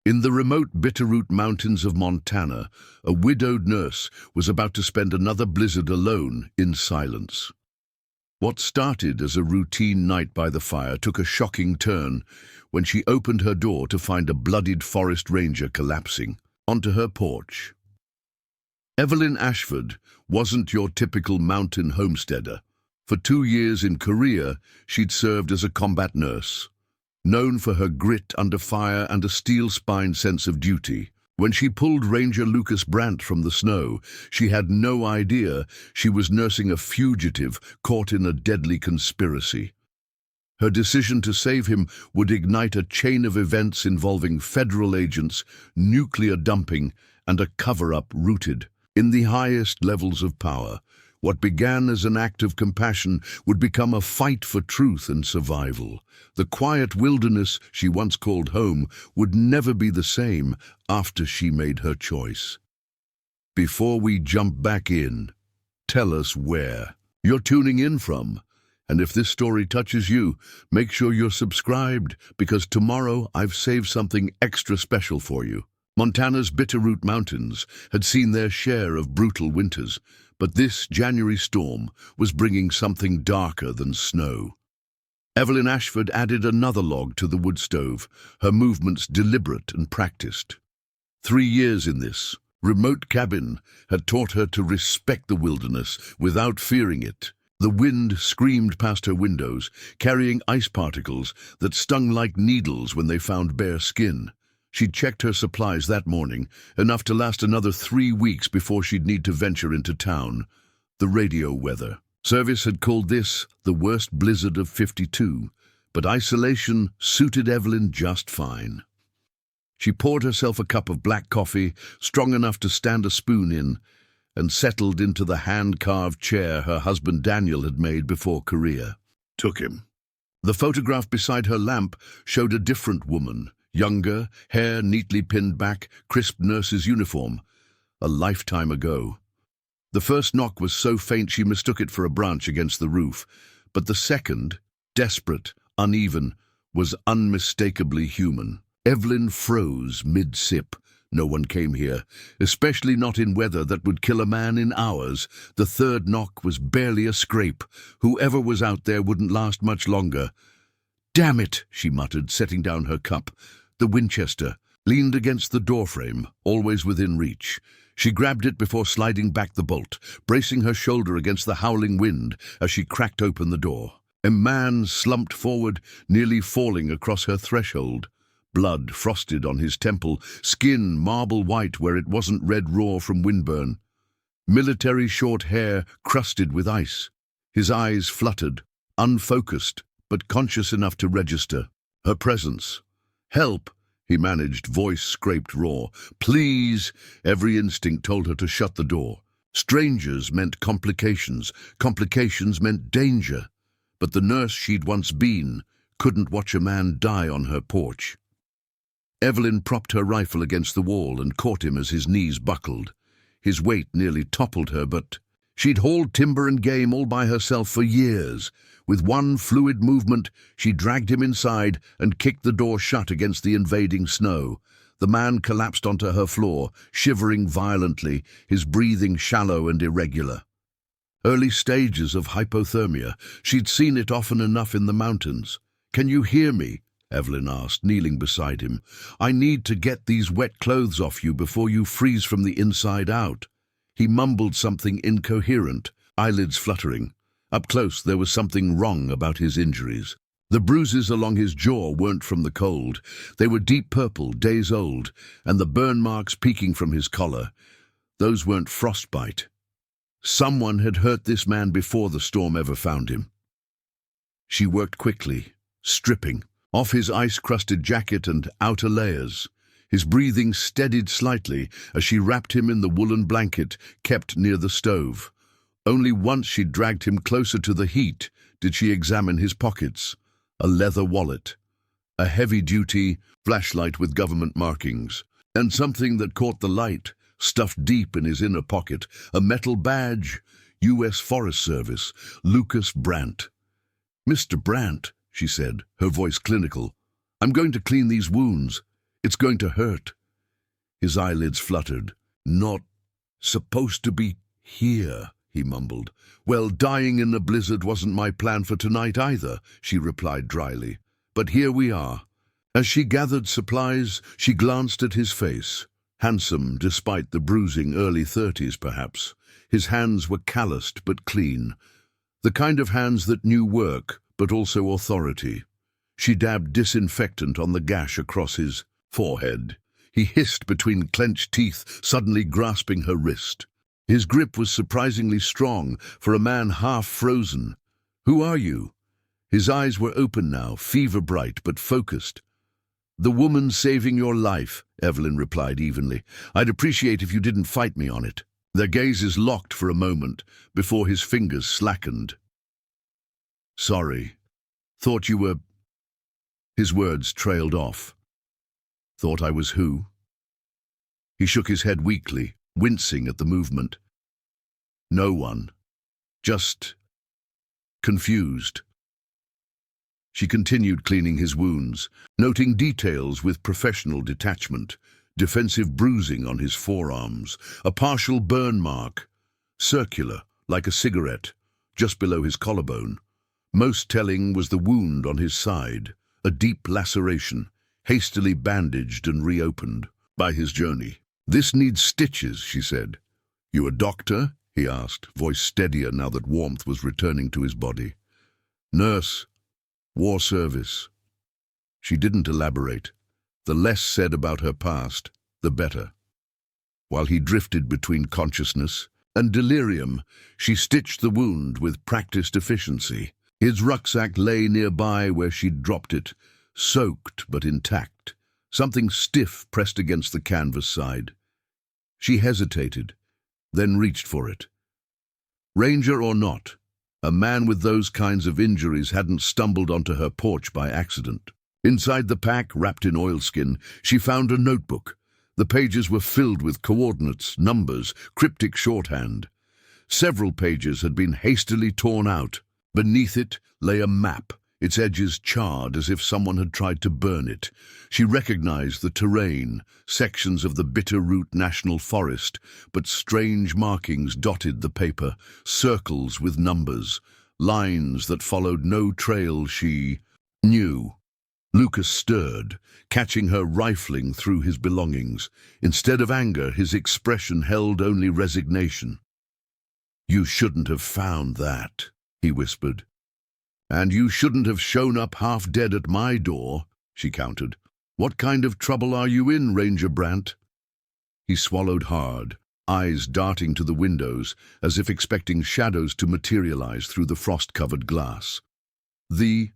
In the remote Bitterroot Mountains of Montana, a widowed nurse was about to spend another blizzard alone in silence. What started as a routine night by the fire took a shocking turn when she opened her door to find a bloodied forest ranger collapsing onto her porch. Evelyn Ashford wasn't your typical mountain homesteader. For 2 years in Korea, she'd served as a combat nurse, known for her grit under fire and a steel-spined sense of duty. When she pulled Ranger Lucas Brandt from the snow, she had no idea she was nursing a fugitive caught in a deadly conspiracy. Her decision to save him would ignite a chain of events involving federal agents, nuclear dumping, and a cover-up rooted in the highest levels of power. What began as an act of compassion would become a fight for truth and survival. The quiet wilderness she once called home would never be the same after she made her choice. Before we jump back in, tell us where you're tuning in from. And if this story touches you, make sure you're subscribed, because tomorrow I've saved something extra special for you. Montana's Bitterroot Mountains had seen their share of brutal winters, but this January storm was bringing something darker than snow. Evelyn Ashford added another log to the wood stove, her movements deliberate and practiced. 3 years in this remote cabin had taught her to respect the wilderness without fearing it. The wind screamed past her windows, carrying ice particles that stung like needles when they found bare skin. She'd checked her supplies that morning, enough to last another 3 weeks before she'd need to venture into town. The radio weather service had called this the worst blizzard of '52, but isolation suited Evelyn just fine. She poured herself a cup of black coffee, strong enough to stand a spoon in, and settled into the hand-carved chair her husband Daniel had made before Korea took him. The photograph beside her lamp showed a different woman, younger, hair neatly pinned back, crisp nurse's uniform. A lifetime ago. The first knock was so faint she mistook it for a branch against the roof, but the second, desperate, uneven, was unmistakably human. Evelyn froze mid-sip. No one came here, especially not in weather that would kill a man in hours. The third knock was barely a scrape. Whoever was out there wouldn't last much longer. "Damn it," she muttered, setting down her cup. The Winchester leaned against the doorframe, always within reach. She grabbed it before sliding back the bolt, bracing her shoulder against the howling wind as she cracked open the door. A man slumped forward, nearly falling across her threshold. Blood frosted on his temple, skin marble white where it wasn't red raw from windburn. Military short hair crusted with ice. His eyes fluttered, unfocused, but conscious enough to register her presence. "Help," he managed, voice scraped raw. "Please," every instinct told her to shut the door. Strangers meant complications. Complications meant danger. But the nurse she'd once been couldn't watch a man die on her porch. Evelyn propped her rifle against the wall and caught him as his knees buckled. His weight nearly toppled her, but she'd hauled timber and game all by herself for years. With one fluid movement, she dragged him inside and kicked the door shut against the invading snow. The man collapsed onto her floor, shivering violently, his breathing shallow and irregular. Early stages of hypothermia. She'd seen it often enough in the mountains. "Can you hear me?" Evelyn asked, kneeling beside him. "I need to get these wet clothes off you before you freeze from the inside out." He mumbled something incoherent, eyelids fluttering. Up close, there was something wrong about his injuries. The bruises along his jaw weren't from the cold. They were deep purple, days old, and the burn marks peeking from his collar. Those weren't frostbite. Someone had hurt this man before the storm ever found him. She worked quickly, stripping off his ice-crusted jacket and outer layers. His breathing steadied slightly as she wrapped him in the woolen blanket kept near the stove. Only once she dragged him closer to the heat did she examine his pockets. A leather wallet, a heavy-duty flashlight with government markings, and something that caught the light, stuffed deep in his inner pocket, a metal badge, U.S. Forest Service, Lucas Brandt. "Mr. Brandt," she said, her voice clinical, "I'm going to clean these wounds. It's going to hurt." His eyelids fluttered. "Not supposed to be here," he mumbled. "Well, dying in a blizzard wasn't my plan for tonight either," she replied dryly. "But here we are." As she gathered supplies, she glanced at his face. Handsome, despite the bruising, early 30s perhaps. His hands were calloused but clean. The kind of hands that knew work, but also authority. She dabbed disinfectant on the gash across his forehead. He hissed between clenched teeth, suddenly grasping her wrist. His grip was surprisingly strong for a man half frozen. "Who are you?" His eyes were open now, fever-bright but focused. "The woman saving your life," Evelyn replied evenly. "I'd appreciate if you didn't fight me on it." Their gazes locked for a moment before his fingers slackened. "Sorry. Thought you were—" His words trailed off. "Thought I was who?" He shook his head weakly, wincing at the movement. "No one. Just confused." She continued cleaning his wounds, noting details with professional detachment. Defensive bruising on his forearms, a partial burn mark, circular, like a cigarette, just below his collarbone. Most telling was the wound on his side, a deep laceration, hastily bandaged and reopened by his journey. "This needs stitches," she said. "You a doctor?" he asked, voice steadier now that warmth was returning to his body. "Nurse. War service." She didn't elaborate. The less said about her past, the better. While he drifted between consciousness and delirium, she stitched the wound with practiced efficiency. His rucksack lay nearby where she'd dropped it, soaked but intact, something stiff pressed against the canvas side. She hesitated, then reached for it. Ranger or not, a man with those kinds of injuries hadn't stumbled onto her porch by accident. Inside the pack, wrapped in oilskin, she found a notebook. The pages were filled with coordinates, numbers, cryptic shorthand. Several pages had been hastily torn out. Beneath it lay a map, its edges charred as if someone had tried to burn it. She recognized the terrain, sections of the Bitterroot National Forest, but strange markings dotted the paper, circles with numbers, lines that followed no trail she knew. Lucas stirred, catching her rifling through his belongings. Instead of anger, his expression held only resignation. "You shouldn't have found that," he whispered. "And you shouldn't have shown up half dead at my door," she countered. "What kind of trouble are you in, Ranger Brandt?" He swallowed hard, eyes darting to the windows, as if expecting shadows to materialize through the frost-covered glass. "The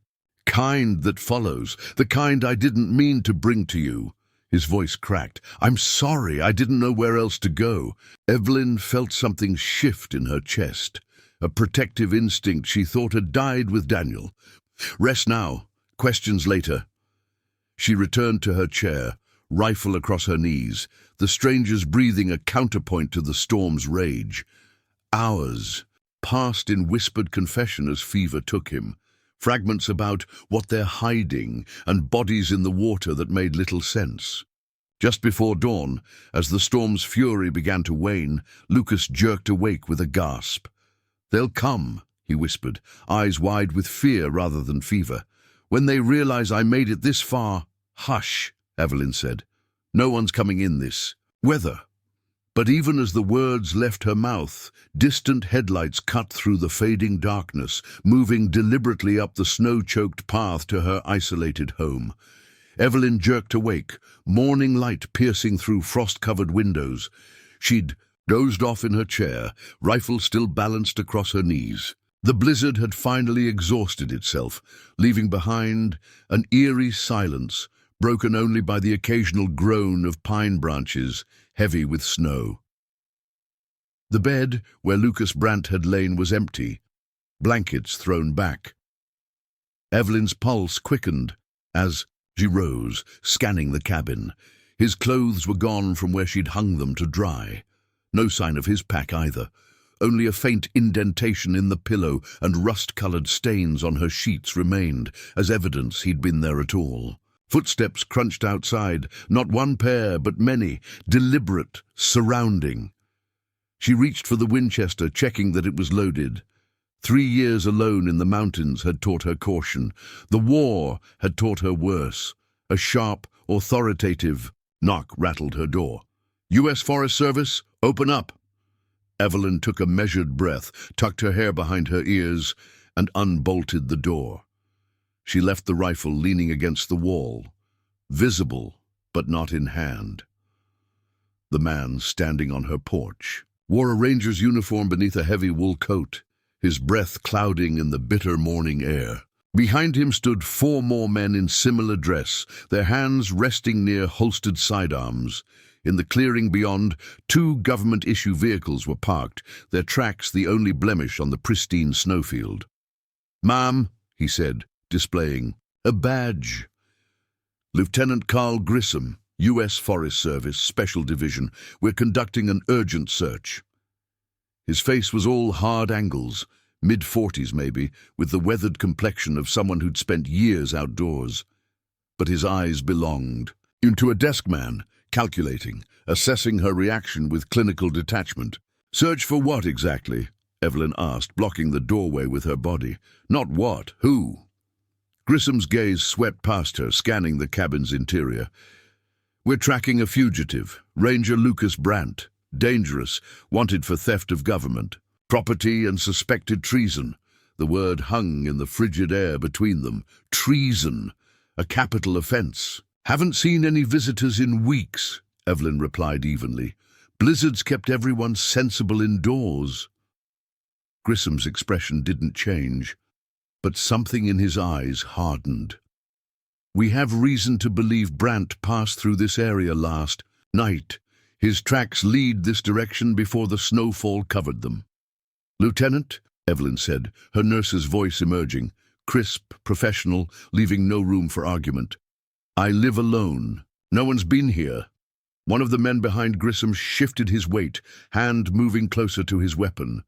kind that follows, the kind I didn't mean to bring to you." His voice cracked. "I'm sorry, I didn't know where else to go." Evelyn felt something shift in her chest, a protective instinct she thought had died with Daniel. "Rest now, questions later." She returned to her chair, rifle across her knees, the stranger's breathing a counterpoint to the storm's rage. Hours passed in whispered confession as fever took him. Fragments about what they're hiding and bodies in the water that made little sense. Just before dawn, as the storm's fury began to wane, Lucas jerked awake with a gasp. "They'll come," he whispered, eyes wide with fear rather than fever. "When they realize I made it this far—" "Hush," Evelyn said. "No one's coming in this weather." But even as the words left her mouth, distant headlights cut through the fading darkness, moving deliberately up the snow-choked path to her isolated home. Evelyn jerked awake, morning light piercing through frost-covered windows. She'd dozed off in her chair, rifle still balanced across her knees. The blizzard had finally exhausted itself, leaving behind an eerie silence, broken only by the occasional groan of pine branches, heavy with snow. The bed where Lucas Brandt had lain was empty, blankets thrown back. Evelyn's pulse quickened as she rose, scanning the cabin. His clothes were gone from where she'd hung them to dry. No sign of his pack either, only a faint indentation in the pillow and rust-colored stains on her sheets remained, as evidence he'd been there at all. Footsteps crunched outside, not one pair, but many, deliberate, surrounding. She reached for the Winchester, checking that it was loaded. 3 years alone in the mountains had taught her caution. The war had taught her worse. A sharp, authoritative knock rattled her door. "U.S. Forest Service, open up." Evelyn took a measured breath, tucked her hair behind her ears, and unbolted the door. She left the rifle leaning against the wall, visible but not in hand. The man, standing on her porch, wore a ranger's uniform beneath a heavy wool coat, his breath clouding in the bitter morning air. Behind him stood 4 more men in similar dress, their hands resting near holstered sidearms. In the clearing beyond, 2 government-issue vehicles were parked, their tracks the only blemish on the pristine snowfield. "Ma'am," he said, displaying a badge. "Lieutenant Carl Grissom, U.S. Forest Service, Special Division. We're conducting an urgent search." His face was all hard angles, mid-40s maybe, with the weathered complexion of someone who'd spent years outdoors. But his eyes belonged to a desk man, calculating, assessing her reaction with clinical detachment. "Search for what exactly?" Evelyn asked, blocking the doorway with her body. "Not what, who?" Grissom's gaze swept past her, scanning the cabin's interior. "We're tracking a fugitive, Ranger Lucas Brandt. Dangerous, wanted for theft of government, property and suspected treason." The word hung in the frigid air between them. Treason, a capital offense. "Haven't seen any visitors in weeks," Evelyn replied evenly. "Blizzards kept everyone sensible indoors." Grissom's expression didn't change, but something in his eyes hardened. "We have reason to believe Brandt passed through this area last night. His tracks lead this direction before the snowfall covered them." "Lieutenant," Evelyn said, her nurse's voice emerging, crisp, professional, leaving no room for argument. "I live alone. No one's been here." One of the men behind Grissom shifted his weight, hand moving closer to his weapon.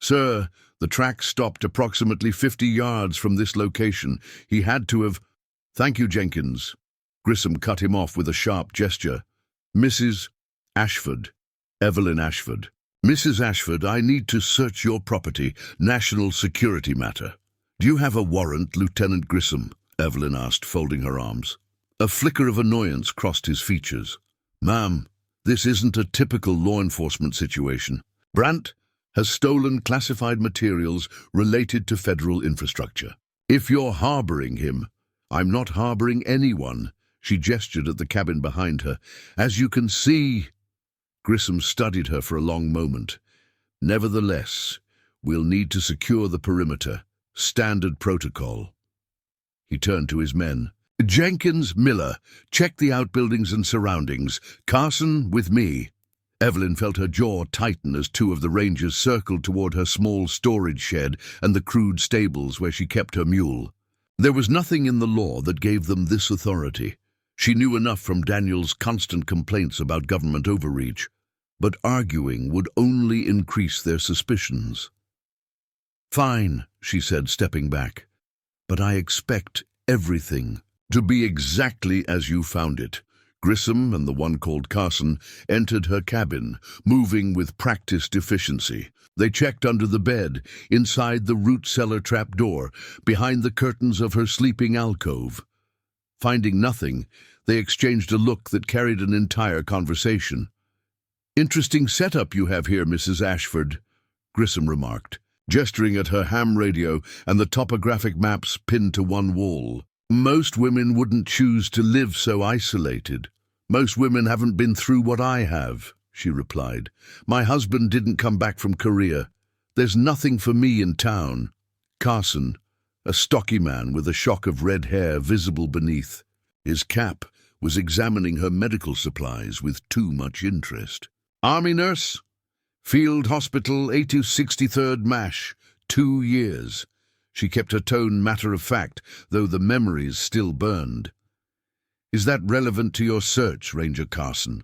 "Sir, the track stopped approximately 50 yards from this location. He had to have—" "Thank you, Jenkins." Grissom cut him off with a sharp gesture. "Mrs. Ashford, Evelyn Ashford." "Mrs. Ashford, I need to search your property. National security matter." "Do you have a warrant, Lieutenant Grissom?" Evelyn asked, folding her arms. A flicker of annoyance crossed his features. "Ma'am, this isn't a typical law enforcement situation. Brandt has stolen classified materials related to federal infrastructure. If you're harboring him—" "I'm not harboring anyone." She gestured at the cabin behind her. "As you can see—" Grissom studied her for a long moment. "Nevertheless, we'll need to secure the perimeter. Standard protocol." He turned to his men. "Jenkins, Miller, check the outbuildings and surroundings. Carson, with me." Evelyn felt her jaw tighten as 2 of the Rangers circled toward her small storage shed and the crude stables where she kept her mule. There was nothing in the law that gave them this authority. She knew enough from Daniel's constant complaints about government overreach, but arguing would only increase their suspicions. "Fine," she said, stepping back, "but I expect everything to be exactly as you found it." Grissom and the one called Carson entered her cabin, moving with practiced efficiency. They checked under the bed, inside the root cellar trapdoor, behind the curtains of her sleeping alcove. Finding nothing, they exchanged a look that carried an entire conversation. "Interesting setup you have here, Mrs. Ashford," Grissom remarked, gesturing at her ham radio and the topographic maps pinned to one wall. "Most women wouldn't choose to live so isolated." "Most women haven't been through what I have," she replied. "My husband didn't come back from Korea. There's nothing for me in town." Carson, a stocky man with a shock of red hair visible beneath his cap, was examining her medical supplies with too much interest. "Army nurse, Field Hospital, 8263rd MASH, 2 years. She kept her tone matter-of-fact, though the memories still burned. "Is that relevant to your search, Ranger Carson?"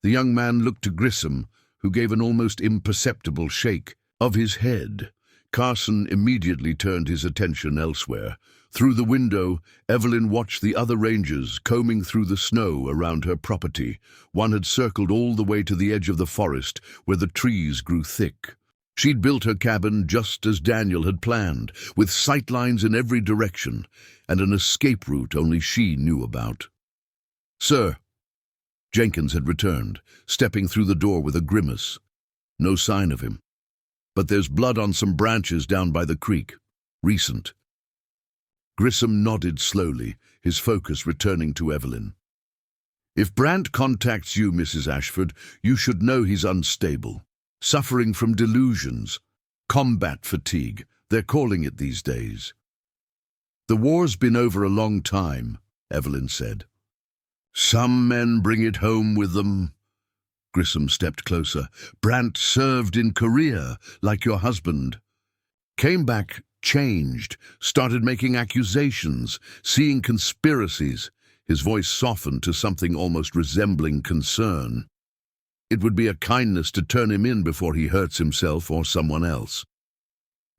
The young man looked to Grissom, who gave an almost imperceptible shake of his head. Carson immediately turned his attention elsewhere. Through the window, Evelyn watched the other rangers combing through the snow around her property. One had circled all the way to the edge of the forest, where the trees grew thick. She'd built her cabin just as Daniel had planned, with sightlines in every direction, and an escape route only she knew about. "Sir." Jenkins had returned, stepping through the door with a grimace. "No sign of him. But there's blood on some branches down by the creek. Recent." Grissom nodded slowly, his focus returning to Evelyn. "If Brandt contacts you, Mrs. Ashford, you should know he's unstable. Suffering from delusions. Combat fatigue, they're calling it these days." "The war's been over a long time," Evelyn said. "Some men bring it home with them." Grissom stepped closer. "Brandt served in Korea, like your husband. Came back changed, started making accusations, seeing conspiracies." His voice softened to something almost resembling concern. "It would be a kindness to turn him in before he hurts himself or someone else."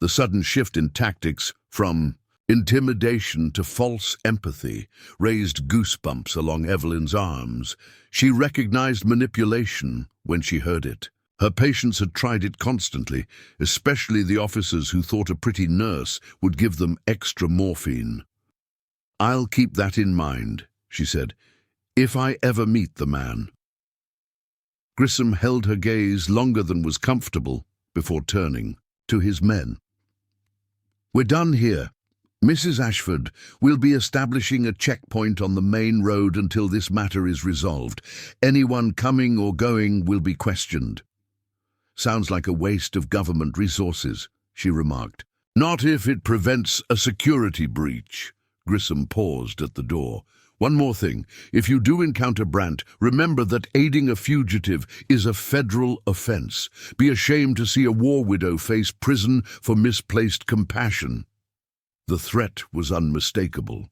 The sudden shift in tactics from intimidation to false empathy raised goosebumps along Evelyn's arms. She recognized manipulation when she heard it. Her patients had tried it constantly, especially the officers who thought a pretty nurse would give them extra morphine. "I'll keep that in mind," she said, "if I ever meet the man." Grissom held her gaze longer than was comfortable before turning to his men. "We're done here. Mrs. Ashford, we'll be establishing a checkpoint on the main road until this matter is resolved. Anyone coming or going will be questioned." "Sounds like a waste of government resources," she remarked. "Not if it prevents a security breach." Grissom paused at the door. "One more thing. If you do encounter Brandt, remember that aiding a fugitive is a federal offense. Be ashamed to see a war widow face prison for misplaced compassion." The threat was unmistakable.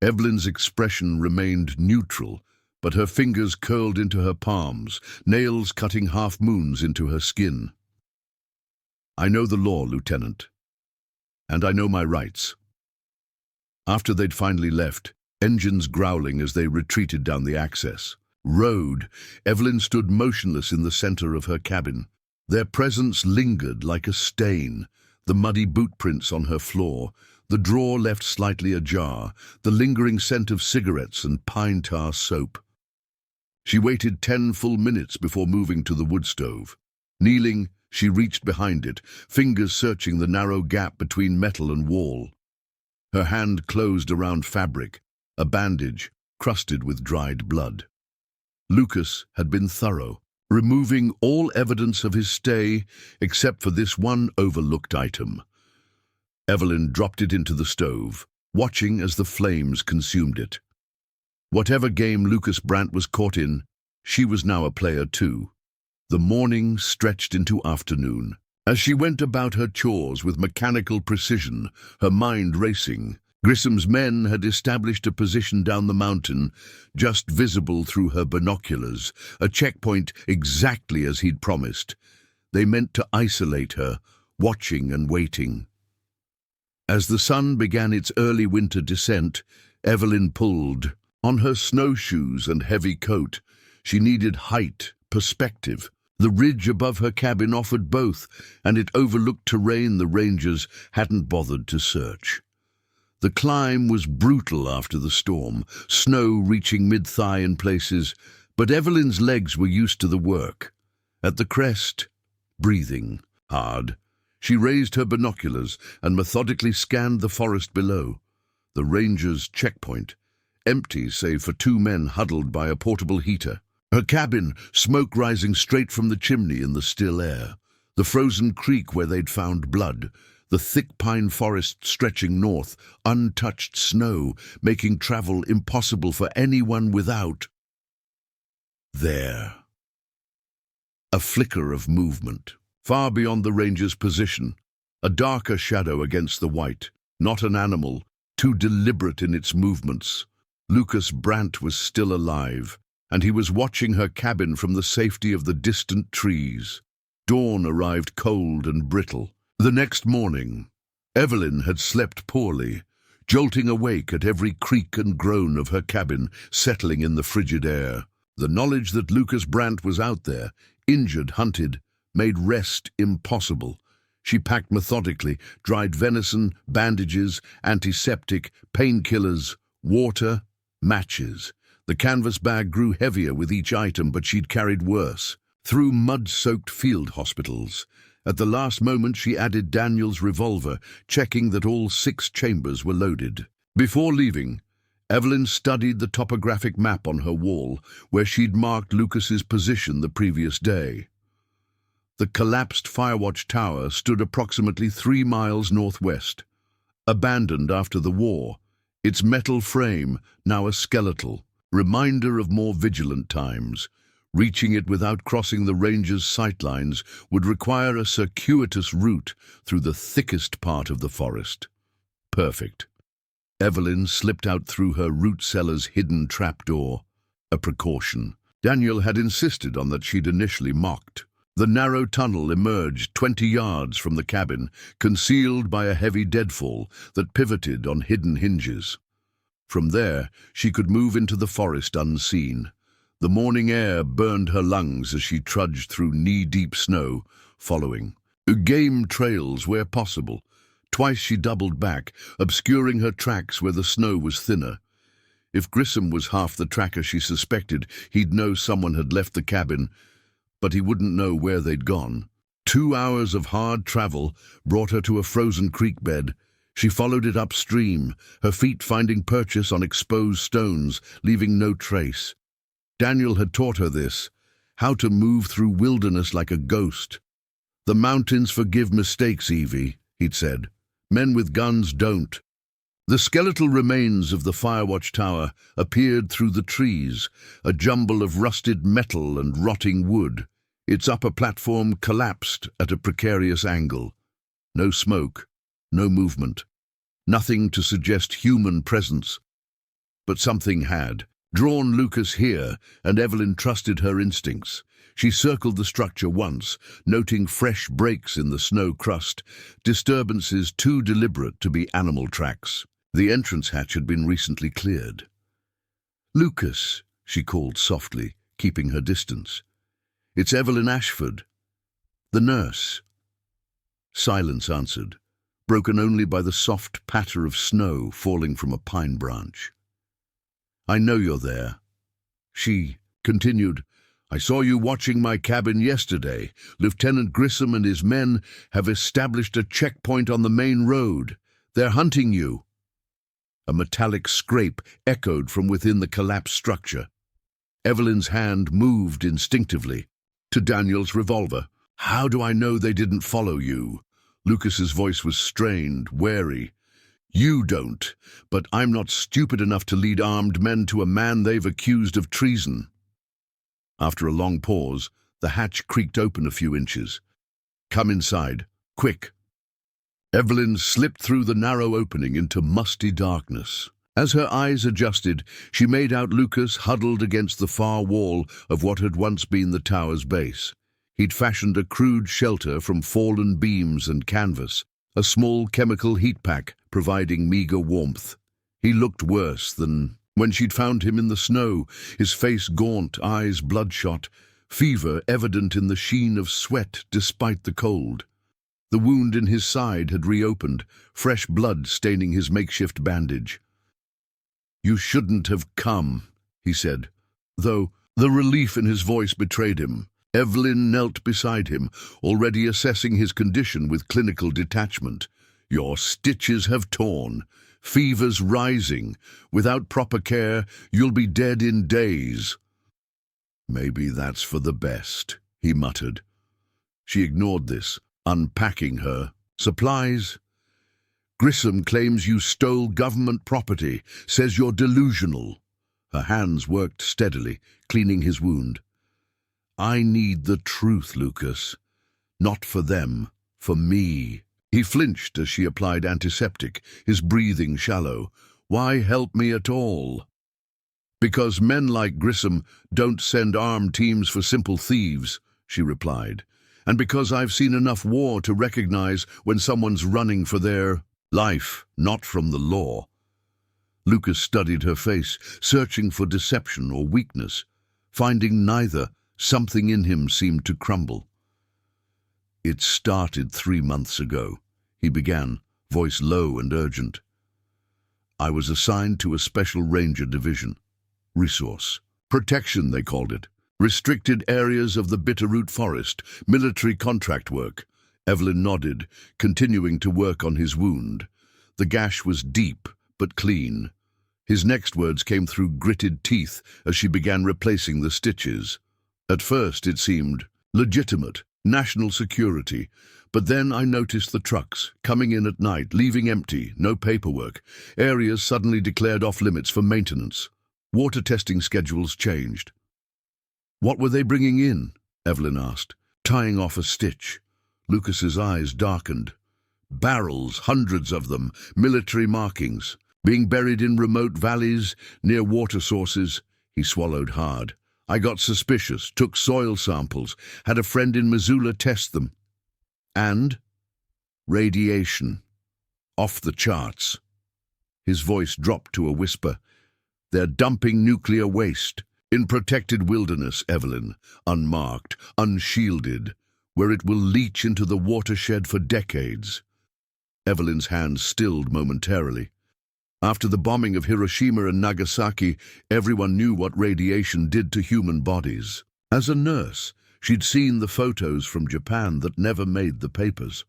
Evelyn's expression remained neutral, but her fingers curled into her palms, nails cutting half-moons into her skin. "I know the law, Lieutenant, and I know my rights." After they'd finally left, engines growling as they retreated down the access road, Evelyn stood motionless in the center of her cabin. Their presence lingered like a stain, the muddy boot prints on her floor, the drawer left slightly ajar, the lingering scent of cigarettes and pine tar soap. She waited 10 full minutes before moving to the wood stove. Kneeling, she reached behind it, fingers searching the narrow gap between metal and wall. Her hand closed around fabric, a bandage crusted with dried blood. Lucas had been thorough, removing all evidence of his stay except for this one overlooked item. Evelyn dropped it into the stove, watching as the flames consumed it. Whatever game Lucas Brandt was caught in, she was now a player too. The morning stretched into afternoon. As she went about her chores with mechanical precision, her mind racing, Grissom's men had established a position down the mountain, just visible through her binoculars, a checkpoint exactly as he'd promised. They meant to isolate her, watching and waiting. As the sun began its early winter descent, Evelyn pulled. On her snowshoes and heavy coat, she needed height, perspective. The ridge above her cabin offered both, and it overlooked terrain the rangers hadn't bothered to search. The climb was brutal after the storm, snow reaching mid-thigh in places, but Evelyn's legs were used to the work. At the crest, breathing hard, she raised her binoculars and methodically scanned the forest below. The rangers' checkpoint, empty save for 2 men huddled by a portable heater. Her cabin, smoke rising straight from the chimney in the still air. The frozen creek where they'd found blood. The thick pine forest stretching north, untouched snow, making travel impossible for anyone without. There. A flicker of movement, far beyond the ranger's position. A darker shadow against the white. Not an animal, too deliberate in its movements. Lucas Brandt was still alive, and he was watching her cabin from the safety of the distant trees. Dawn arrived cold and brittle. The next morning, Evelyn had slept poorly. jolting awake at every creak and groan of her cabin settling in the frigid air. The knowledge that Lucas Brandt was out there, injured, hunted, made rest impossible. She packed methodically, dried venison, bandages, antiseptic, painkillers, water, matches. The canvas bag grew heavier with each item, but she'd carried worse. Through mud-soaked field hospitals. At the last moment she added Daniel's revolver, checking that all 6 chambers were loaded. Before leaving, Evelyn studied the topographic map on her wall, where she'd marked Lucas's position the previous day. The collapsed Firewatch Tower stood approximately 3 miles northwest, abandoned after the war, its metal frame now a skeletal, reminder of more vigilant times. Reaching it without crossing the ranger's sightlines would require a circuitous route through the thickest part of the forest. Perfect. Evelyn slipped out through her root cellar's hidden trapdoor, a precaution Daniel had insisted on that she'd initially mocked. The narrow tunnel emerged 20 yards from the cabin, concealed by a heavy deadfall that pivoted on hidden hinges. From there, she could move into the forest unseen. The morning air burned her lungs as she trudged through knee-deep snow, following game trails where possible. Twice she doubled back, obscuring her tracks where the snow was thinner. If Grissom was half the tracker she suspected, he'd know someone had left the cabin, but he wouldn't know where they'd gone. 2 hours of hard travel brought her to a frozen creek bed. She followed it upstream, her feet finding purchase on exposed stones, leaving no trace. Daniel had taught her this, how to move through wilderness like a ghost. "The mountains forgive mistakes, Evie," he'd said. "Men with guns don't." The skeletal remains of the Firewatch Tower appeared through the trees, a jumble of rusted metal and rotting wood. Its upper platform collapsed at a precarious angle. No smoke, no movement, nothing to suggest human presence. But something had drawn Lucas here, and Evelyn trusted her instincts. She circled the structure once, noting fresh breaks in the snow crust, disturbances too deliberate to be animal tracks. The entrance hatch had been recently cleared. "Lucas," she called softly, keeping her distance. "It's Evelyn Ashford, the nurse." Silence answered, broken only by the soft patter of snow falling from a pine branch. "I know you're there." She continued, "I saw you watching my cabin yesterday. Lieutenant Grissom and his men have established a checkpoint on the main road. They're hunting you." A metallic scrape echoed from within the collapsed structure. Evelyn's hand moved instinctively to Daniel's revolver. "How do I know they didn't follow you?" Lucas's voice was strained, wary. "You don't, but I'm not stupid enough to lead armed men to a man they've accused of treason." After a long pause, the hatch creaked open a few inches. "Come inside, quick." Evelyn slipped through the narrow opening into musty darkness. As her eyes adjusted, she made out Lucas huddled against the far wall of what had once been the tower's base. He'd fashioned a crude shelter from fallen beams and canvas, a small chemical heat pack providing meager warmth. He looked worse than when she'd found him in the snow, his face gaunt, eyes bloodshot, fever evident in the sheen of sweat despite the cold. The wound in his side had reopened, fresh blood staining his makeshift bandage. "You shouldn't have come," he said, though the relief in his voice betrayed him. Evelyn knelt beside him, already assessing his condition with clinical detachment. "Your stitches have torn, fever's rising. Without proper care, you'll be dead in days." "Maybe that's for the best," he muttered. She ignored this, unpacking her supplies. "Grissom claims you stole government property, says you're delusional." Her hands worked steadily, cleaning his wound. "I need the truth, Lucas. Not for them, for me." He flinched as she applied antiseptic, his breathing shallow. "Why help me at all?" "Because men like Grissom don't send armed teams for simple thieves," she replied. "And because I've seen enough war to recognize when someone's running for their life, not from the law." Lucas studied her face, searching for deception or weakness. Finding neither, something in him seemed to crumble. "It started 3 months ago," he began, voice low and urgent. "I was assigned to a special ranger division. Resource protection, they called it. Restricted areas of the Bitterroot forest, military contract work." Evelyn nodded, continuing to work on his wound. The gash was deep, but clean. His next words came through gritted teeth as she began replacing the stitches. At first it seemed legitimate, national security, but then I noticed the trucks, coming in at night, leaving empty, no paperwork. Areas suddenly declared off-limits for maintenance. Water testing schedules changed. "What were they bringing in?" Evelyn asked, tying off a stitch. Lucas's eyes darkened. "Barrels, hundreds of them, military markings, being buried in remote valleys near water sources." He swallowed hard. "I got suspicious, took soil samples, had a friend in Missoula test them. And radiation. Off the charts." His voice dropped to a whisper. "They're dumping nuclear waste in protected wilderness, Evelyn, unmarked, unshielded, where it will leach into the watershed for decades." Evelyn's hand stilled momentarily. After the bombing of Hiroshima and Nagasaki, everyone knew what radiation did to human bodies. As a nurse, she'd seen the photos from Japan that never made the papers.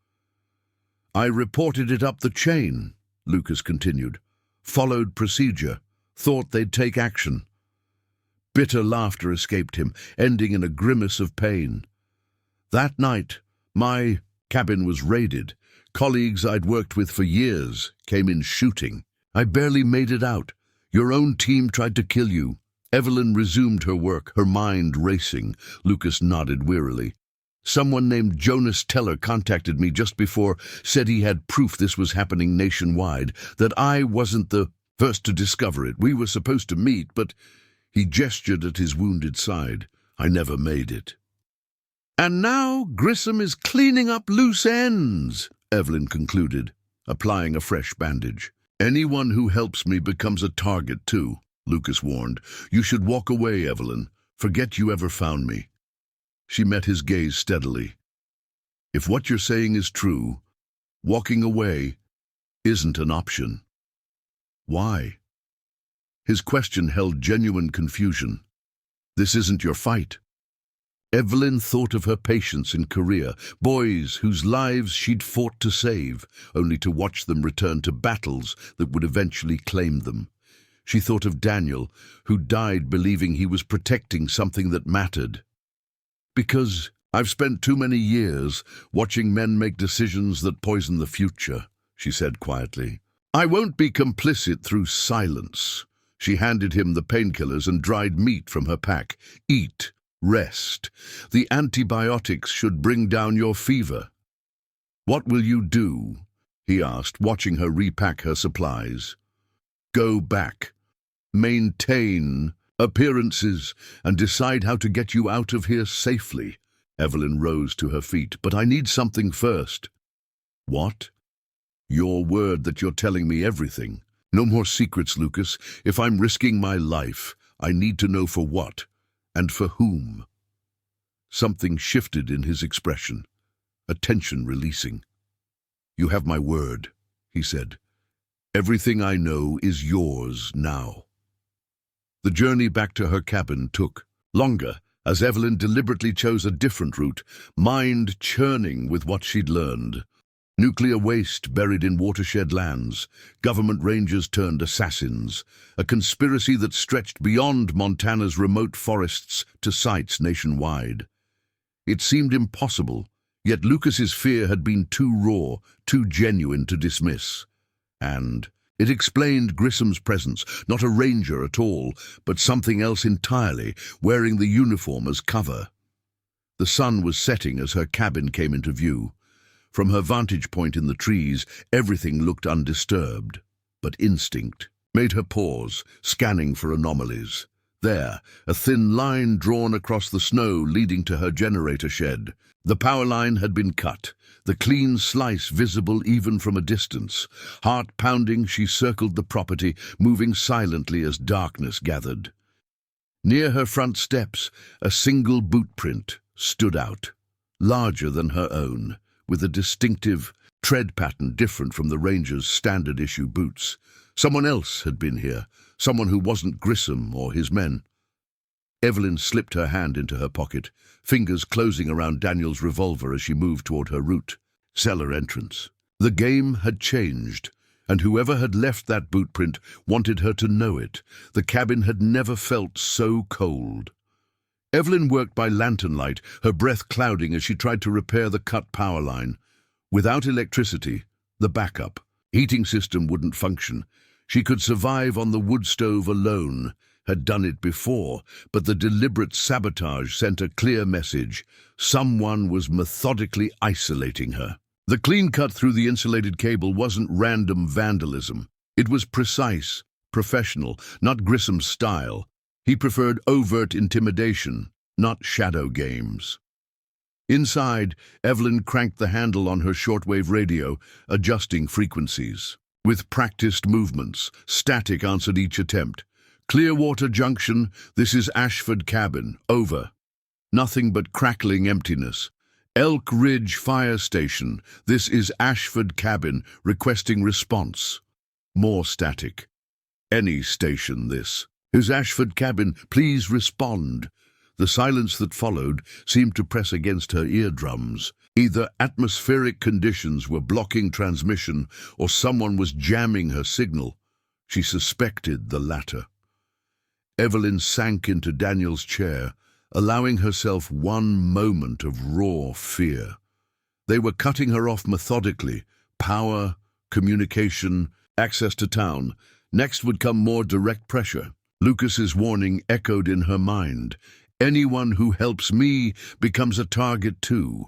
"I reported it up the chain," Lucas continued. "Followed procedure. Thought they'd take action." Bitter laughter escaped him, ending in a grimace of pain. "That night, my cabin was raided. Colleagues I'd worked with for years came in shooting. I barely made it out. Your own team tried to kill you." Evelyn resumed her work, her mind racing. Lucas nodded wearily. "Someone named Jonas Teller contacted me just before, said he had proof this was happening nationwide, that I wasn't the first to discover it. We were supposed to meet, but—" He gestured at his wounded side. "I never made it." "And now Grissom is cleaning up loose ends," Evelyn concluded, applying a fresh bandage. "Anyone who helps me becomes a target too," Lucas warned. "You should walk away, Evelyn. Forget you ever found me." She met his gaze steadily. "If what you're saying is true, walking away isn't an option." "Why?" His question held genuine confusion. "This isn't your fight." Evelyn thought of her patients in Korea, boys whose lives she'd fought to save, only to watch them return to battles that would eventually claim them. She thought of Daniel, who died believing he was protecting something that mattered. "Because I've spent too many years watching men make decisions that poison the future," she said quietly. "I won't be complicit through silence." She handed him the painkillers and dried meat from her pack. "Eat. Rest. The antibiotics should bring down your fever." "What will you do?" he asked, watching her repack her supplies. "Go back. Maintain appearances and decide how to get you out of here safely." Evelyn rose to her feet. "But I need something first." "What?" "Your word that you're telling me everything. No more secrets, Lucas. If I'm risking my life, I need to know for what. And for whom?" Something shifted in his expression, a tension releasing. "You have my word," he said. "Everything I know is yours now." The journey back to her cabin took longer, as Evelyn deliberately chose a different route, mind churning with what she'd learned. Nuclear waste buried in watershed lands, government rangers turned assassins, a conspiracy that stretched beyond Montana's remote forests to sites nationwide. It seemed impossible, yet Lucas's fear had been too raw, too genuine to dismiss. And it explained Grissom's presence, not a ranger at all, but something else entirely, wearing the uniform as cover. The sun was setting as her cabin came into view. From her vantage point in the trees, everything looked undisturbed, but instinct made her pause, scanning for anomalies. There, a thin line drawn across the snow leading to her generator shed. The power line had been cut, the clean slice visible even from a distance. Heart pounding, she circled the property, moving silently as darkness gathered. Near her front steps, a single boot print stood out, larger than her own, with a distinctive tread pattern different from the Ranger's standard-issue boots. Someone else had been here, someone who wasn't Grissom or his men. Evelyn slipped her hand into her pocket, fingers closing around Daniel's revolver as she moved toward her route. Cellar entrance. The game had changed, and whoever had left that boot print wanted her to know it. The cabin had never felt so cold. Evelyn worked by lantern light, her breath clouding as she tried to repair the cut power line. Without electricity, the backup heating system wouldn't function. She could survive on the wood stove alone, had done it before, but the deliberate sabotage sent a clear message. Someone was methodically isolating her. The clean cut through the insulated cable wasn't random vandalism. It was precise, professional, not Grissom's style. He preferred overt intimidation, not shadow games. Inside, Evelyn cranked the handle on her shortwave radio, adjusting frequencies. With practiced movements, static answered each attempt. Clearwater Junction, this is Ashford Cabin, over. Nothing but crackling emptiness. Elk Ridge Fire Station, this is Ashford Cabin, requesting response. More static. Any station, this is Ashford Cabin, please respond. The silence that followed seemed to press against her eardrums. Either atmospheric conditions were blocking transmission or someone was jamming her signal. She suspected the latter. Evelyn sank into Daniel's chair, allowing herself one moment of raw fear. They were cutting her off methodically. Power, communication, access to town. Next would come more direct pressure. Lucas's warning echoed in her mind. Anyone who helps me becomes a target too.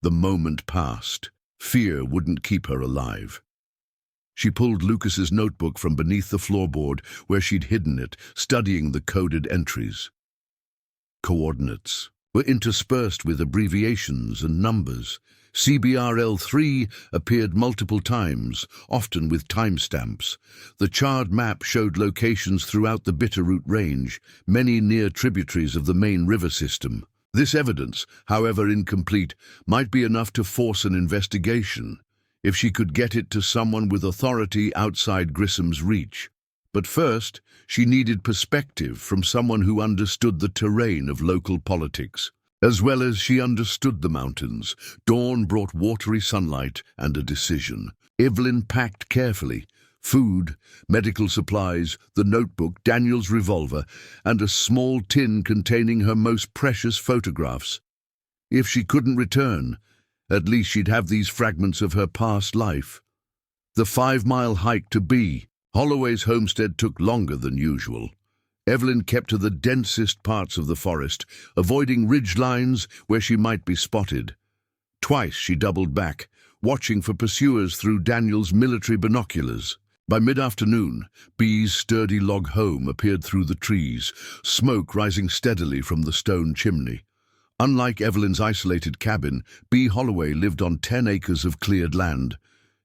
The moment passed. Fear wouldn't keep her alive. She pulled Lucas's notebook from beneath the floorboard where she'd hidden it, studying the coded entries. Coordinates were interspersed with abbreviations and numbers. CBRL-3 appeared multiple times, often with timestamps. The charred map showed locations throughout the Bitterroot Range, many near tributaries of the main river system. This evidence, however incomplete, might be enough to force an investigation, if she could get it to someone with authority outside Grissom's reach. But first, she needed perspective from someone who understood the terrain of local politics. As well as she understood the mountains, dawn brought watery sunlight and a decision. Evelyn packed carefully. Food, medical supplies, the notebook, Daniel's revolver, and a small tin containing her most precious photographs. If she couldn't return, at least she'd have these fragments of her past life. The 5-mile hike to B. Holloway's homestead took longer than usual. Evelyn kept to the densest parts of the forest, avoiding ridge lines where she might be spotted. Twice she doubled back, watching for pursuers through Daniel's military binoculars. By mid-afternoon, B's sturdy log home appeared through the trees, smoke rising steadily from the stone chimney. Unlike Evelyn's isolated cabin, B. Holloway lived on 10 acres of cleared land.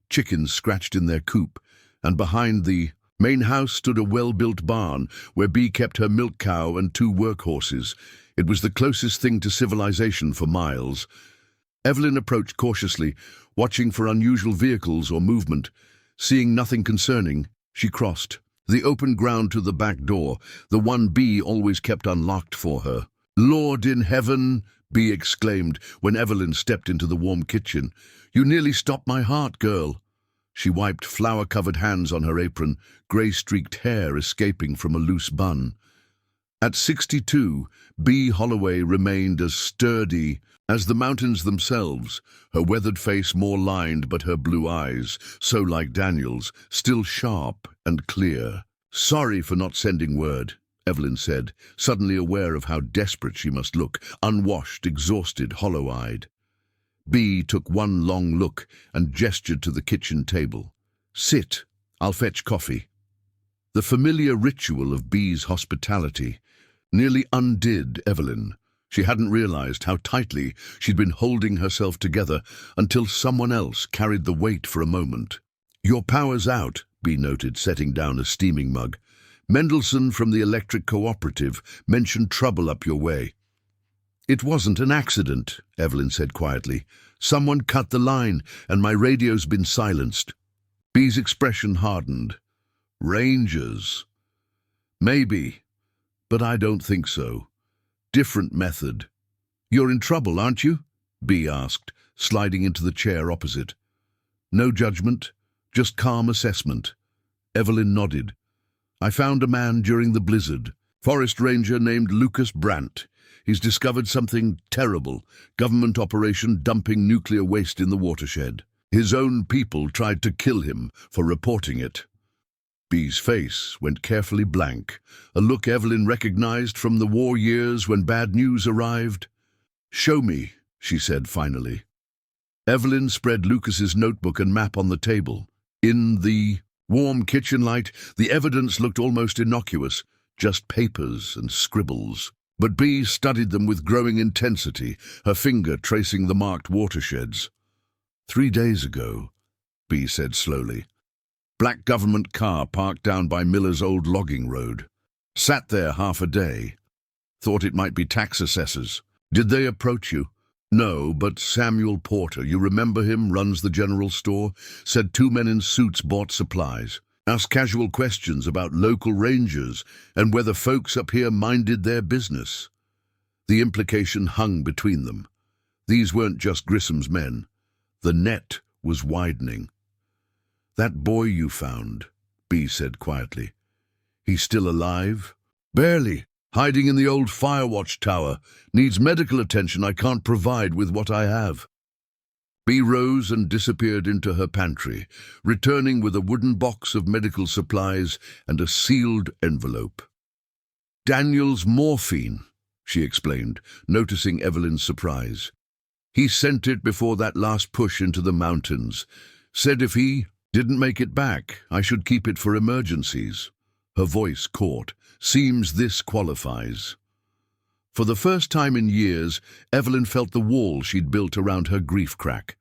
Chickens scratched in their coop, and behind the main house stood a well-built barn where Bee kept her milk cow and 2 workhorses. It was the closest thing to civilization for miles. Evelyn approached cautiously, watching for unusual vehicles or movement. Seeing nothing concerning, she crossed the open ground to the back door, the one Bee always kept unlocked for her. "Lord in heaven!" Bee exclaimed when Evelyn stepped into the warm kitchen. "You nearly stopped my heart, girl." She wiped flour-covered hands on her apron, grey-streaked hair escaping from a loose bun. At 62, B. Holloway remained as sturdy as the mountains themselves, her weathered face more lined but her blue eyes, so like Daniel's, still sharp and clear. "Sorry for not sending word," Evelyn said, suddenly aware of how desperate she must look, unwashed, exhausted, hollow-eyed. B took one long look and gestured to the kitchen table. "Sit, I'll fetch coffee." The familiar ritual of B's hospitality nearly undid Evelyn. She hadn't realized how tightly she'd been holding herself together until someone else carried the weight for a moment. "Your power's out," B noted, setting down a steaming mug. "Mendelssohn from the electric cooperative mentioned trouble up your way." "It wasn't an accident," Evelyn said quietly. "Someone cut the line, and my radio's been silenced." B's expression hardened. "Rangers? Maybe, but I don't think so. Different method." "You're in trouble, aren't you?" B asked, sliding into the chair opposite. "No judgment, just calm assessment." Evelyn nodded. "I found a man during the blizzard. Forest ranger named Lucas Brandt. He's discovered something terrible. Government operation dumping nuclear waste in the watershed. His own people tried to kill him for reporting it." B's face went carefully blank, a look Evelyn recognized from the war years when bad news arrived. "Show me," she said finally. Evelyn spread Lucas's notebook and map on the table. In the warm kitchen light, the evidence looked almost innocuous, just papers and scribbles. But B studied them with growing intensity, her finger tracing the marked watersheds. 3 days ago," B said slowly. "Black government car parked down by Miller's old logging road. Sat there half a day. Thought it might be tax assessors. Did they approach you?" "No, but Samuel Porter, you remember him, runs the general store, said 2 men in suits bought supplies. Asked casual questions about local rangers and whether folks up here minded their business." The implication hung between them. These weren't just Grissom's men. The net was widening. "That boy you found," B said quietly. "He's still alive?" "Barely. Hiding in the old firewatch tower. Needs medical attention I can't provide with what I have." B rose and disappeared into her pantry, returning with a wooden box of medical supplies and a sealed envelope. "Daniel's morphine," she explained, noticing Evelyn's surprise. "He sent it before that last push into the mountains. Said if he didn't make it back, I should keep it for emergencies." Her voice caught. "Seems this qualifies." For the first time in years, Evelyn felt the wall she'd built around her grief crack.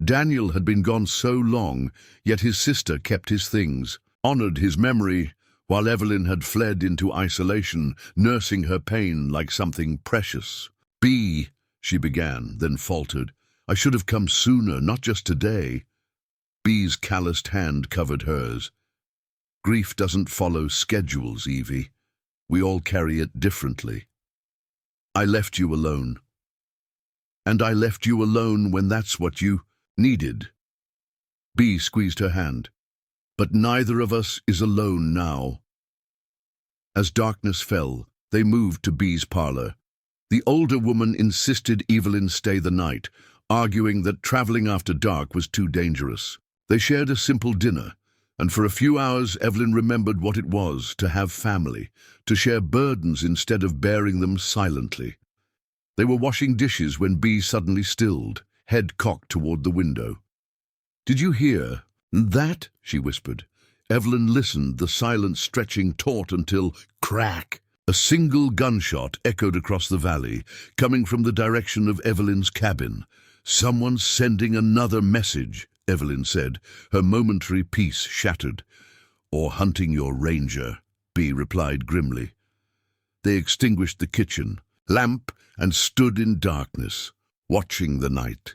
Daniel had been gone so long, yet his sister kept his things, honored his memory, while Evelyn had fled into isolation, nursing her pain like something precious. "B," she began, then faltered. "I should have come sooner, not just today." B's calloused hand covered hers. "Grief doesn't follow schedules, Evie. We all carry it differently. I left you alone. And I left you alone when that's what you needed." B squeezed her hand. "But neither of us is alone now." As darkness fell, they moved to B's parlor. The older woman insisted Evelyn stay the night, arguing that traveling after dark was too dangerous. They shared a simple dinner, and for a few hours Evelyn remembered what it was to have family, to share burdens instead of bearing them silently. They were washing dishes when B suddenly stilled, head cocked toward the window. "Did you hear that?" she whispered. Evelyn listened, the silence stretching taut until crack. A single gunshot echoed across the valley, coming from the direction of Evelyn's cabin. "Someone sending another message," Evelyn said, her momentary peace shattered. "Or hunting your ranger," B replied grimly. They extinguished the kitchen lamp and stood in darkness, watching the night.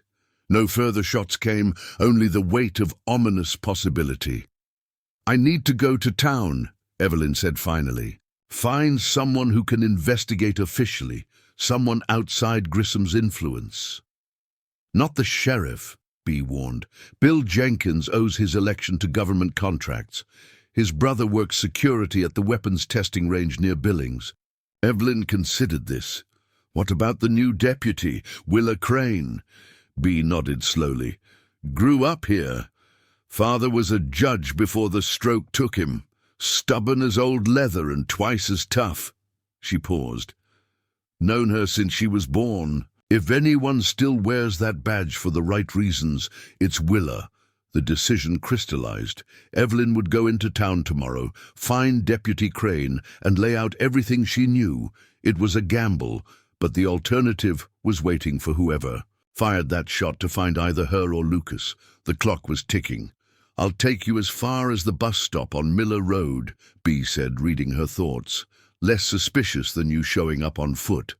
No further shots came, only the weight of ominous possibility. "I need to go to town," Evelyn said finally. "Find someone who can investigate officially, someone outside Grissom's influence." "Not the sheriff," B warned. "Bill Jenkins owes his election to government contracts. His brother works security at the weapons testing range near Billings." Evelyn considered this. "What about the new deputy, Willa Crane?" B nodded slowly. "Grew up here. Father was a judge before the stroke took him. Stubborn as old leather and twice as tough." She paused. "Known her since she was born. If anyone still wears that badge for the right reasons, it's Willa, The decision crystallized. Evelyn would go into town tomorrow, find Deputy Crane, and lay out everything she knew. It was a gamble, but the alternative was waiting for whoever fired that shot to find either her or Lucas. The clock was ticking. "I'll take you as far as the bus stop on Miller Road," Bee said, reading her thoughts. "Less suspicious than you showing up on foot."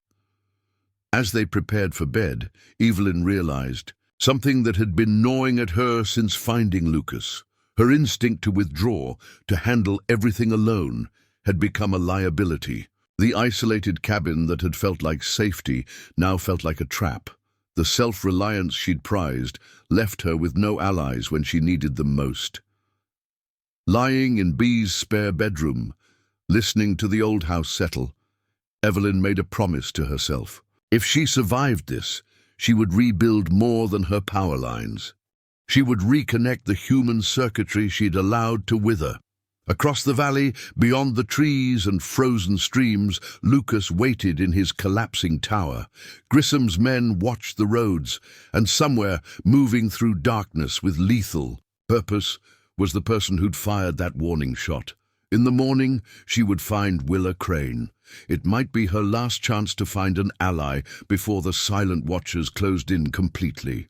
As they prepared for bed, Evelyn realized something that had been gnawing at her since finding Lucas. Her instinct to withdraw, to handle everything alone, had become a liability. The isolated cabin that had felt like safety now felt like a trap. The self-reliance she'd prized left her with no allies when she needed them most. Lying in Bee's spare bedroom, listening to the old house settle, Evelyn made a promise to herself. If she survived this, she would rebuild more than her power lines. She would reconnect the human circuitry she'd allowed to wither. Across the valley, beyond the trees and frozen streams, Lucas waited in his collapsing tower. Grissom's men watched the roads, and somewhere, moving through darkness with lethal purpose, was the person who'd fired that warning shot. In the morning, she would find Willa Crane. It might be her last chance to find an ally before the silent watchers closed in completely.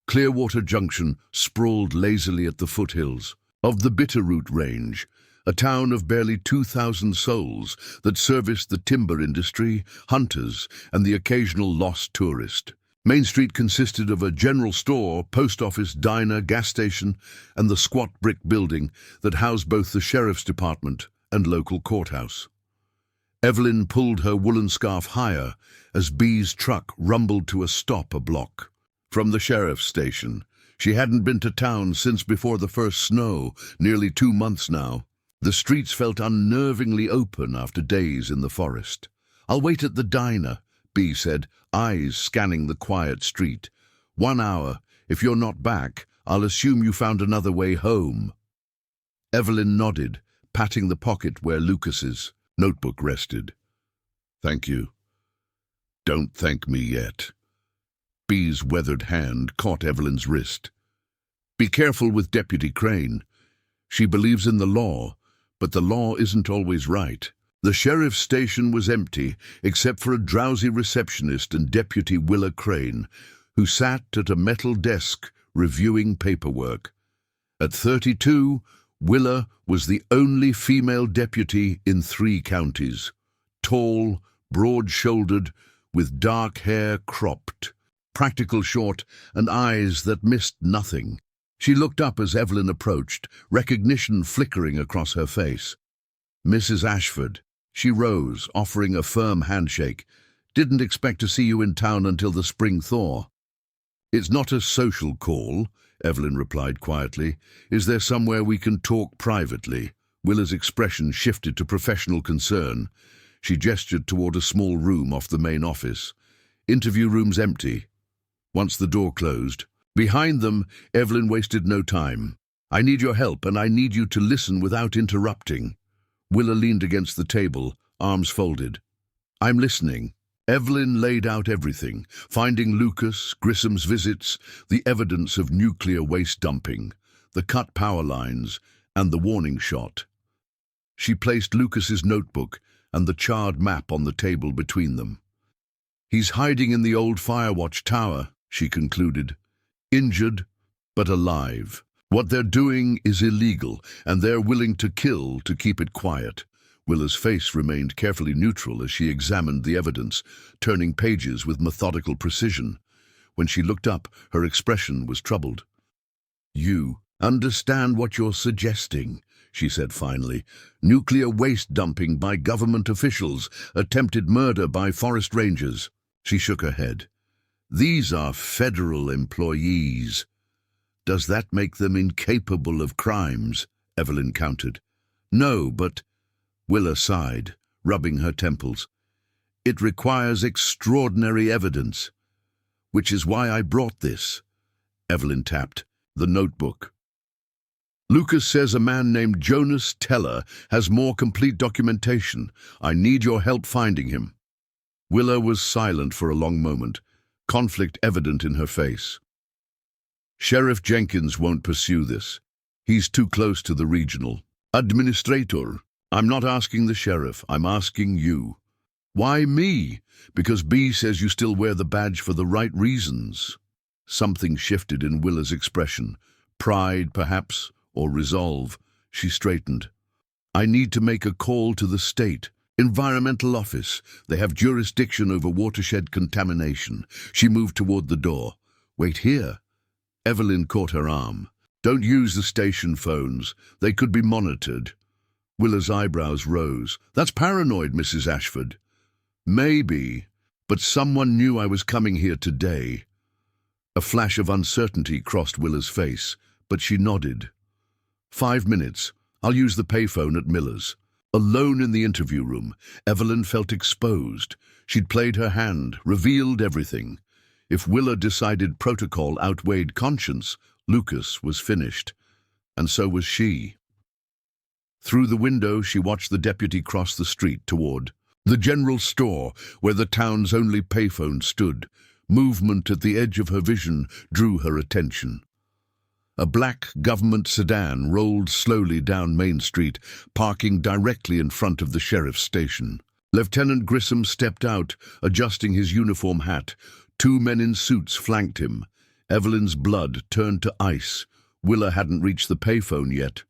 Clearwater Junction sprawled lazily at the foothills of the Bitterroot Range, a town of barely 2,000 souls that serviced the timber industry, hunters, and the occasional lost tourist. Main Street consisted of a general store, post office, diner, gas station, and the squat brick building that housed both the sheriff's department and local courthouse. Evelyn pulled her woolen scarf higher as Bee's truck rumbled to a stop a block from the sheriff's station. She hadn't been to town since before the first snow, nearly 2 months now. The streets felt unnervingly open after days in the forest. "I'll wait at the diner," Bee said, eyes scanning the quiet street. "1 hour. If you're not back, I'll assume you found another way home." Evelyn nodded, patting the pocket where Lucas's notebook rested. "Thank you." "Don't thank me yet." Bee's weathered hand caught Evelyn's wrist. "Be careful with Deputy Crane. She believes in the law, but the law isn't always right." The sheriff's station was empty, except for a drowsy receptionist and Deputy Willa Crane, who sat at a metal desk reviewing paperwork. At 32, Willa was the only female deputy in 3 counties. Tall, broad-shouldered, with dark hair cropped, practical short, and eyes that missed nothing. She looked up as Evelyn approached, recognition flickering across her face. "Mrs. Ashford." She rose, offering a firm handshake. "Didn't expect to see you in town until the spring thaw." "It's not a social call," Evelyn replied quietly. "Is there somewhere we can talk privately?" Willa's expression shifted to professional concern. She gestured toward a small room off the main office. "Interview room's empty." Once the door closed, behind them, Evelyn wasted no time. "I need your help, and I need you to listen without interrupting." Willa leaned against the table, arms folded. "I'm listening." Evelyn laid out everything, finding Lucas, Grissom's visits, the evidence of nuclear waste dumping, the cut power lines, and the warning shot. She placed Lucas's notebook and the charred map on the table between them. "He's hiding in the old Firewatch Tower," she concluded. "Injured, but alive. What they're doing is illegal, and they're willing to kill to keep it quiet." Willa's face remained carefully neutral as she examined the evidence, turning pages with methodical precision. When she looked up, her expression was troubled. "You understand what you're suggesting," she said finally. "Nuclear waste dumping by government officials, attempted murder by forest rangers." She shook her head. "These are federal employees." "Does that make them incapable of crimes?" Evelyn countered. "No, but—" Willa sighed, rubbing her temples. "It requires extraordinary evidence. Which is why I brought this." Evelyn tapped the notebook. "Lucas says a man named Jonas Teller has more complete documentation. I need your help finding him." Willa was silent for a long moment, conflict evident in her face. Sheriff Jenkins won't pursue this. He's too close to the regional administrator. I'm not asking the sheriff, I'm asking you. Why me? Because B says you still wear the badge for the right reasons. Something shifted in Willa's expression. Pride, perhaps, or resolve. She straightened. I need to make a call to the state. Environmental office. They have jurisdiction over watershed contamination. She moved toward the door. Wait here. Evelyn caught her arm. Don't use the station phones. They could be monitored. Willa's eyebrows rose. That's paranoid, Mrs. Ashford. Maybe, but someone knew I was coming here today. A flash of uncertainty crossed Willa's face, but she nodded. 5 minutes. I'll use the payphone at Miller's. Alone in the interview room, Evelyn felt exposed. She'd played her hand, revealed everything. If Willa decided protocol outweighed conscience, Lucas was finished. And so was she. Through the window, she watched the deputy cross the street toward the general store, where the town's only payphone stood. Movement at the edge of her vision drew her attention. A black government sedan rolled slowly down Main Street, parking directly in front of the sheriff's station. Lieutenant Grissom stepped out, adjusting his uniform hat. 2 men in suits flanked him. Evelyn's blood turned to ice. Willa hadn't reached the payphone yet.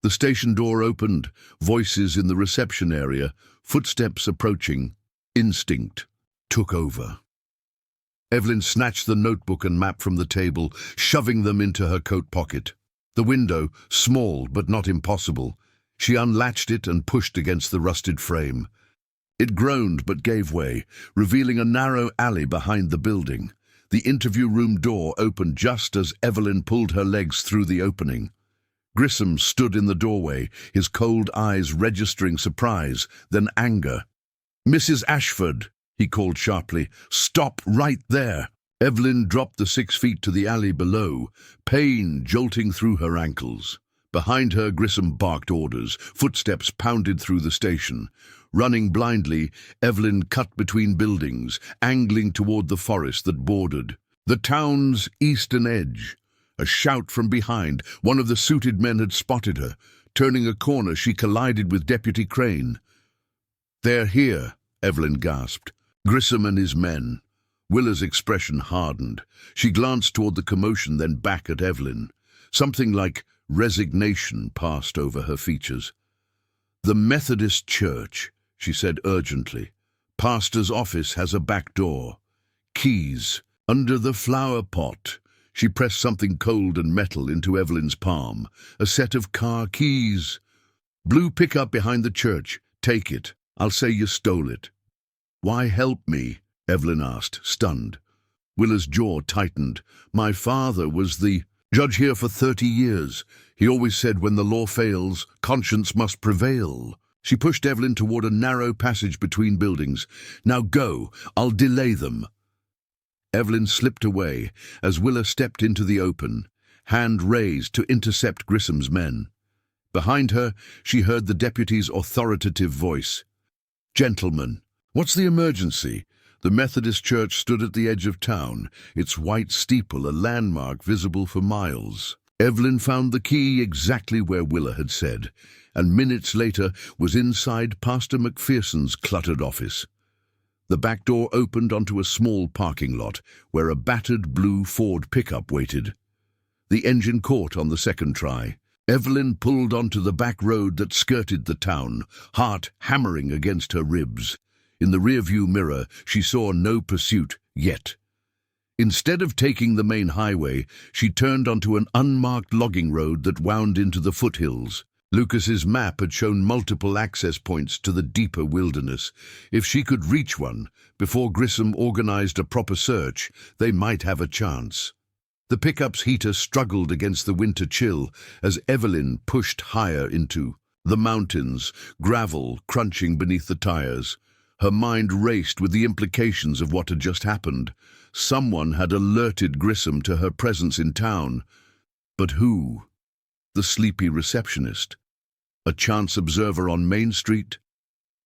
The station door opened, voices in the reception area, footsteps approaching. Instinct took over. Evelyn snatched the notebook and map from the table, shoving them into her coat pocket. The window, small but not impossible. She unlatched it and pushed against the rusted frame. It groaned but gave way, revealing a narrow alley behind the building. The interview room door opened just as Evelyn pulled her legs through the opening. Grissom stood in the doorway, his cold eyes registering surprise, then anger. "Mrs. Ashford," he called sharply, "stop right there." Evelyn dropped the 6 feet to the alley below, pain jolting through her ankles. Behind her, Grissom barked orders. Footsteps pounded through the station. Running blindly, Evelyn cut between buildings, angling toward the forest that bordered the town's eastern edge. A shout from behind. One of the suited men had spotted her. Turning a corner, she collided with Deputy Crane. "They're here," Evelyn gasped. Grissom and his men. Willa's expression hardened. She glanced toward the commotion, then back at Evelyn. Something like resignation passed over her features. "The Methodist Church," she said urgently. "Pastor's office has a back door. Keys under the flower pot." She pressed something cold and metal into Evelyn's palm. "A set of car keys. Blue pickup behind the church. Take it. I'll say you stole it." "Why help me?" Evelyn asked, stunned. Willa's jaw tightened. "My father was the judge here for 30 years. He always said when the law fails, conscience must prevail." She pushed Evelyn toward a narrow passage between buildings. "Now go. I'll delay them." Evelyn slipped away as Willa stepped into the open, hand raised to intercept Grissom's men. Behind her, she heard the deputy's authoritative voice. "Gentlemen, what's the emergency?" The Methodist church stood at the edge of town, its white steeple a landmark visible for miles. Evelyn found the key exactly where Willa had said, and minutes later was inside Pastor McPherson's cluttered office. The back door opened onto a small parking lot where a battered blue Ford pickup waited. The engine caught on the second try. Evelyn pulled onto the back road that skirted the town, heart hammering against her ribs. In the rearview mirror, she saw no pursuit yet. Instead of taking the main highway, she turned onto an unmarked logging road that wound into the foothills. Lucas's map had shown multiple access points to the deeper wilderness. If she could reach one before Grissom organized a proper search, they might have a chance. The pickup's heater struggled against the winter chill as Evelyn pushed higher into the mountains, gravel crunching beneath the tires. Her mind raced with the implications of what had just happened. Someone had alerted Grissom to her presence in town. But who? The sleepy receptionist? A chance observer on Main Street?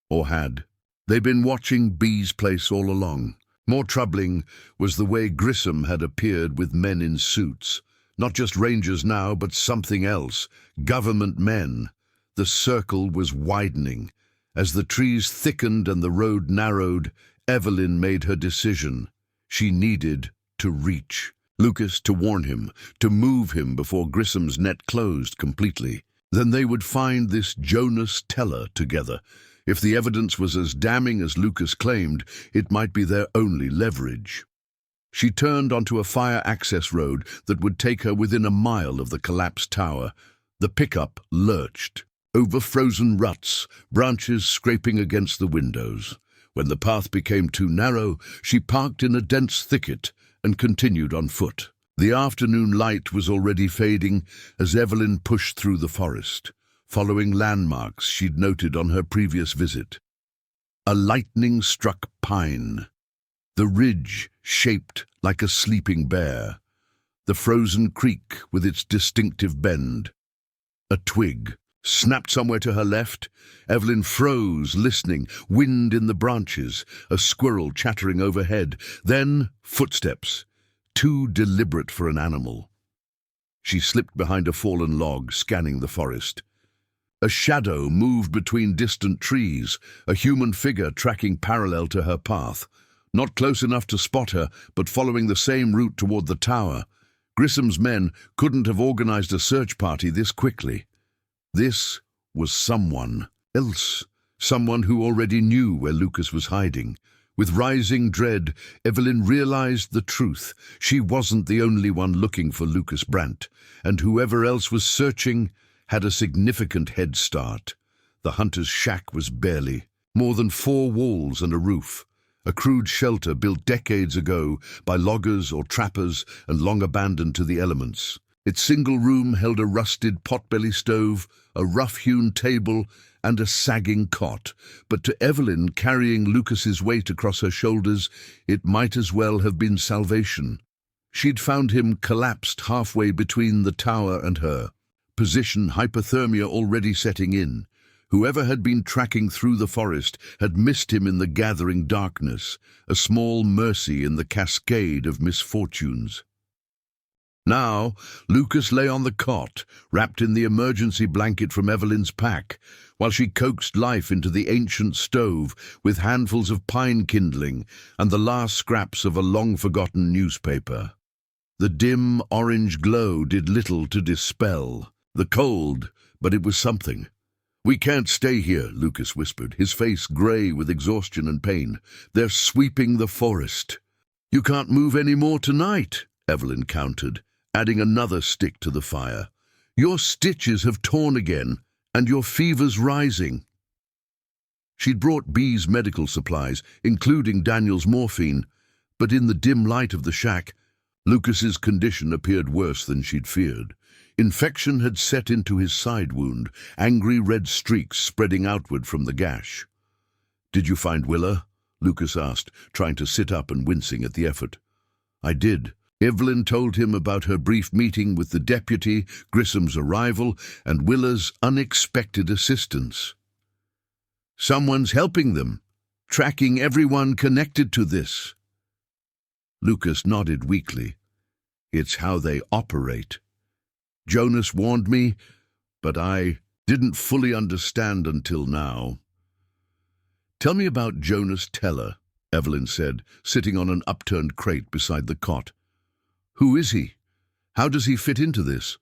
Or had they been watching B's place all along? More troubling was the way Grissom had appeared with men in suits. Not just rangers now, but something else. Government men. The circle was widening. As the trees thickened and the road narrowed, Evelyn made her decision. She needed to reach Lucas, to warn him, to move him before Grissom's net closed completely. Then they would find this Jonas Teller together. If the evidence was as damning as Lucas claimed, it might be their only leverage. She turned onto a fire access road that would take her within a mile of the collapsed tower. The pickup lurched over frozen ruts, branches scraping against the windows. When the path became too narrow, she parked in a dense thicket and continued on foot. The afternoon light was already fading as Evelyn pushed through the forest, following landmarks she'd noted on her previous visit. A lightning-struck pine, the ridge shaped like a sleeping bear, the frozen creek with its distinctive bend. A twig snapped somewhere to her left. Evelyn froze, listening, wind in the branches, a squirrel chattering overhead, then footsteps, too deliberate for an animal. She slipped behind a fallen log, scanning the forest. A shadow moved between distant trees, a human figure tracking parallel to her path. Not close enough to spot her, but following the same route toward the tower. Grissom's men couldn't have organized a search party this quickly. This was someone else, someone who already knew where Lucas was hiding. With rising dread, Evelyn realized the truth. She wasn't the only one looking for Lucas Brandt, and whoever else was searching had a significant head start. The hunter's shack was barely more than 4 walls and a roof, a crude shelter built decades ago by loggers or trappers and long abandoned to the elements. Its single room held a rusted potbelly stove, a rough-hewn table, and a sagging cot. But to Evelyn, carrying Lucas's weight across her shoulders, it might as well have been salvation. She'd found him collapsed halfway between the tower and her, position hypothermia already setting in. Whoever had been tracking through the forest had missed him in the gathering darkness, a small mercy in the cascade of misfortunes. Now, Lucas lay on the cot, wrapped in the emergency blanket from Evelyn's pack, while she coaxed life into the ancient stove with handfuls of pine kindling and the last scraps of a long-forgotten newspaper. The dim orange glow did little to dispel the cold, but it was something. "We can't stay here," Lucas whispered, his face grey with exhaustion and pain. "They're sweeping the forest." "You can't move any more tonight," Evelyn countered, adding another stick to the fire. "Your stitches have torn again, and your fever's rising." She'd brought B's medical supplies, including Daniel's morphine, but in the dim light of the shack, Lucas's condition appeared worse than she'd feared. Infection had set into his side wound, angry red streaks spreading outward from the gash. "Did you find Willa?" Lucas asked, trying to sit up and wincing at the effort. "I did." Evelyn told him about her brief meeting with the deputy, Grissom's arrival, and Willa's unexpected assistance. "Someone's helping them, tracking everyone connected to this." Lucas nodded weakly. "It's how they operate. Jonas warned me, but I didn't fully understand until now." "Tell me about Jonas Teller," Evelyn said, sitting on an upturned crate beside the cot. "Who is he? How does he fit into this?"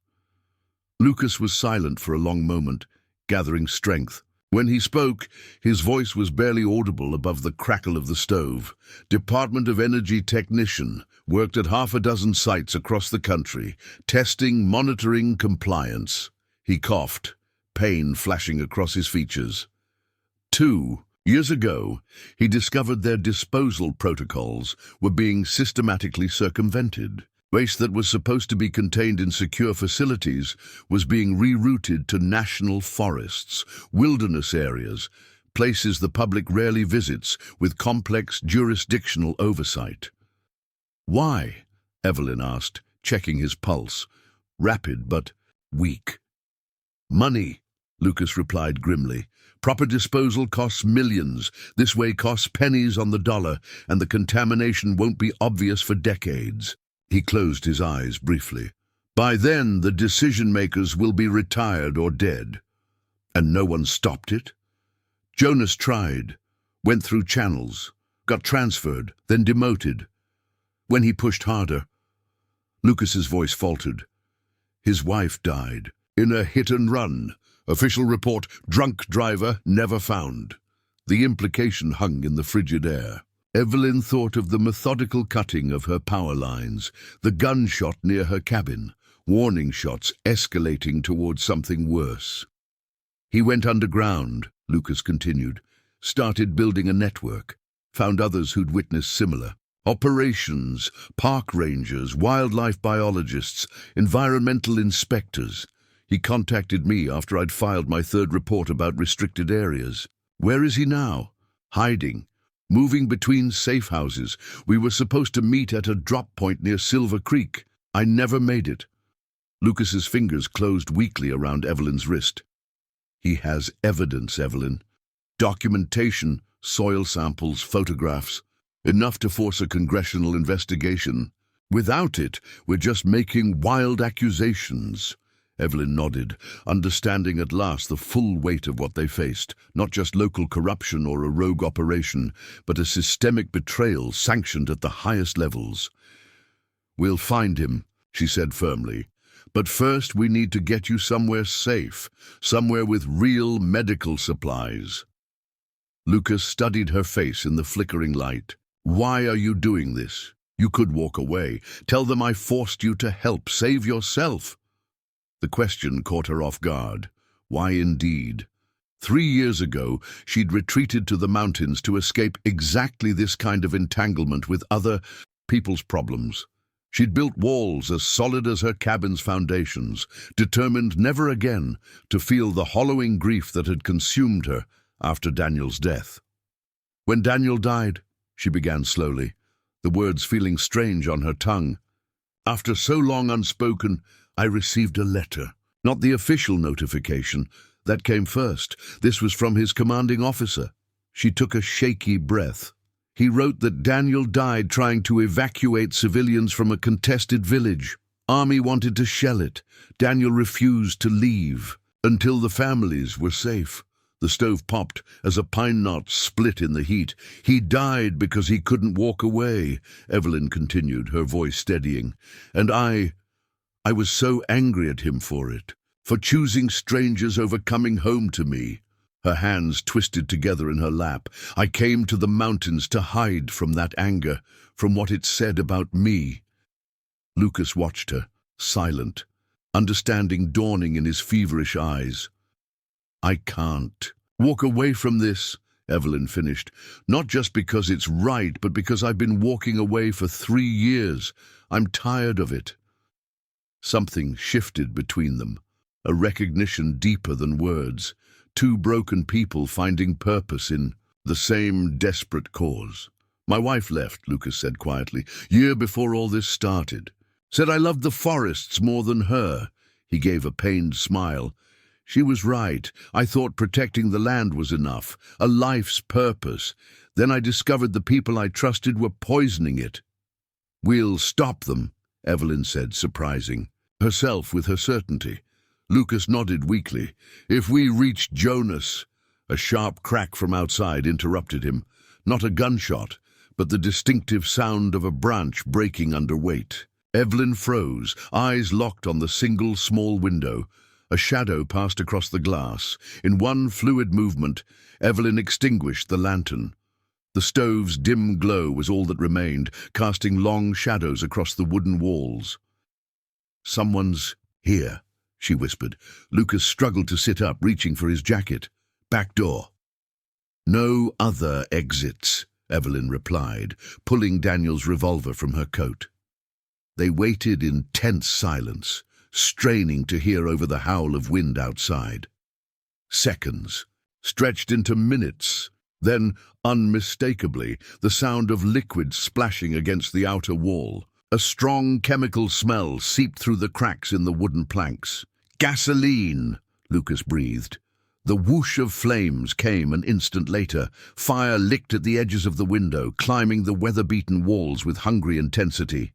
Lucas was silent for a long moment, gathering strength. When he spoke, his voice was barely audible above the crackle of the stove. "Department of Energy technician, worked at 6 sites across the country, testing, monitoring, compliance." He coughed, pain flashing across his features. 2 years ago, he discovered their disposal protocols were being systematically circumvented. Waste that was supposed to be contained in secure facilities was being rerouted to national forests, wilderness areas, places the public rarely visits, with complex jurisdictional oversight. "Why?" Evelyn asked, checking his pulse, rapid but weak. "Money," Lucas replied grimly. Proper disposal costs millions. This way costs pennies on the dollar, and the contamination won't be obvious for decades. He closed his eyes briefly. By then, the decision-makers will be retired or dead. And no one stopped it? Jonas tried, went through channels, got transferred, then demoted. When he pushed harder, Lucas's voice faltered. His wife died in a hit-and-run. Official report, drunk driver never found. The implication hung in the frigid air. Evelyn thought of the methodical cutting of her power lines, the gunshot near her cabin, warning shots escalating towards something worse. He went underground, Lucas continued, started building a network, found others who'd witnessed similar. Operations, park rangers, wildlife biologists, environmental inspectors. He contacted me after I'd filed my third report about restricted areas. Where is he now? Hiding. Moving between safe houses. We were supposed to meet at a drop point near Silver Creek. I never made it. Lucas's fingers closed weakly around Evelyn's wrist. He has evidence, Evelyn. Documentation, soil samples, photographs. Enough to force a congressional investigation. Without it, we're just making wild accusations. Evelyn nodded, understanding at last the full weight of what they faced, not just local corruption or a rogue operation, but a systemic betrayal sanctioned at the highest levels. We'll find him, she said firmly. But first we need to get you somewhere safe, somewhere with real medical supplies. Lucas studied her face in the flickering light. Why are you doing this? You could walk away. Tell them I forced you to help. Save yourself. The question caught her off guard. Why indeed? 3 years ago, she'd retreated to the mountains to escape exactly this kind of entanglement with other people's problems. She'd built walls as solid as her cabin's foundations, determined never again to feel the hollowing grief that had consumed her after Daniel's death. When Daniel died, she began slowly, the words feeling strange on her tongue. After so long unspoken, I received a letter. Not the official notification. That came first. This was from his commanding officer. She took a shaky breath. He wrote that Daniel died trying to evacuate civilians from a contested village. Army wanted to shell it. Daniel refused to leave until the families were safe. The stove popped as a pine knot split in the heat. He died because he couldn't walk away, Evelyn continued, her voice steadying. And I was so angry at him for it, for choosing strangers over coming home to me. Her hands twisted together in her lap. I came to the mountains to hide from that anger, from what it said about me. Lucas watched her, silent, understanding dawning in his feverish eyes. I can't walk away from this, Evelyn finished, not just because it's right, but because I've been walking away for 3 years. I'm tired of it. Something shifted between them, a recognition deeper than words, 2 broken people finding purpose in the same desperate cause. My wife left, Lucas said quietly, year before all this started. Said I loved the forests more than her. He gave a pained smile. She was right. I thought protecting the land was enough, a life's purpose. Then I discovered the people I trusted were poisoning it. We'll stop them, Evelyn said, surprising herself with her certainty. Lucas nodded weakly. If we reach Jonas... A sharp crack from outside interrupted him. Not a gunshot, but the distinctive sound of a branch breaking under weight. Evelyn froze, eyes locked on the single small window. A shadow passed across the glass. In one fluid movement, Evelyn extinguished the lantern. The stove's dim glow was all that remained, casting long shadows across the wooden walls. Someone's here, she whispered. Lucas struggled to sit up, reaching for his jacket. Back door. No other exits, Evelyn replied, pulling Daniel's revolver from her coat. They waited in tense silence, straining to hear over the howl of wind outside. Seconds, stretched into minutes, then, unmistakably, the sound of liquid splashing against the outer wall. A strong chemical smell seeped through the cracks in the wooden planks. Gasoline, Lucas breathed. The whoosh of flames came an instant later. Fire licked at the edges of the window, climbing the weather-beaten walls with hungry intensity.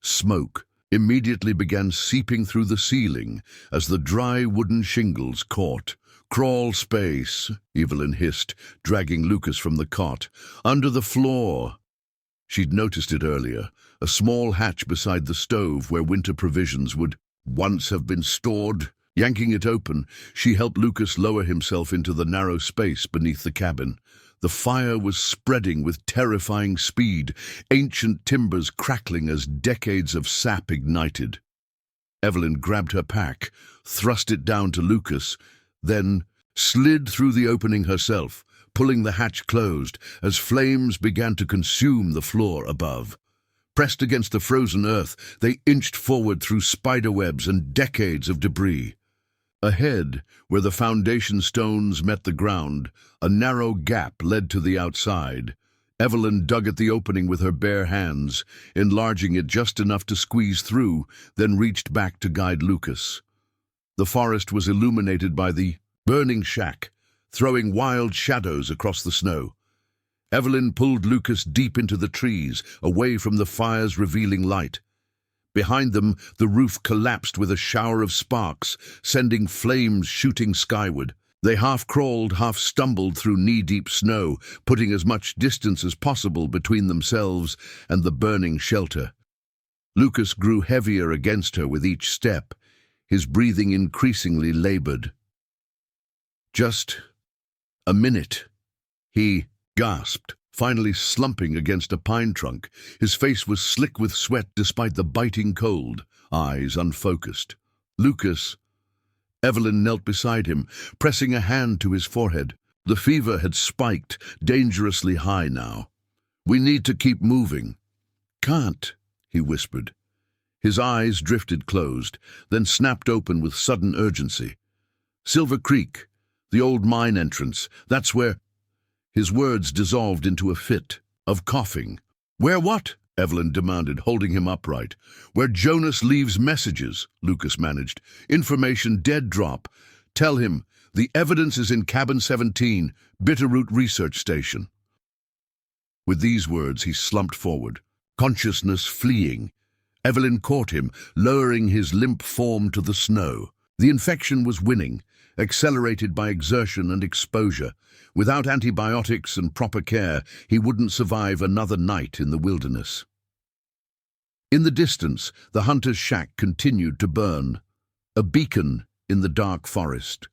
Smoke immediately began seeping through the ceiling as the dry wooden shingles caught. "Crawl space," Evelyn hissed, dragging Lucas from the cot. "Under the floor." She'd noticed it earlier, a small hatch beside the stove where winter provisions would once have been stored. Yanking it open, she helped Lucas lower himself into the narrow space beneath the cabin. The fire was spreading with terrifying speed, ancient timbers crackling as decades of sap ignited. Evelyn grabbed her pack, thrust it down to Lucas, then slid through the opening herself, pulling the hatch closed as flames began to consume the floor above. Pressed against the frozen earth, they inched forward through spiderwebs and decades of debris. Ahead, where the foundation stones met the ground, a narrow gap led to the outside. Evelyn dug at the opening with her bare hands, enlarging it just enough to squeeze through, then reached back to guide Lucas. The forest was illuminated by the burning shack, throwing wild shadows across the snow. Evelyn pulled Lucas deep into the trees, away from the fire's revealing light. Behind them, the roof collapsed with a shower of sparks, sending flames shooting skyward. They half-crawled, half-stumbled through knee-deep snow, putting as much distance as possible between themselves and the burning shelter. Lucas grew heavier against her with each step, his breathing increasingly labored. "Just a minute," he gasped, finally slumping against a pine trunk. His face was slick with sweat despite the biting cold, eyes unfocused. "Lucas." Evelyn knelt beside him, pressing a hand to his forehead. The fever had spiked, dangerously high now. "We need to keep moving." "Can't," he whispered. His eyes drifted closed, then snapped open with sudden urgency. "Silver Creek, the old mine entrance, that's where—" His words dissolved into a fit of coughing. "Where what?" Evelyn demanded, holding him upright. "Where Jonas leaves messages," Lucas managed. "Information dead drop. Tell him, the evidence is in cabin 17, Bitterroot Research Station." With these words, he slumped forward, consciousness fleeing. Evelyn caught him, lowering his limp form to the snow. The infection was winning, accelerated by exertion and exposure. Without antibiotics and proper care, he wouldn't survive another night in the wilderness. In the distance, the hunter's shack continued to burn, a beacon in the dark forest.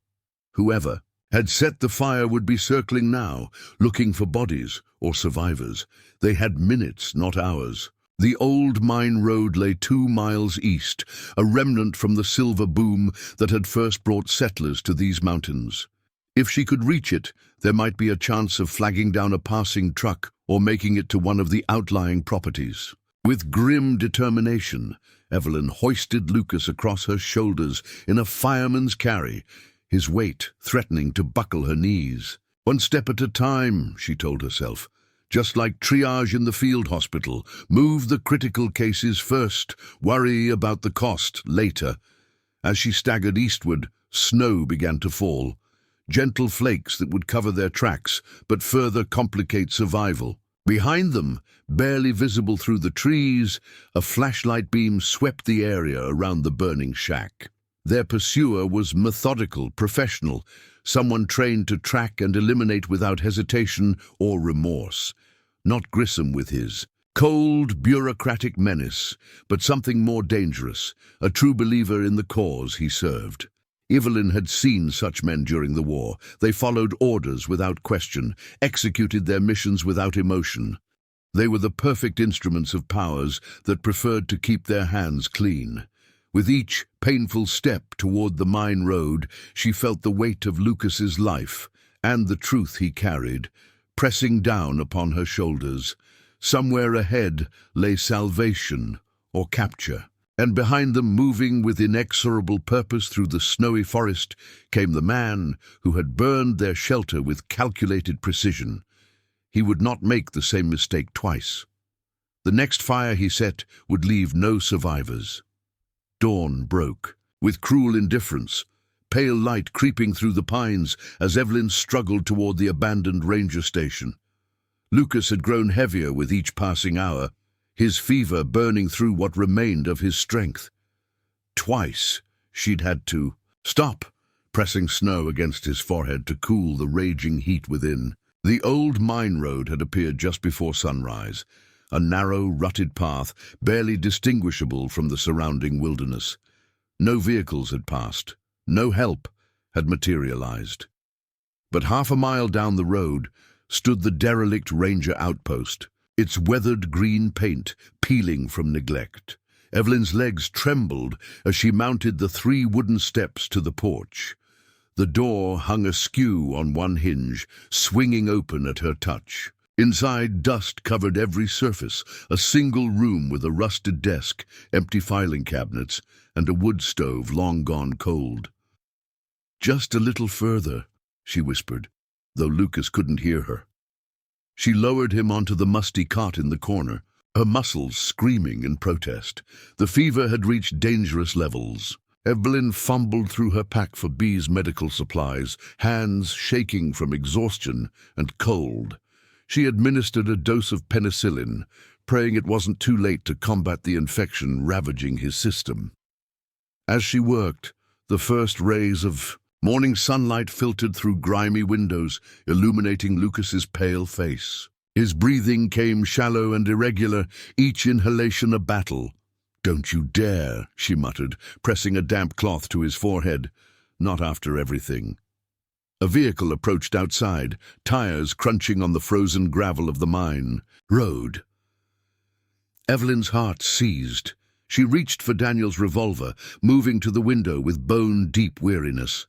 Whoever had set the fire would be circling now, looking for bodies or survivors. They had minutes, not hours. The old mine road lay 2 miles east, a remnant from the silver boom that had first brought settlers to these mountains. If she could reach it, there might be a chance of flagging down a passing truck or making it to one of the outlying properties. With grim determination, Evelyn hoisted Lucas across her shoulders in a fireman's carry, his weight threatening to buckle her knees. "One step at a time," she told herself. "Just like triage in the field hospital, move the critical cases first, worry about the cost later." As she staggered eastward, snow began to fall, gentle flakes that would cover their tracks but further complicate survival. Behind them, barely visible through the trees, a flashlight beam swept the area around the burning shack. Their pursuer was methodical, professional, someone trained to track and eliminate without hesitation or remorse. Not Grissom with his cold, bureaucratic menace, but something more dangerous, a true believer in the cause he served. Evelyn had seen such men during the war. They followed orders without question, executed their missions without emotion. They were the perfect instruments of powers that preferred to keep their hands clean. With each painful step toward the mine road, she felt the weight of Lucas's life and the truth he carried, pressing down upon her shoulders. Somewhere ahead lay salvation or capture, and behind them, moving with inexorable purpose through the snowy forest, came the man who had burned their shelter with calculated precision. He would not make the same mistake twice. The next fire he set would leave no survivors. Dawn broke. With cruel indifference, pale light creeping through the pines as Evelyn struggled toward the abandoned ranger station. Lucas had grown heavier with each passing hour, his fever burning through what remained of his strength. Twice she'd had to stop, pressing snow against his forehead to cool the raging heat within. The old mine road had appeared just before sunrise, a narrow, rutted path barely distinguishable from the surrounding wilderness. No vehicles had passed, no help had materialized. But half a mile down the road stood the derelict ranger outpost, its weathered green paint peeling from neglect. Evelyn's legs trembled as she mounted the 3 wooden steps to the porch. The door hung askew on one hinge, swinging open at her touch. Inside, dust covered every surface, a single room with a rusted desk, empty filing cabinets, and a wood stove long gone cold. "Just a little further," she whispered, though Lucas couldn't hear her. She lowered him onto the musty cot in the corner, her muscles screaming in protest. The fever had reached dangerous levels. Evelyn fumbled through her pack for B's medical supplies, hands shaking from exhaustion and cold. She administered a dose of penicillin, praying it wasn't too late to combat the infection ravaging his system. As she worked, the first rays of morning sunlight filtered through grimy windows, illuminating Lucas's pale face. His breathing came shallow and irregular, each inhalation a battle. "Don't you dare," she muttered, pressing a damp cloth to his forehead. "Not after everything." A vehicle approached outside, tires crunching on the frozen gravel of the mine road. Evelyn's heart seized. She reached for Daniel's revolver, moving to the window with bone-deep weariness.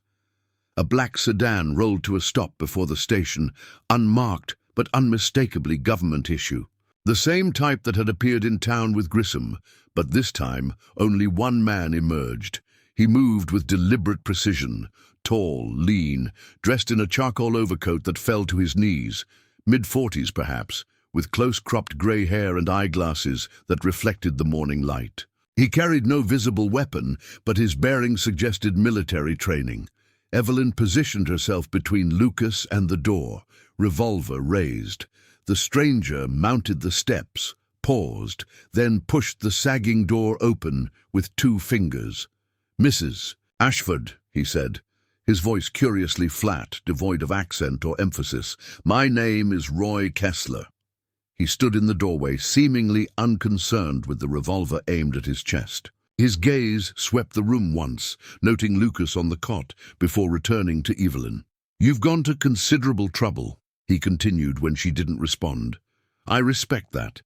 A black sedan rolled to a stop before the station, unmarked but unmistakably government issue. The same type that had appeared in town with Grissom, but this time only one man emerged. He moved with deliberate precision, tall, lean, dressed in a charcoal overcoat that fell to his knees, mid-40s perhaps, with close-cropped grey hair and eyeglasses that reflected the morning light. He carried no visible weapon, but his bearing suggested military training. Evelyn positioned herself between Lucas and the door, revolver raised. The stranger mounted the steps, paused, then pushed the sagging door open with 2 fingers. "Mrs. Ashford," he said, his voice curiously flat, devoid of accent or emphasis. "My name is Roy Kessler." He stood in the doorway, seemingly unconcerned with the revolver aimed at his chest. His gaze swept the room once, noting Lucas on the cot, before returning to Evelyn. "You've gone to considerable trouble," he continued when she didn't respond. "I respect that."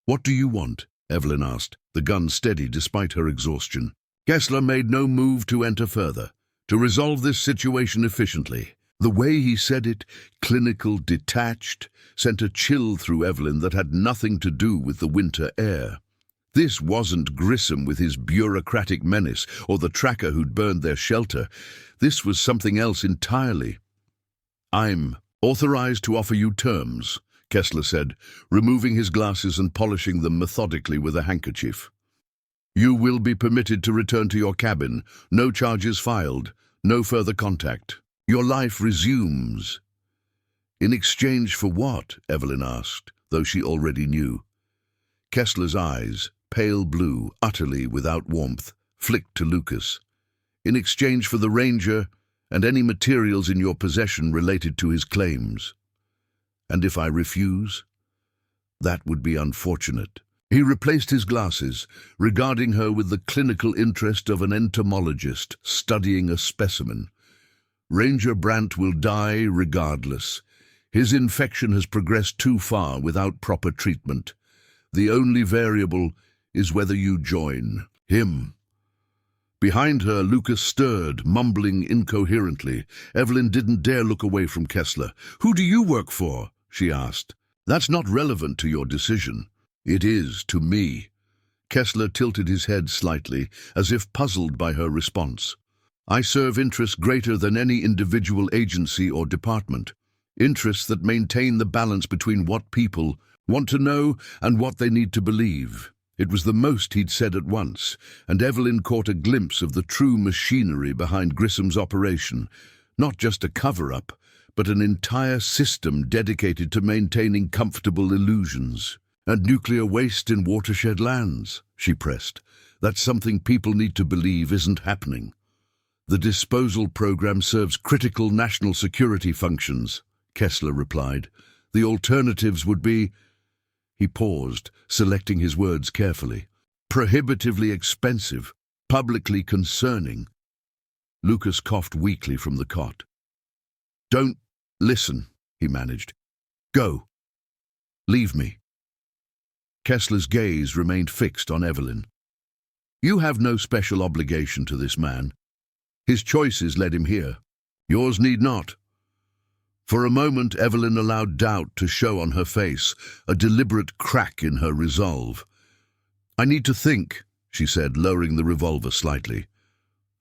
"What do you want?" Evelyn asked, the gun steady despite her exhaustion. Kessler made no move to enter further, to resolve this situation efficiently. The way he said it, clinical, detached, sent a chill through Evelyn that had nothing to do with the winter air. This wasn't Grissom with his bureaucratic menace or the tracker who'd burned their shelter. This was something else entirely. "I'm authorized to offer you terms," Kessler said, removing his glasses and polishing them methodically with a handkerchief. "You will be permitted to return to your cabin, no charges filed, no further contact. Your life resumes." "In exchange for what?" Evelyn asked, though she already knew. Kessler's eyes, pale blue, utterly without warmth, flicked to Lucas. "In exchange for the ranger and any materials in your possession related to his claims." "And if I refuse?" "That would be unfortunate." He replaced his glasses, regarding her with the clinical interest of an entomologist studying a specimen. "Ranger Brandt will die regardless. His infection has progressed too far without proper treatment. The only variable is whether you join him." Behind her, Lucas stirred, mumbling incoherently. Evelyn didn't dare look away from Kessler. "Who do you work for?" she asked. "That's not relevant to your decision." "It is to me." Kessler tilted his head slightly, as if puzzled by her response. "I serve interests greater than any individual agency or department. Interests that maintain the balance between what people want to know and what they need to believe." It was the most he'd said at once, and Evelyn caught a glimpse of the true machinery behind Grissom's operation. Not just a cover-up, but an entire system dedicated to maintaining comfortable illusions. And nuclear waste in watershed lands, she pressed. That's something people need to believe isn't happening. The disposal program serves critical national security functions, Kessler replied. The alternatives would be... He paused, selecting his words carefully. Prohibitively expensive, publicly concerning. Lucas coughed weakly from the cot. Don't listen, he managed. Go. Leave me. Kessler's gaze remained fixed on Evelyn. You have no special obligation to this man. His choices led him here. Yours need not. For a moment, Evelyn allowed doubt to show on her face, a deliberate crack in her resolve. I need to think, she said, lowering the revolver slightly.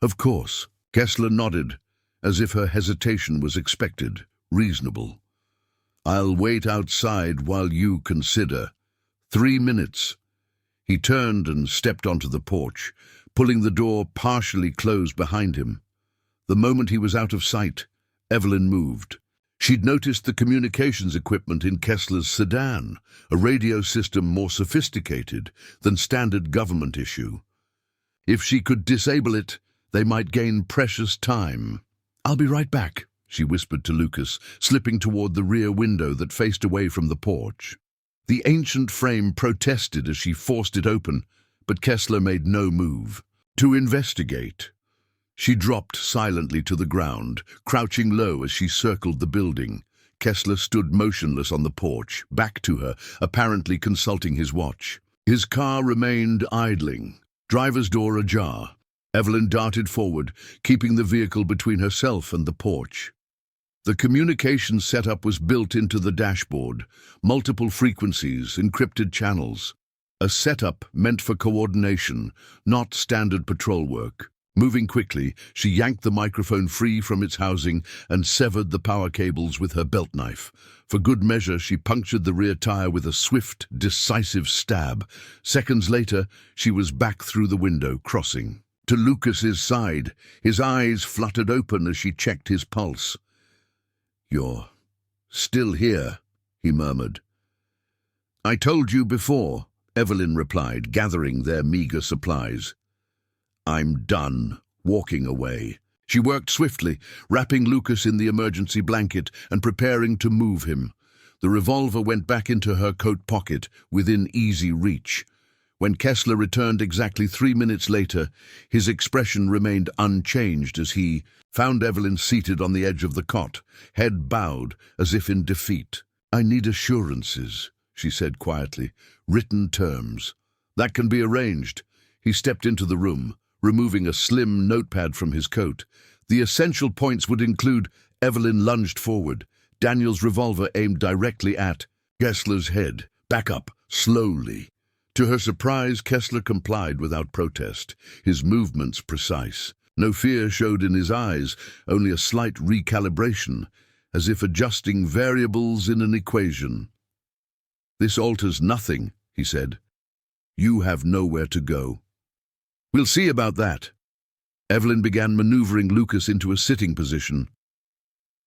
Of course. Kessler nodded, as if her hesitation was expected, reasonable. I'll wait outside while you consider. 3 minutes. He turned and stepped onto the porch, pulling the door partially closed behind him. The moment he was out of sight, Evelyn moved. She'd noticed the communications equipment in Kessler's sedan, a radio system more sophisticated than standard government issue. If she could disable it, they might gain precious time. I'll be right back, she whispered to Lucas, slipping toward the rear window that faced away from the porch. The ancient frame protested as she forced it open, but Kessler made no move. To investigate. She dropped silently to the ground, crouching low as she circled the building. Kessler stood motionless on the porch, back to her, apparently consulting his watch. His car remained idling, driver's door ajar. Evelyn darted forward, keeping the vehicle between herself and the porch. The communications setup was built into the dashboard, multiple frequencies, encrypted channels. A setup meant for coordination, not standard patrol work. Moving quickly, she yanked the microphone free from its housing and severed the power cables with her belt knife. For good measure, she punctured the rear tire with a swift, decisive stab. Seconds later, she was back through the window, crossing. To Lucas's side, his eyes fluttered open as she checked his pulse. You're still here, he murmured. I told you before, Evelyn replied, gathering their meager supplies. I'm done, walking away. She worked swiftly, wrapping Lucas in the emergency blanket and preparing to move him. The revolver went back into her coat pocket, within easy reach. When Kessler returned exactly 3 minutes later, his expression remained unchanged as he found Evelyn seated on the edge of the cot, head bowed, as if in defeat. I need assurances, she said quietly. Written terms. That can be arranged. He stepped into the room, removing a slim notepad from his coat. The essential points would include... Evelyn lunged forward, Daniel's revolver aimed directly at Kessler's head. Back up, slowly. To her surprise, Kessler complied without protest, his movements precise. No fear showed in his eyes, only a slight recalibration, as if adjusting variables in an equation. This alters nothing, he said. You have nowhere to go. We'll see about that. Evelyn began maneuvering Lucas into a sitting position.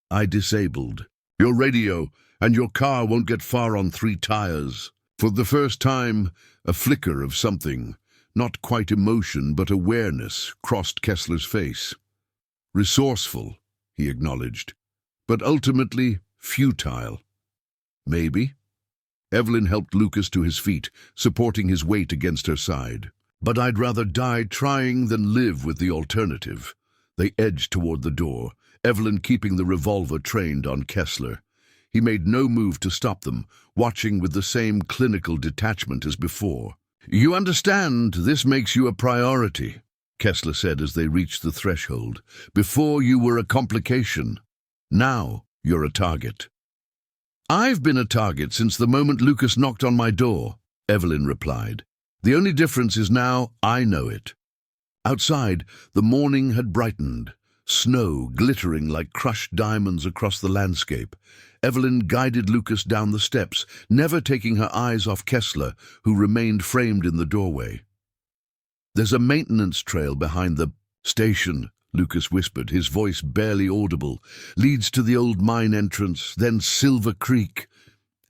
I disabled. Your radio and your car won't get far on 3 tires. For the first time, a flicker of something, not quite emotion but awareness, crossed Kessler's face. Resourceful, he acknowledged, but ultimately futile. Maybe. Evelyn helped Lucas to his feet, supporting his weight against her side. But I'd rather die trying than live with the alternative. They edged toward the door, Evelyn keeping the revolver trained on Kessler. He made no move to stop them, watching with the same clinical detachment as before. You understand, this makes you a priority, Kessler said as they reached the threshold. Before you were a complication. Now you're a target. I've been a target since the moment Lucas knocked on my door, Evelyn replied. The only difference is now I know it. Outside, the morning had brightened, snow glittering like crushed diamonds across the landscape. Evelyn guided Lucas down the steps, never taking her eyes off Kessler, who remained framed in the doorway. "There's a maintenance trail behind the station," Lucas whispered, his voice barely audible. "Leads to the old mine entrance, then Silver Creek."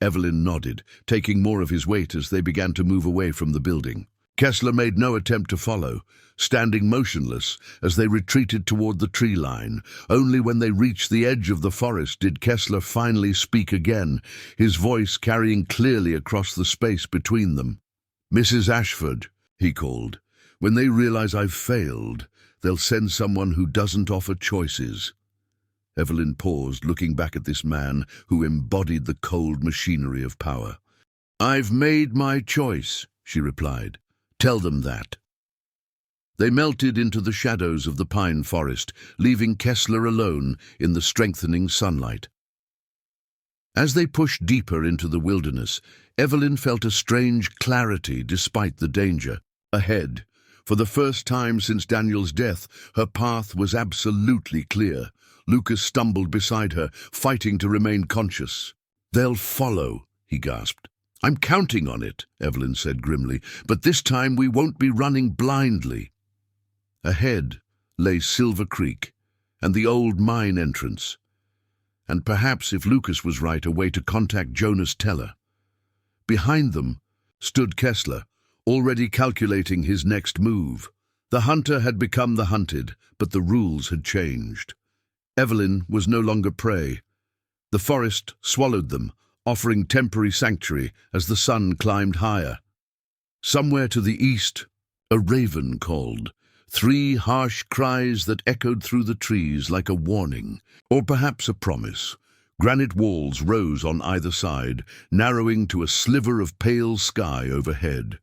Evelyn nodded, taking more of his weight as they began to move away from the building. Kessler made no attempt to follow, standing motionless as they retreated toward the tree line. Only when they reached the edge of the forest did Kessler finally speak again, his voice carrying clearly across the space between them. "Mrs. Ashford," he called, "when they realize I've failed, they'll send someone who doesn't offer choices." Evelyn paused, looking back at this man who embodied the cold machinery of power. "I've made my choice," she replied. "Tell them that." They melted into the shadows of the pine forest, leaving Kessler alone in the strengthening sunlight. As they pushed deeper into the wilderness, Evelyn felt a strange clarity despite the danger. Ahead, for the first time since Daniel's death, her path was absolutely clear. Lucas stumbled beside her, fighting to remain conscious. "They'll follow," he gasped. "I'm counting on it," Evelyn said grimly, "but this time we won't be running blindly." Ahead lay Silver Creek and the old mine entrance, and perhaps, if Lucas was right, a way to contact Jonas Teller. Behind them stood Kessler, already calculating his next move. The hunter had become the hunted, but the rules had changed. Evelyn was no longer prey. The forest swallowed them, offering temporary sanctuary as the sun climbed higher. Somewhere to the east, a raven called, 3 harsh cries that echoed through the trees like a warning, or perhaps a promise. Granite walls rose on either side, narrowing to a sliver of pale sky overhead.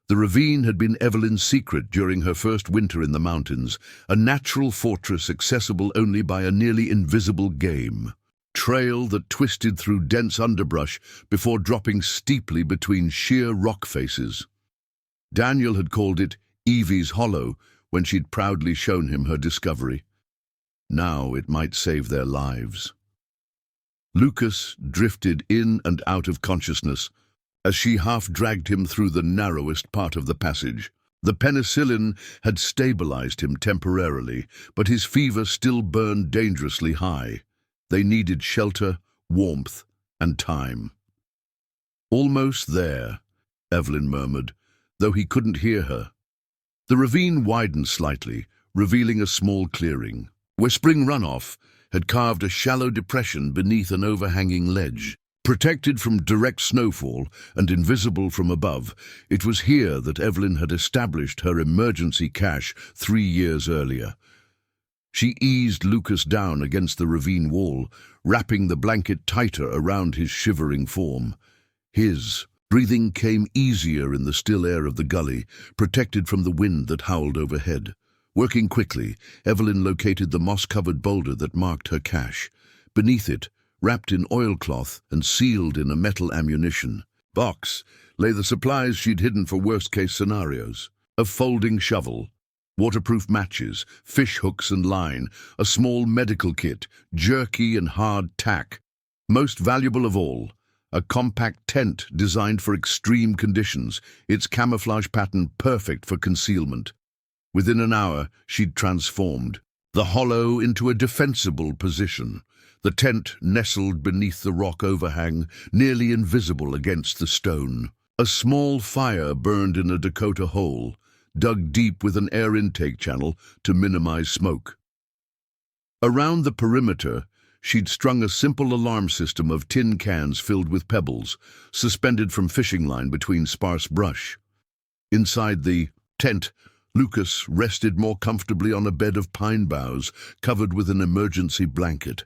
The ravine had been Evelyn's secret during her first winter in the mountains, a natural fortress accessible only by a nearly invisible game trail that twisted through dense underbrush before dropping steeply between sheer rock faces. Daniel had called it Evie's Hollow when she'd proudly shown him her discovery. Now it might save their lives. Lucas drifted in and out of consciousness as she half-dragged him through the narrowest part of the passage. The penicillin had stabilized him temporarily, but his fever still burned dangerously high. They needed shelter, warmth, and time. "Almost there," Evelyn murmured, though he couldn't hear her. The ravine widened slightly, revealing a small clearing, where spring runoff had carved a shallow depression beneath an overhanging ledge. Protected from direct snowfall and invisible from above, it was here that Evelyn had established her emergency cache 3 years earlier. She eased Lucas down against the ravine wall, wrapping the blanket tighter around his shivering form. His breathing came easier in the still air of the gully, protected from the wind that howled overhead. Working quickly, Evelyn located the moss-covered boulder that marked her cache. Beneath it, wrapped in oilcloth and sealed in a metal ammunition box, lay the supplies she'd hidden for worst-case scenarios. A folding shovel, waterproof matches, fish hooks and line, a small medical kit, jerky and hard tack. Most valuable of all, a compact tent designed for extreme conditions, its camouflage pattern perfect for concealment. Within an hour, she'd transformed the hollow into a defensible position. The tent nestled beneath the rock overhang, nearly invisible against the stone. A small fire burned in a Dakota hole, dug deep with an air intake channel to minimize smoke. Around the perimeter, she'd strung a simple alarm system of tin cans filled with pebbles, suspended from fishing line between sparse brush. Inside the tent, Lucas rested more comfortably on a bed of pine boughs, covered with an emergency blanket.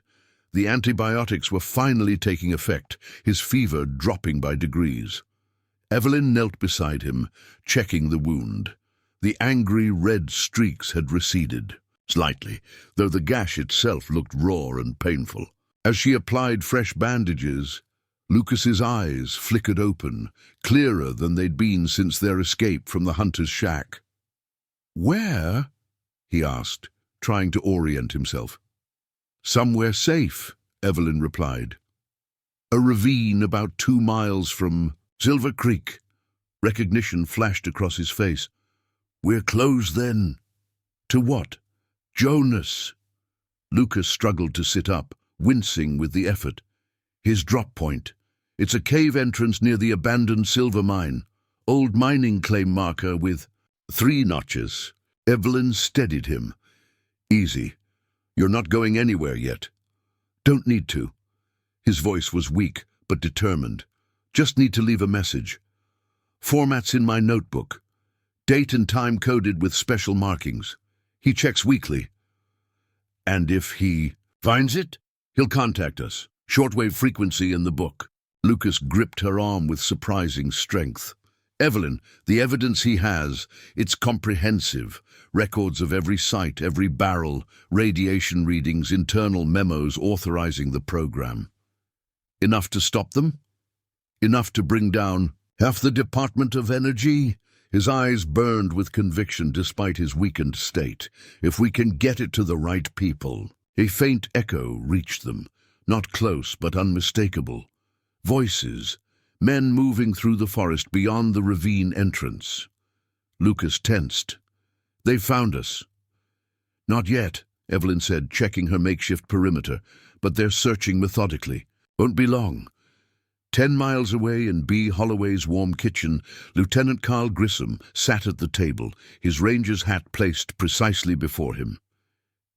The antibiotics were finally taking effect, his fever dropping by degrees. Evelyn knelt beside him, checking the wound. The angry red streaks had receded, slightly, though the gash itself looked raw and painful. As she applied fresh bandages, Lucas's eyes flickered open, clearer than they'd been since their escape from the hunter's shack. "Where?" he asked, trying to orient himself. "Somewhere safe," Evelyn replied. A ravine about 2 miles from Silver Creek. Recognition flashed across his face. We're closed then. To what? Jonas. Lucas struggled to sit up, wincing with the effort. His drop point. It's a cave entrance near the abandoned silver mine. Old mining claim marker with 3 notches. Evelyn steadied him. Easy. You're not going anywhere yet. Don't need to. His voice was weak, but determined. Just need to leave a message. Format's in my notebook. Date and time coded with special markings. He checks weekly. And if he finds it, he'll contact us. Shortwave frequency in the book. Lucas gripped her arm with surprising strength. Evelyn, the evidence he has, it's comprehensive. Records of every site, every barrel, radiation readings, internal memos authorizing the program. Enough to stop them? Enough to bring down half the Department of Energy? His eyes burned with conviction despite his weakened state. If we can get it to the right people. A faint echo reached them, not close but unmistakable. Voices, men moving through the forest beyond the ravine entrance. Lucas tensed. They've found us. Not yet, Evelyn said, checking her makeshift perimeter, but they're searching methodically. Won't be long. 10 miles away in B. Holloway's warm kitchen, Lieutenant Carl Grissom sat at the table, his ranger's hat placed precisely before him.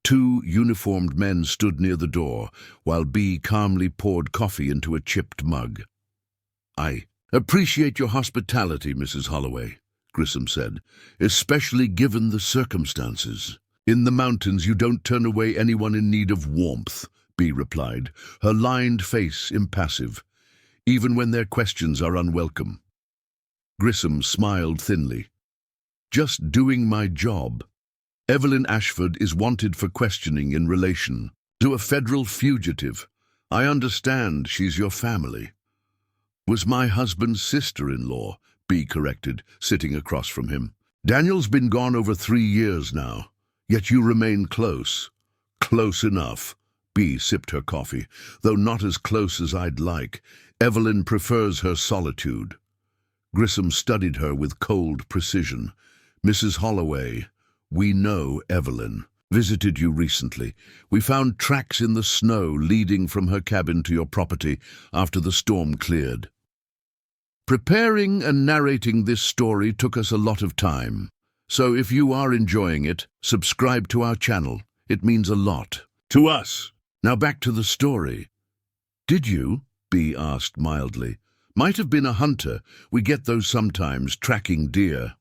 2 uniformed men stood near the door, while B. calmly poured coffee into a chipped mug. I appreciate your hospitality, Mrs. Holloway, Grissom said, especially given the circumstances. In the mountains you don't turn away anyone in need of warmth, B. replied, her lined face impassive, even when their questions are unwelcome. Grissom smiled thinly. Just doing my job. Evelyn Ashford is wanted for questioning in relation to a federal fugitive. I understand she's your family. Was my husband's sister-in-law, B. corrected, sitting across from him. Daniel's been gone over 3 years now, yet you remain close. Close enough. B. sipped her coffee, though not as close as I'd like. Evelyn prefers her solitude. Grissom studied her with cold precision. Mrs. Holloway, we know Evelyn. Visited you recently. We found tracks in the snow leading from her cabin to your property after the storm cleared. Preparing and narrating this story took us a lot of time. So if you are enjoying it, subscribe to our channel. It means a lot. To us. Now back to the story. Did you? B. asked mildly. Might have been a hunter. We get those sometimes, tracking deer.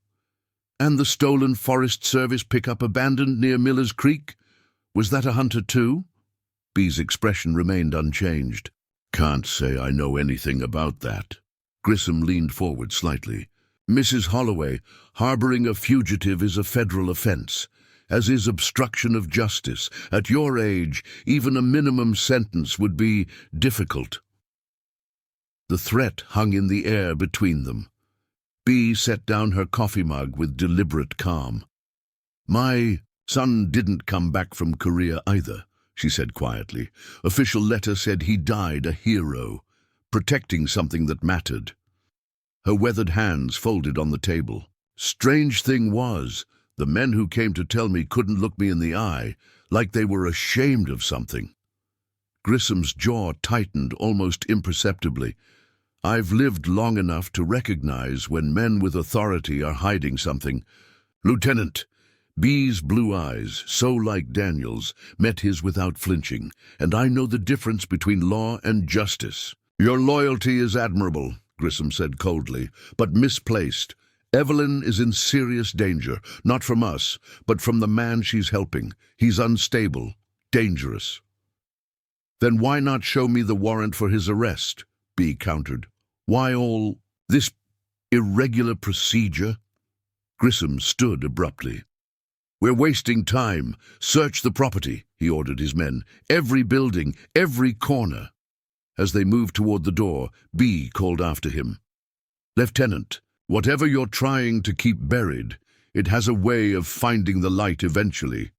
And the stolen Forest Service pickup abandoned near Miller's Creek? Was that a hunter too? B's expression remained unchanged. Can't say I know anything about that. Grissom leaned forward slightly. Mrs. Holloway, harboring a fugitive is a federal offense, as is obstruction of justice. At your age, even a minimum sentence would be difficult. The threat hung in the air between them. B set down her coffee mug with deliberate calm. My son didn't come back from Korea either, she said quietly. Official letter said he died a hero, protecting something that mattered. Her weathered hands folded on the table. Strange thing was, the men who came to tell me couldn't look me in the eye, like they were ashamed of something. Grissom's jaw tightened almost imperceptibly. I've lived long enough to recognize when men with authority are hiding something. Lieutenant, B's blue eyes, so like Daniel's, met his without flinching, and I know the difference between law and justice. Your loyalty is admirable, Grissom said coldly, but misplaced. Evelyn is in serious danger, not from us, but from the man she's helping. He's unstable, dangerous. Then why not show me the warrant for his arrest? B countered. Why all this irregular procedure? Grissom stood abruptly. We're wasting time. Search the property, he ordered his men. Every building, every corner. As they moved toward the door, B called after him. Lieutenant, whatever you're trying to keep buried, it has a way of finding the light eventually.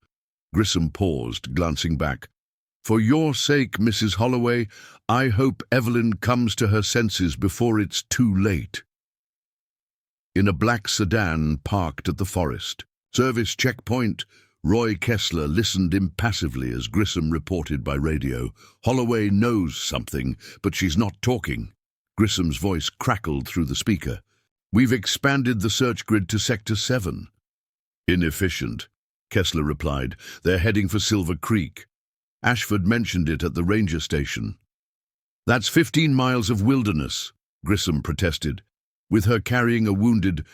Grissom paused, glancing back. For your sake, Mrs. Holloway, I hope Evelyn comes to her senses before it's too late. In a black sedan parked at the forest service checkpoint, Roy Kessler listened impassively as Grissom reported by radio. Holloway knows something, but she's not talking. Grissom's voice crackled through the speaker. We've expanded the search grid to Sector 7. Inefficient, Kessler replied. They're heading for Silver Creek. Ashford mentioned it at the ranger station. That's 15 miles of wilderness, Grissom protested. With her carrying a wounded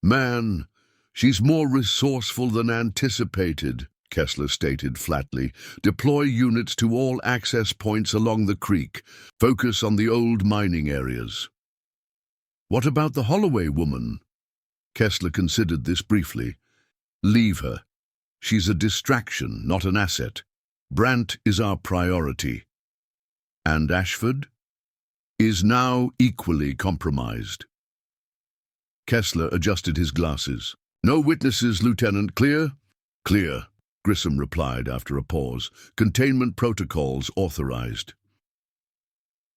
man, she's more resourceful than anticipated, Kessler stated flatly. Deploy units to all access points along the creek. Focus on the old mining areas. What about the Holloway woman? Kessler considered this briefly. Leave her. She's a distraction, not an asset. Brandt is our priority. And Ashford? Is now equally compromised. Kessler adjusted his glasses. No witnesses, Lieutenant. Clear? Clear, Grissom replied after a pause. Containment protocols authorized.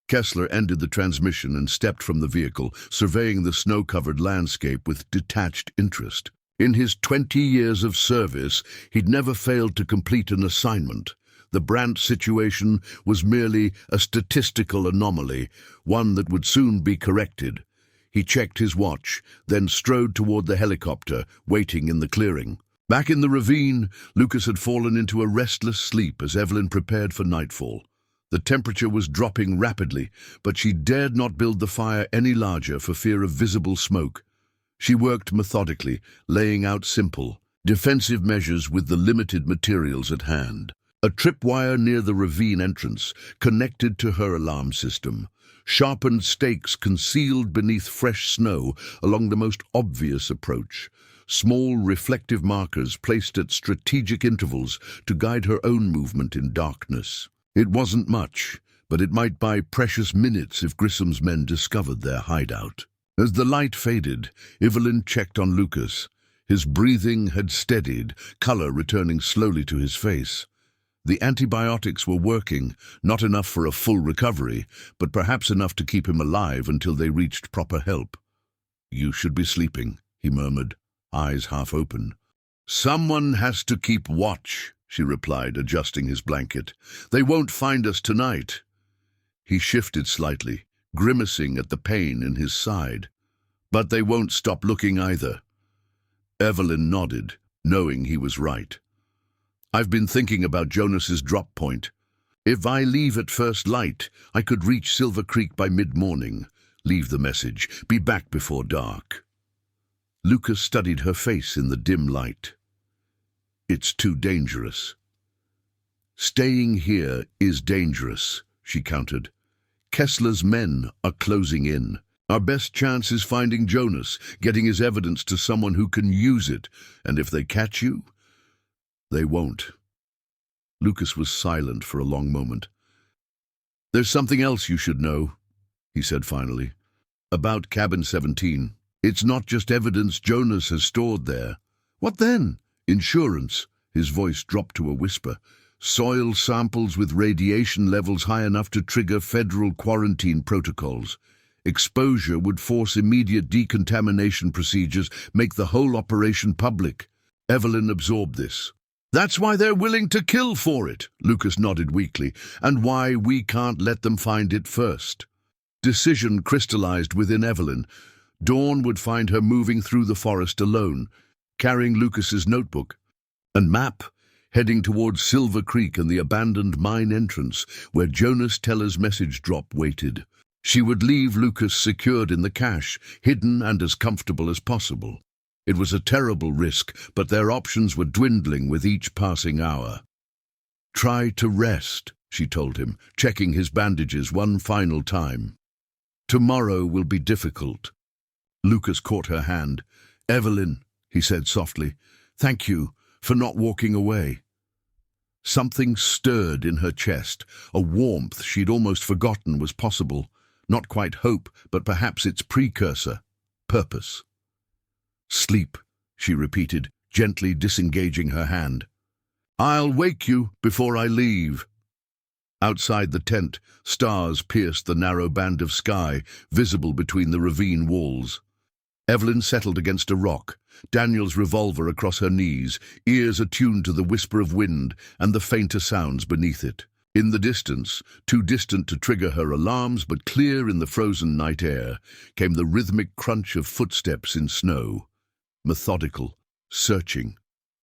Kessler ended the transmission and stepped from the vehicle, surveying the snow-covered landscape with detached interest. In his 20 years of service, he'd never failed to complete an assignment. The Brandt situation was merely a statistical anomaly, one that would soon be corrected. He checked his watch, then strode toward the helicopter, waiting in the clearing. Back in the ravine, Lucas had fallen into a restless sleep as Evelyn prepared for nightfall. The temperature was dropping rapidly, but she dared not build the fire any larger for fear of visible smoke. She worked methodically, laying out simple, defensive measures with the limited materials at hand. A tripwire near the ravine entrance connected to her alarm system. Sharpened stakes concealed beneath fresh snow along the most obvious approach. Small reflective markers placed at strategic intervals to guide her own movement in darkness. It wasn't much, but it might buy precious minutes if Grissom's men discovered their hideout. As the light faded, Evelyn checked on Lucas. His breathing had steadied, color returning slowly to his face. The antibiotics were working, not enough for a full recovery, but perhaps enough to keep him alive until they reached proper help. You should be sleeping, he murmured, eyes half open. Someone has to keep watch, she replied, adjusting his blanket. They won't find us tonight. He shifted slightly, grimacing at the pain in his side. But they won't stop looking either. Evelyn nodded, knowing he was right. I've been thinking about Jonas's drop point. If I leave at first light, I could reach Silver Creek by mid-morning. Leave the message. Be back before dark. Lucas studied her face in the dim light. It's too dangerous. Staying here is dangerous, she countered. Kessler's men are closing in. Our best chance is finding Jonas, getting his evidence to someone who can use it, and if they catch you, they won't. Lucas was silent for a long moment. There's something else you should know, he said finally. About Cabin 17. It's not just evidence Jonas has stored there. What then? Insurance. His voice dropped to a whisper. Soil samples with radiation levels high enough to trigger federal quarantine protocols. Exposure would force immediate decontamination procedures, make the whole operation public. Evelyn absorbed this. That's why they're willing to kill for it, Lucas nodded weakly, and why we can't let them find it first. Decision crystallized within Evelyn. Dawn would find her moving through the forest alone, carrying Lucas's notebook and map, heading towards Silver Creek and the abandoned mine entrance where Jonas Teller's message drop waited. She would leave Lucas secured in the cache, hidden and as comfortable as possible. It was a terrible risk, but their options were dwindling with each passing hour. Try to rest, she told him, checking his bandages one final time. Tomorrow will be difficult. Lucas caught her hand. Evelyn, he said softly, thank you for not walking away. Something stirred in her chest, a warmth she'd almost forgotten was possible. Not quite hope, but perhaps its precursor, purpose. Sleep, she repeated, gently disengaging her hand. I'll wake you before I leave. Outside the tent, stars pierced the narrow band of sky, visible between the ravine walls. Evelyn settled against a rock, Daniel's revolver across her knees, ears attuned to the whisper of wind and the fainter sounds beneath it. In the distance, too distant to trigger her alarms but clear in the frozen night air, came the rhythmic crunch of footsteps in snow. Methodical, searching,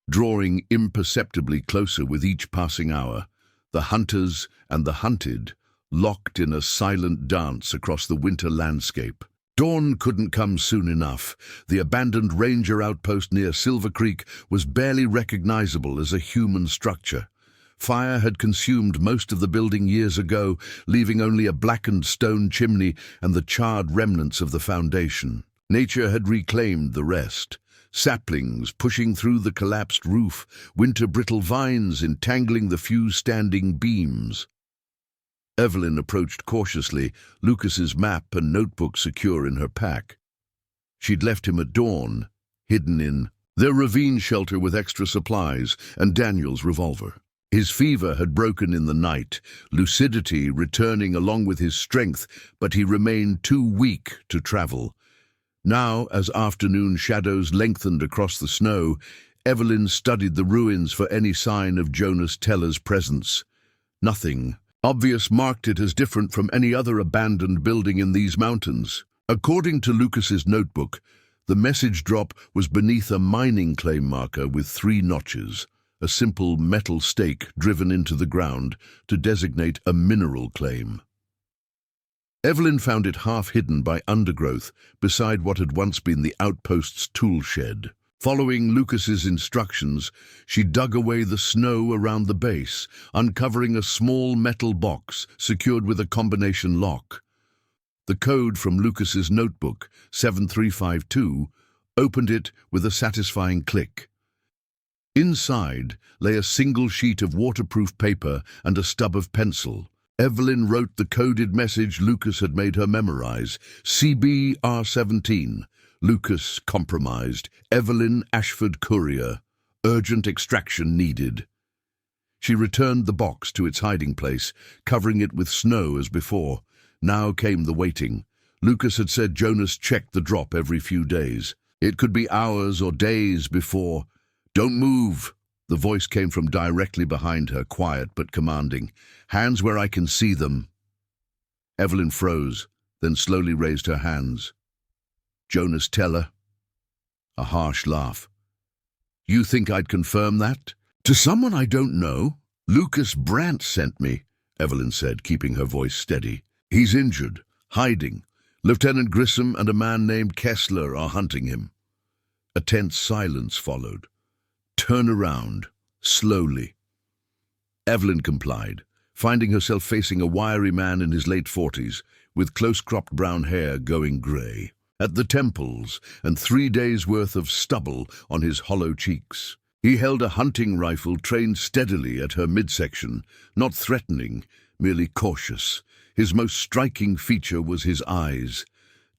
drawing imperceptibly closer with each passing hour. The hunters and the hunted, locked in a silent dance across the winter landscape. Dawn couldn't come soon enough. The abandoned ranger outpost near Silver Creek was barely recognizable as a human structure. Fire had consumed most of the building years ago, leaving only a blackened stone chimney and the charred remnants of the foundation. Nature had reclaimed the rest. Saplings pushing through the collapsed roof, winter-brittle vines entangling the few standing beams. Evelyn approached cautiously, Lucas's map and notebook secure in her pack. She'd left him at dawn, hidden in their ravine shelter with extra supplies and Daniel's revolver. His fever had broken in the night, lucidity returning along with his strength, but he remained too weak to travel. Now, as afternoon shadows lengthened across the snow, Evelyn studied the ruins for any sign of Jonas Teller's presence. Nothing obvious marked it as different from any other abandoned building in these mountains. According to Lucas's notebook, the message drop was beneath a mining claim marker with 3 notches, a simple metal stake driven into the ground to designate a mineral claim. Evelyn found it half hidden by undergrowth beside what had once been the outpost's tool shed. Following Lucas's instructions, she dug away the snow around the base, uncovering a small metal box secured with a combination lock. The code from Lucas's notebook, 7352, opened it with a satisfying click. Inside lay a single sheet of waterproof paper and a stub of pencil. Evelyn wrote the coded message Lucas had made her memorize, CBR-17. Lucas compromised. Evelyn Ashford courier. Urgent extraction needed. She returned the box to its hiding place, covering it with snow as before. Now came the waiting. Lucas had said Jonas checked the drop every few days. It could be hours or days before. "Don't move." The voice came from directly behind her, quiet but commanding. "Hands where I can see them." Evelyn froze, then slowly raised her hands. "Jonas Teller?" A harsh laugh. "You think I'd confirm that? To someone I don't know? Lucas Brandt sent me," Evelyn said, keeping her voice steady. "He's injured, hiding. Lieutenant Grissom and a man named Kessler are hunting him." A tense silence followed. "Turn around, slowly." Evelyn complied, finding herself facing a wiry man in his late 40s, with close-cropped brown hair going grey at the temples and 3 days' worth of stubble on his hollow cheeks. He held a hunting rifle trained steadily at her midsection, not threatening, merely cautious. His most striking feature was his eyes,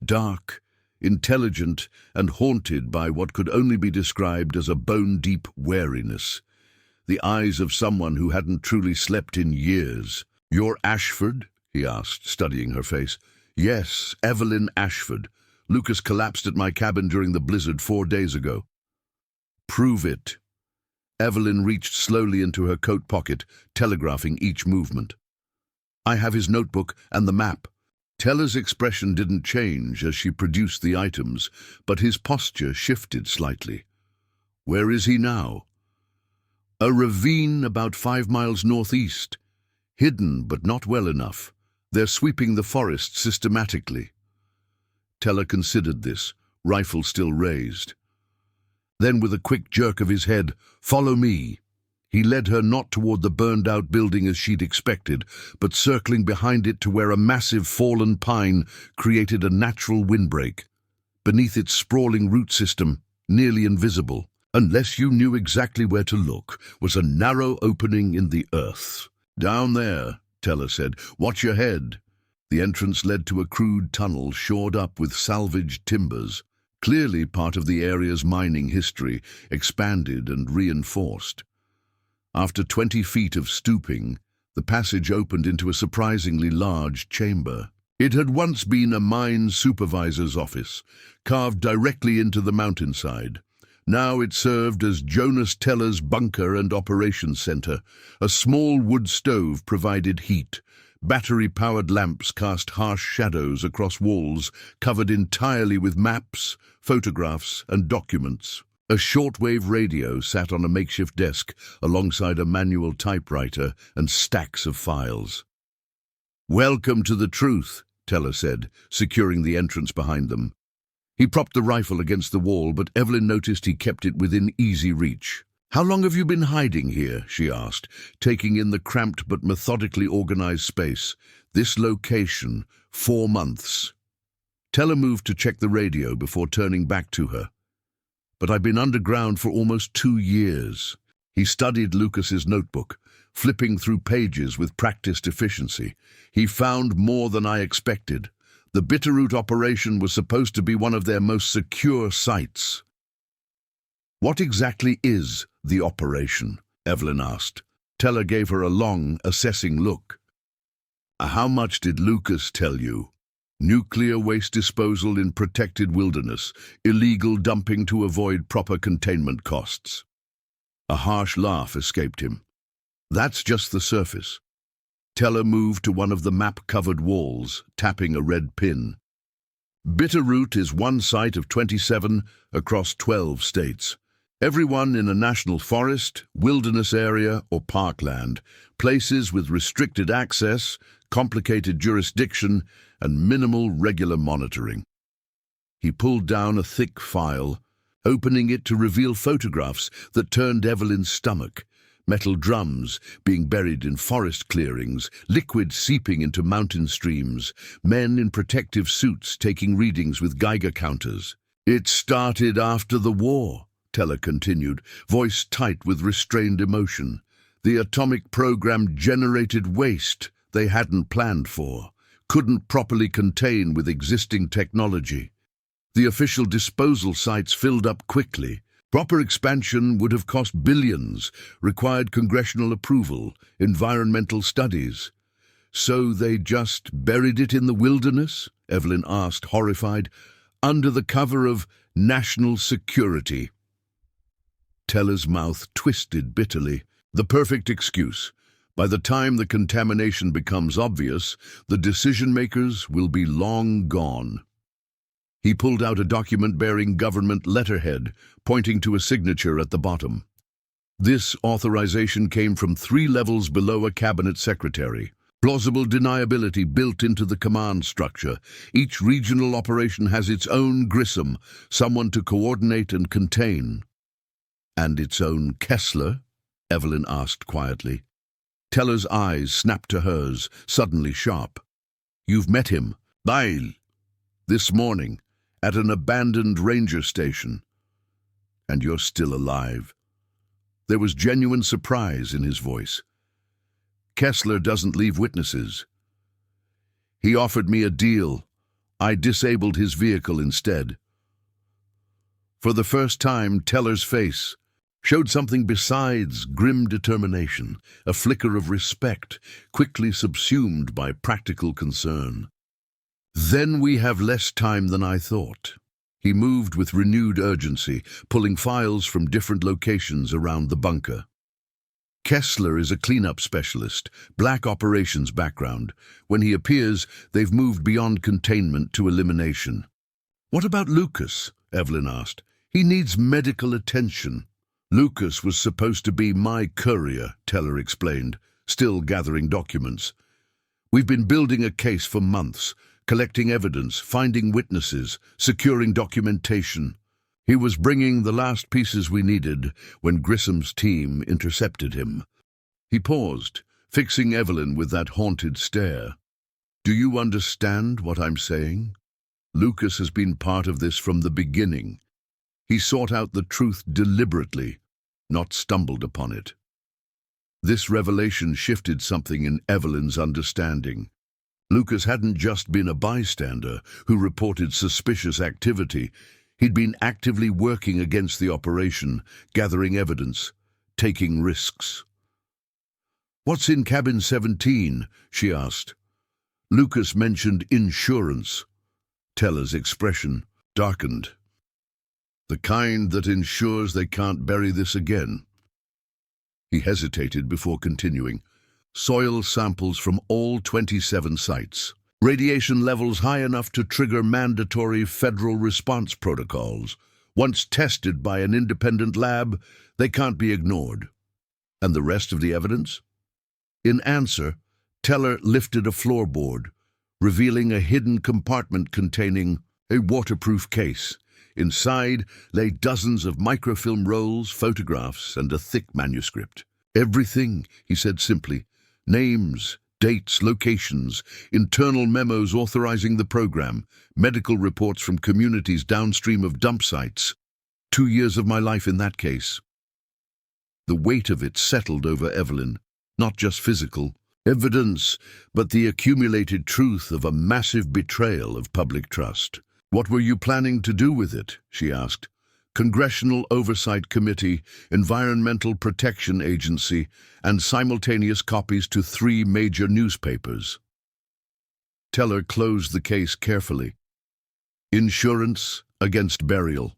dark, intelligent, and haunted by what could only be described as a bone-deep wariness. The eyes of someone who hadn't truly slept in years. "You're Ashford?" he asked, studying her face. "Yes, Evelyn Ashford. Lucas collapsed at my cabin during the blizzard 4 days ago." "Prove it." Evelyn reached slowly into her coat pocket, telegraphing each movement. "I have his notebook and the map." Teller's expression didn't change as she produced the items, but his posture shifted slightly. "Where is he now?" "A ravine about 5 miles northeast. Hidden, but not well enough. They're sweeping the forest systematically." Teller considered this, rifle still raised. Then, with a quick jerk of his head, "Follow me." He led her not toward the burned-out building as she'd expected, but circling behind it to where a massive fallen pine created a natural windbreak. Beneath its sprawling root system, nearly invisible, unless you knew exactly where to look, was a narrow opening in the earth. "Down there," Teller said. "Watch your head." The entrance led to a crude tunnel shored up with salvaged timbers, clearly part of the area's mining history, expanded and reinforced. After 20 feet of stooping, The passage opened into a surprisingly large chamber. It had once been a mine supervisor's office, carved directly into the mountainside. Now it served as Jonas Teller's bunker and operations center. A small wood stove provided heat. Battery-powered lamps cast harsh shadows across walls covered entirely with maps, photographs, and documents. A shortwave radio sat on a makeshift desk alongside a manual typewriter and stacks of files. "Welcome to the truth," Teller said, securing the entrance behind them. He propped the rifle against the wall, but Evelyn noticed he kept it within easy reach. "How long have you been hiding here?" she asked, taking in the cramped but methodically organized space. "This location, 4 months." Teller moved to check the radio before turning back to her. "But I've been underground for almost 2 years. He studied Lucas's notebook, flipping through pages with practiced efficiency. He found more than I expected. The Bitterroot operation was supposed to be one of their most secure sites. "What exactly is the operation?" Evelyn asked. Teller gave her a long, assessing look. "How much did Lucas tell you? Nuclear waste disposal in protected wilderness, illegal dumping to avoid proper containment costs." A harsh laugh escaped him. "That's just the surface." Teller moved to one of the map-covered walls, tapping a red pin. "Bitterroot is one site of 27 across 12 states. Everyone in a national forest, wilderness area, or parkland, places with restricted access, complicated jurisdiction, and minimal regular monitoring." He pulled down a thick file, opening it to reveal photographs that turned Evelyn's stomach. Metal drums being buried in forest clearings, liquid seeping into mountain streams, men in protective suits taking readings with Geiger counters. "It started after the war," Teller continued, voice tight with restrained emotion. "The atomic program generated waste they hadn't planned for, couldn't properly contain with existing technology. The official disposal sites filled up quickly. Proper expansion would have cost billions, required congressional approval, environmental studies. So they just buried it in the wilderness?" Evelyn asked, horrified. "Under the cover of national security." Teller's mouth twisted bitterly. "The perfect excuse. By the time the contamination becomes obvious, the decision-makers will be long gone." He pulled out a document bearing government letterhead, pointing to a signature at the bottom. This authorization came from 3 levels below a cabinet secretary. Plausible deniability built into the command structure. Each regional operation has its own Grissom, someone to coordinate and contain. "And its own Kessler?" Evelyn asked quietly. Teller's eyes snapped to hers, suddenly sharp. "You've met him, Bail, this morning, at an abandoned ranger station. And you're still alive." There was genuine surprise in his voice. "Kessler doesn't leave witnesses. He offered me a deal. I disabled his vehicle instead." For the first time, Teller's face showed something besides grim determination, a flicker of respect, quickly subsumed by practical concern. "Then we have less time than I thought." He moved with renewed urgency, pulling files from different locations around the bunker. "Kessler is a cleanup specialist, black operations background. When he appears, they've moved beyond containment to elimination." "What about Lucas?" Evelyn asked. "He needs medical attention." "Lucas was supposed to be my courier," Teller explained, still gathering documents. "We've been building a case for months, collecting evidence, finding witnesses, securing documentation. He was bringing the last pieces we needed when Grissom's team intercepted him." He paused, fixing Evelyn with that haunted stare. "Do you understand what I'm saying? Lucas has been part of this from the beginning. He sought out the truth deliberately, not stumbled upon it." This revelation shifted something in Evelyn's understanding. Lucas hadn't just been a bystander who reported suspicious activity. He'd been actively working against the operation, gathering evidence, taking risks. "What's in cabin 17? She asked. Lucas mentioned insurance. Teller's expression darkened. "The kind that ensures they can't bury this again." He hesitated before continuing. "Soil samples from all 27 sites. Radiation levels high enough to trigger mandatory federal response protocols. Once tested by an independent lab, they can't be ignored." "And the rest of the evidence?" In answer, Teller lifted a floorboard, revealing a hidden compartment containing a waterproof case. Inside lay dozens of microfilm rolls, photographs, and a thick manuscript. "Everything," he said simply. "Names, dates, locations, internal memos authorizing the program, medical reports from communities downstream of dump sites. 2 years of my life in that case." The weight of it settled over Evelyn. Not just physical evidence, but the accumulated truth of a massive betrayal of public trust. "What were you planning to do with it?" she asked. "Congressional Oversight Committee, Environmental Protection Agency, and simultaneous copies to 3 major newspapers." Teller closed the case carefully. "Insurance against burial."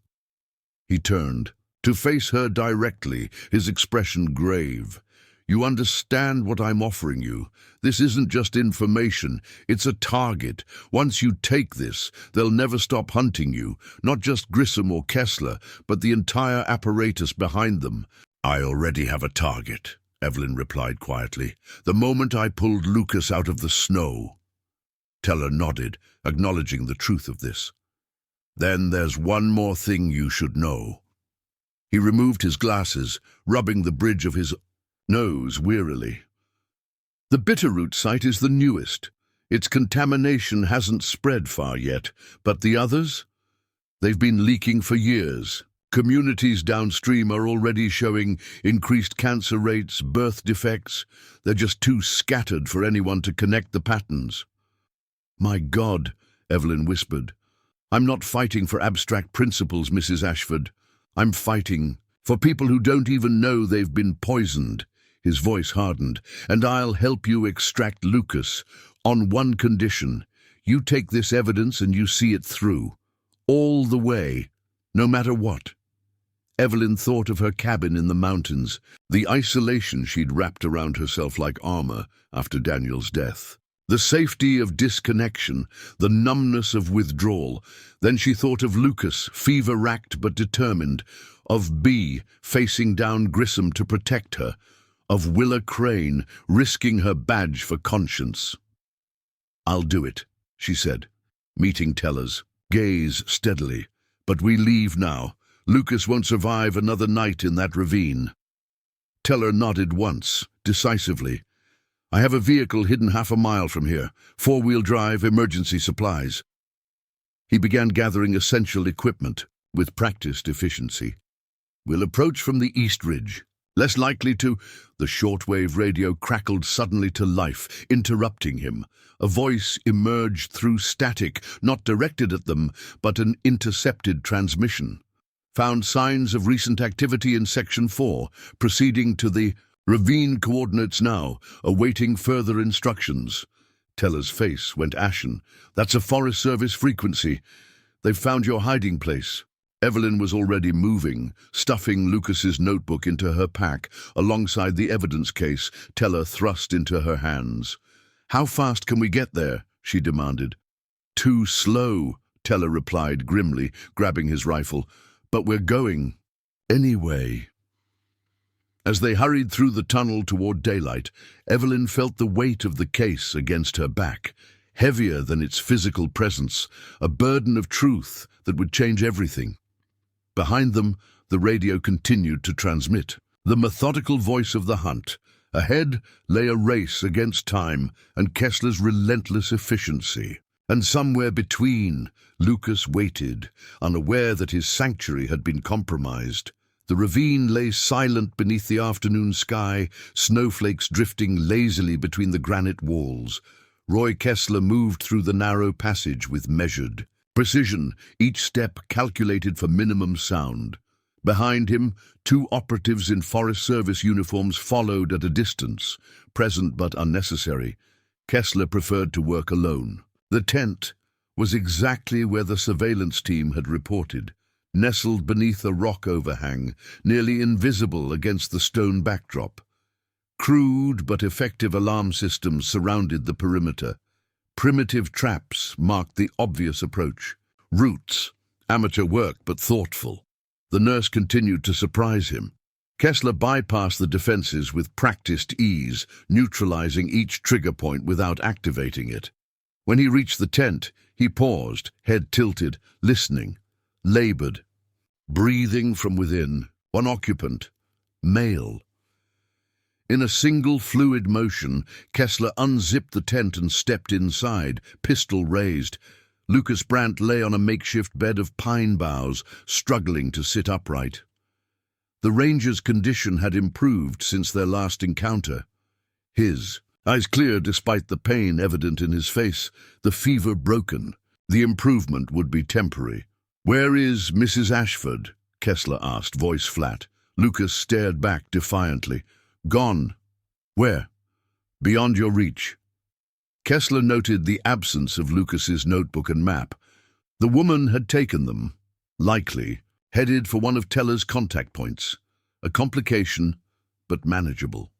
He turned to face her directly, his expression grave. "You understand what I'm offering you. This isn't just information, it's a target. Once you take this, they'll never stop hunting you, not just Grissom or Kessler, but the entire apparatus behind them." "I already have a target," Evelyn replied quietly, "the moment I pulled Lucas out of the snow." Teller nodded, acknowledging the truth of this. "Then there's one more thing you should know." He removed his glasses, rubbing the bridge of his nose wearily. "The Bitterroot site is the newest. Its contamination hasn't spread far yet, but the others? They've been leaking for years. Communities downstream are already showing increased cancer rates, birth defects. They're just too scattered for anyone to connect the patterns." "My God," Evelyn whispered. "I'm not fighting for abstract principles, Mrs. Ashford. I'm fighting for people who don't even know they've been poisoned." His voice hardened. "And I'll help you extract Lucas, on one condition. You take this evidence and you see it through. All the way, no matter what." Evelyn thought of her cabin in the mountains, the isolation she'd wrapped around herself like armor after Daniel's death. The safety of disconnection, the numbness of withdrawal. Then she thought of Lucas, fever-racked but determined, of Bee facing down Grissom to protect her, of Willa Crane risking her badge for conscience. "I'll do it," she said, meeting Teller's gaze steadily. "But we leave now. Lucas won't survive another night in that ravine." Teller nodded once, decisively. "I have a vehicle hidden half a mile from here, 4-wheel drive, emergency supplies." He began gathering essential equipment with practiced efficiency. "We'll approach from the east ridge. Less likely to—" The shortwave radio crackled suddenly to life, interrupting him. A voice emerged through static, not directed at them, but an intercepted transmission. "Found signs of recent activity in Section 4, proceeding to the ravine coordinates now, awaiting further instructions." Teller's face went ashen. "That's a Forest Service frequency. They've found your hiding place." Evelyn was already moving, stuffing Lucas's notebook into her pack, alongside the evidence case Teller thrust into her hands. "How fast can we get there?" she demanded. "Too slow," Teller replied grimly, grabbing his rifle. "But we're going anyway." As they hurried through the tunnel toward daylight, Evelyn felt the weight of the case against her back, heavier than its physical presence, a burden of truth that would change everything. Behind them, the radio continued to transmit. The methodical voice of the hunt. Ahead lay a race against time and Kessler's relentless efficiency. And somewhere between, Lucas waited, unaware that his sanctuary had been compromised. The ravine lay silent beneath the afternoon sky, snowflakes drifting lazily between the granite walls. Roy Kessler moved through the narrow passage with measured precision, each step calculated for minimum sound. Behind him, two operatives in Forest Service uniforms followed at a distance, present but unnecessary. Kessler preferred to work alone. The tent was exactly where the surveillance team had reported, nestled beneath a rock overhang, nearly invisible against the stone backdrop. Crude but effective alarm systems surrounded the perimeter. Primitive traps marked the obvious approach. Roots, amateur work but thoughtful. The nurse continued to surprise him. Kessler bypassed the defenses with practiced ease, neutralizing each trigger point without activating it. When he reached the tent, he paused, head tilted, listening, labored. Breathing from within, one occupant, male. In a single fluid motion, Kessler unzipped the tent and stepped inside, pistol raised. Lucas Brandt lay on a makeshift bed of pine boughs, struggling to sit upright. The ranger's condition had improved since their last encounter. His eyes clear despite the pain evident in his face, the fever broken. The improvement would be temporary. "Where is Mrs. Ashford?" Kessler asked, voice flat. Lucas stared back defiantly. "Gone." "Where?" "Beyond your reach." Kessler noted the absence of Lucas's notebook and map. The woman had taken them, likely, headed for one of Teller's contact points. A complication, but manageable.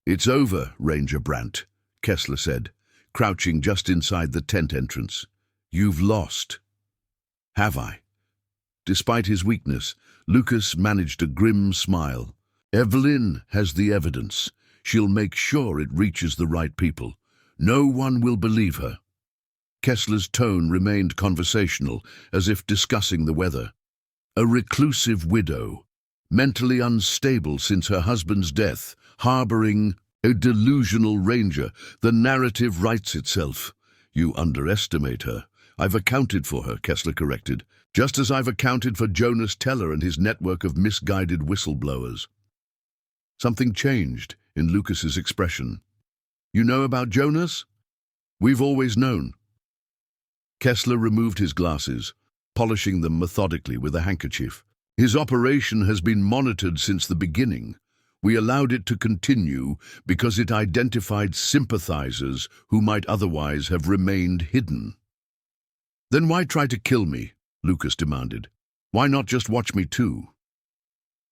"It's over, Ranger Brandt," Kessler said, crouching just inside the tent entrance. "You've lost." "Have I?" Despite his weakness, Lucas managed a grim smile. "Evelyn has the evidence. She'll make sure it reaches the right people. No one will believe her." Kessler's tone remained conversational, as if discussing the weather. A reclusive widow, mentally unstable since her husband's death, harboring a delusional ranger. The narrative writes itself. "You underestimate her." "I've accounted for her," Kessler corrected, "just as I've accounted for Jonas Teller and his network of misguided whistleblowers." Something changed in Lucas's expression. "You know about Jonas?" "We've always known." Kessler removed his glasses, polishing them methodically with a handkerchief. "His operation has been monitored since the beginning. We allowed it to continue because it identified sympathizers who might otherwise have remained hidden." "Then why try to kill me?" Lucas demanded. "Why not just watch me too?"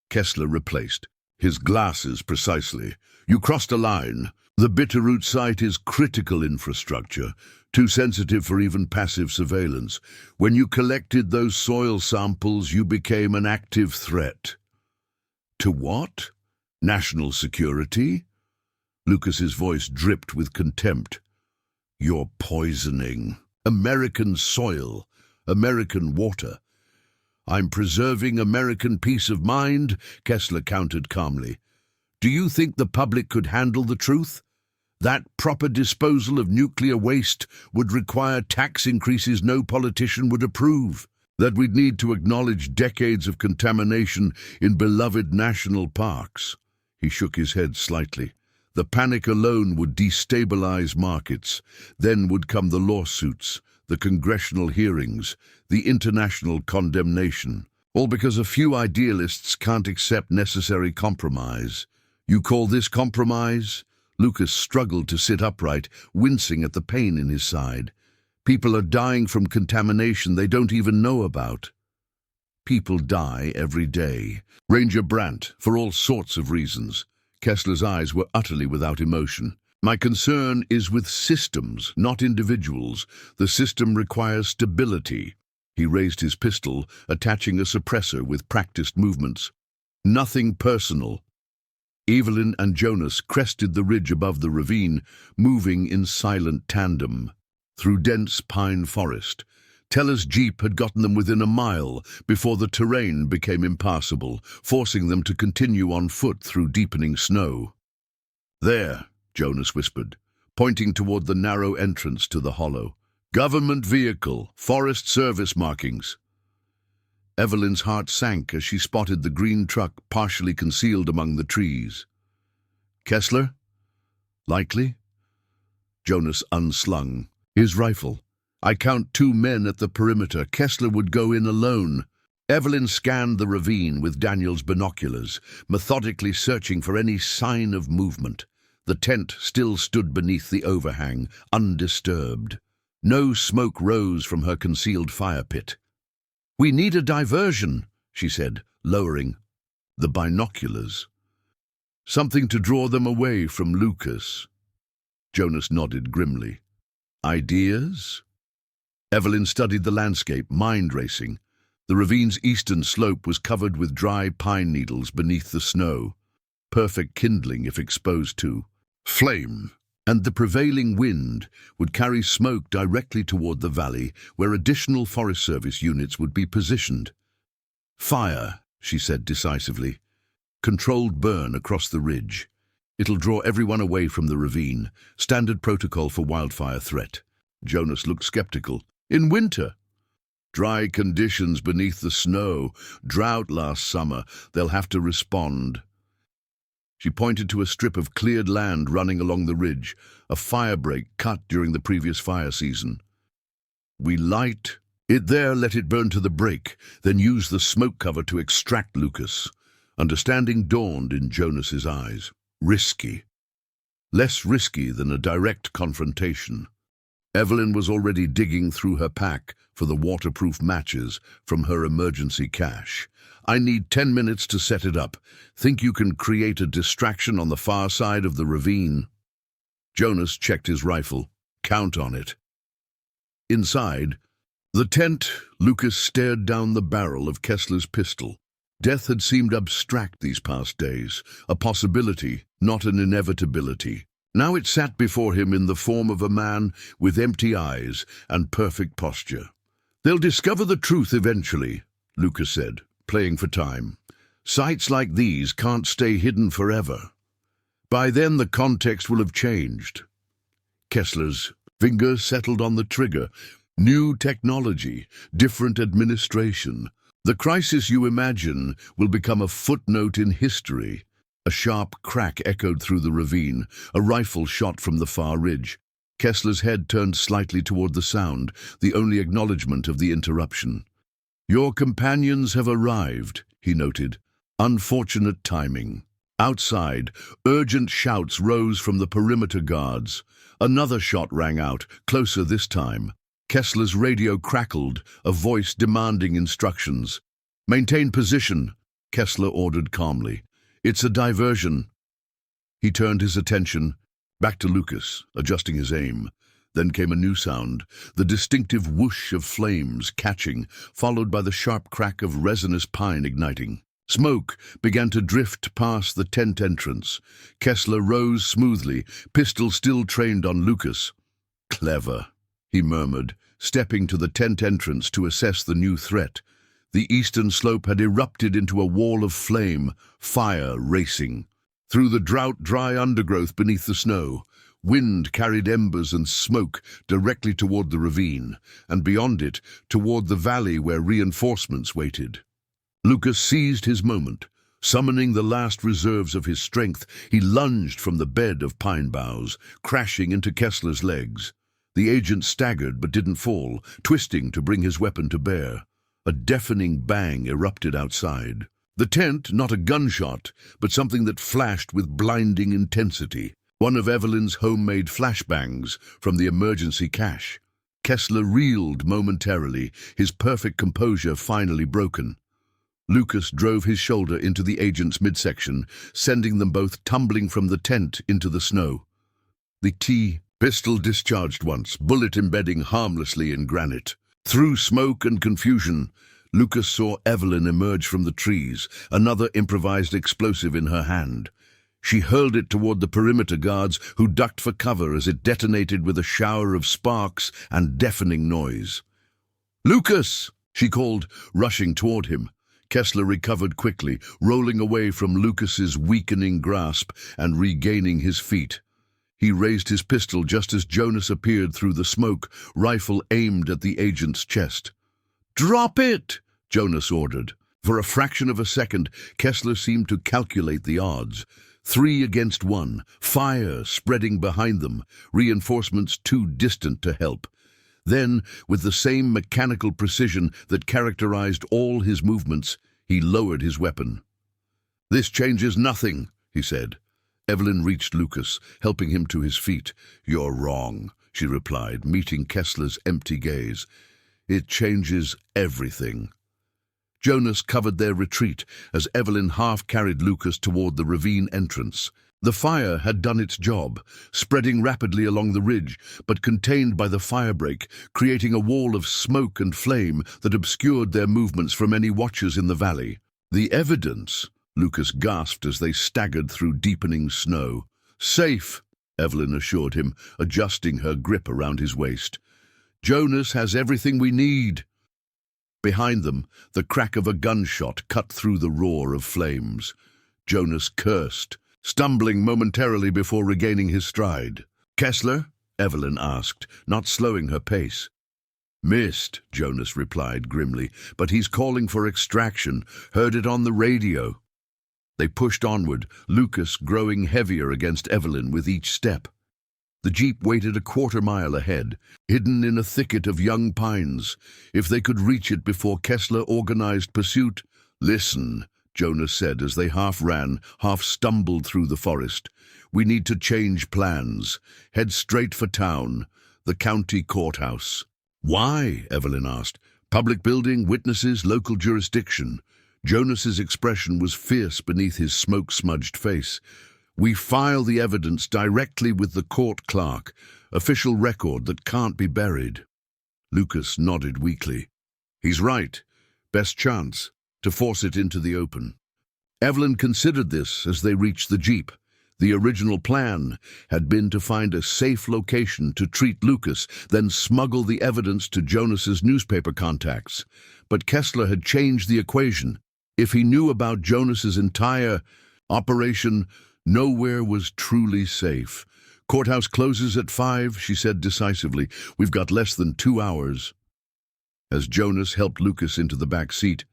Kessler replaced his glasses precisely. "You crossed a line. The Bitterroot site is critical infrastructure, too sensitive for even passive surveillance. When you collected those soil samples, you became an active threat." "To what? National security?" Lucas's voice dripped with contempt. "You're poisoning American soil, American water." "I'm preserving American peace of mind," Kessler countered calmly. "Do you think the public could handle the truth? That proper disposal of nuclear waste would require tax increases no politician would approve. That we'd need to acknowledge decades of contamination in beloved national parks." He shook his head slightly. "The panic alone would destabilize markets. Then would come the lawsuits, the congressional hearings, the international condemnation. All because a few idealists can't accept necessary compromise." "You call this compromise?" Lucas struggled to sit upright, wincing at the pain in his side. "People are dying from contamination they don't even know about." "People die every day, Ranger Brandt, for all sorts of reasons." Kessler's eyes were utterly without emotion. "My concern is with systems, not individuals. The system requires stability." He raised his pistol, attaching a suppressor with practiced movements. "Nothing personal." Evelyn and Jonas crested the ridge above the ravine, moving in silent tandem through dense pine forest. Teller's jeep had gotten them within a mile before the terrain became impassable, forcing them to continue on foot through deepening snow. "There," Jonas whispered, pointing toward the narrow entrance to the hollow. "Government vehicle, Forest Service markings." Evelyn's heart sank as she spotted the green truck partially concealed among the trees. "Kessler? Likely?" Jonas unslung his rifle. "I count 2 men at the perimeter. Kessler would go in alone." Evelyn scanned the ravine with Daniel's binoculars, methodically searching for any sign of movement. The tent still stood beneath the overhang, undisturbed. No smoke rose from her concealed fire pit. "We need a diversion," she said, lowering the binoculars. "Something to draw them away from Lucas." Jonas nodded grimly. "Ideas?" Evelyn studied the landscape, mind racing. The ravine's eastern slope was covered with dry pine needles beneath the snow, perfect kindling if exposed to flame, and the prevailing wind would carry smoke directly toward the valley where additional Forest Service units would be positioned. "Fire," she said decisively. "Controlled burn across the ridge. It'll draw everyone away from the ravine. Standard protocol for wildfire threat." Jonas looked skeptical. "In winter?" "Dry conditions beneath the snow. Drought last summer. They'll have to respond." She pointed to a strip of cleared land running along the ridge, a fire break cut during the previous fire season. "We light it there, let it burn to the break, then use the smoke cover to extract Lucas." Understanding dawned in Jonas's eyes. Risky. Less risky than a direct confrontation. Evelyn was already digging through her pack for the waterproof matches from her emergency cache. "I need 10 minutes to set it up. Think you can create a distraction on the far side of the ravine?" Jonas checked his rifle. "Count on it." Inside the tent, Lucas stared down the barrel of Kessler's pistol. Death had seemed abstract these past days, a possibility, not an inevitability. Now it sat before him in the form of a man with empty eyes and perfect posture. "They'll discover the truth eventually," Lucas said, playing for time. "Sites like these can't stay hidden forever. By then the context will have changed." Kessler's finger settled on the trigger. "New technology, different administration. The crisis you imagine will become a footnote in history." A sharp crack echoed through the ravine, a rifle shot from the far ridge. Kessler's head turned slightly toward the sound, the only acknowledgement of the interruption. "Your companions have arrived," he noted. "Unfortunate timing." Outside, urgent shouts rose from the perimeter guards. Another shot rang out, closer this time. Kessler's radio crackled, a voice demanding instructions. "Maintain position," Kessler ordered calmly. "It's a diversion." He turned his attention back to Lucas, adjusting his aim. Then came a new sound, the distinctive whoosh of flames catching, followed by the sharp crack of resinous pine igniting. Smoke began to drift past the tent entrance. Kessler rose smoothly, pistol still trained on Lucas. "Clever," he murmured, stepping to the tent entrance to assess the new threat. The eastern slope had erupted into a wall of flame, fire racing. Through the drought-dry undergrowth beneath the snow, wind carried embers and smoke directly toward the ravine, and beyond it, toward the valley where reinforcements waited. Lucas seized his moment. Summoning the last reserves of his strength, he lunged from the bed of pine boughs, crashing into Kessler's legs. The agent staggered but didn't fall, twisting to bring his weapon to bear. A deafening bang erupted outside. The tent, not a gunshot, but something that flashed with blinding intensity. One of Evelyn's homemade flashbangs from the emergency cache. Kessler reeled momentarily, his perfect composure finally broken. Lucas drove his shoulder into the agent's midsection, sending them both tumbling from the tent into the snow. The pistol discharged once, bullet embedding harmlessly in granite. Through smoke and confusion, Lucas saw Evelyn emerge from the trees, another improvised explosive in her hand. She hurled it toward the perimeter guards, who ducked for cover as it detonated with a shower of sparks and deafening noise. "Lucas!" she called, rushing toward him. Kessler recovered quickly, rolling away from Lucas's weakening grasp and regaining his feet. He raised his pistol just as Jonas appeared through the smoke, rifle aimed at the agent's chest. "Drop it!" Jonas ordered. For a fraction of a second, Kessler seemed to calculate the odds. 3 against 1, fire spreading behind them, reinforcements too distant to help. Then, with the same mechanical precision that characterized all his movements, he lowered his weapon. "This changes nothing," he said. Evelyn reached Lucas, helping him to his feet. "You're wrong," she replied, meeting Kessler's empty gaze. "It changes everything." Jonas covered their retreat as Evelyn half-carried Lucas toward the ravine entrance. The fire had done its job, spreading rapidly along the ridge, but contained by the firebreak, creating a wall of smoke and flame that obscured their movements from any watchers in the valley. "The evidence," Lucas gasped as they staggered through deepening snow. "Safe," Evelyn assured him, adjusting her grip around his waist. "Jonas has everything we need." Behind them, the crack of a gunshot cut through the roar of flames. Jonas cursed, stumbling momentarily before regaining his stride. "Kessler?" Evelyn asked, not slowing her pace. "Missed," Jonas replied grimly, "but he's calling for extraction. Heard it on the radio." They pushed onward, Lucas growing heavier against Evelyn with each step. The jeep waited a quarter-mile ahead, hidden in a thicket of young pines. If they could reach it before Kessler organized pursuit— "Listen," Jonas said as they half ran, half stumbled through the forest. "We need to change plans. Head straight for town, the county courthouse." "Why?" Evelyn asked. "Public building, witnesses, local jurisdiction." Jonas's expression was fierce beneath his smoke-smudged face. "We file the evidence directly with the court clerk, official record that can't be buried." Lucas nodded weakly. "He's right. Best chance to force it into the open." Evelyn considered this as they reached the jeep. The original plan had been to find a safe location to treat Lucas, then smuggle the evidence to Jonas's newspaper contacts. But Kessler had changed the equation. If he knew about Jonas's entire operation, nowhere was truly safe. "Courthouse closes at 5, she said decisively. "We've got less than 2 hours." As Jonas helped Lucas into the back seat,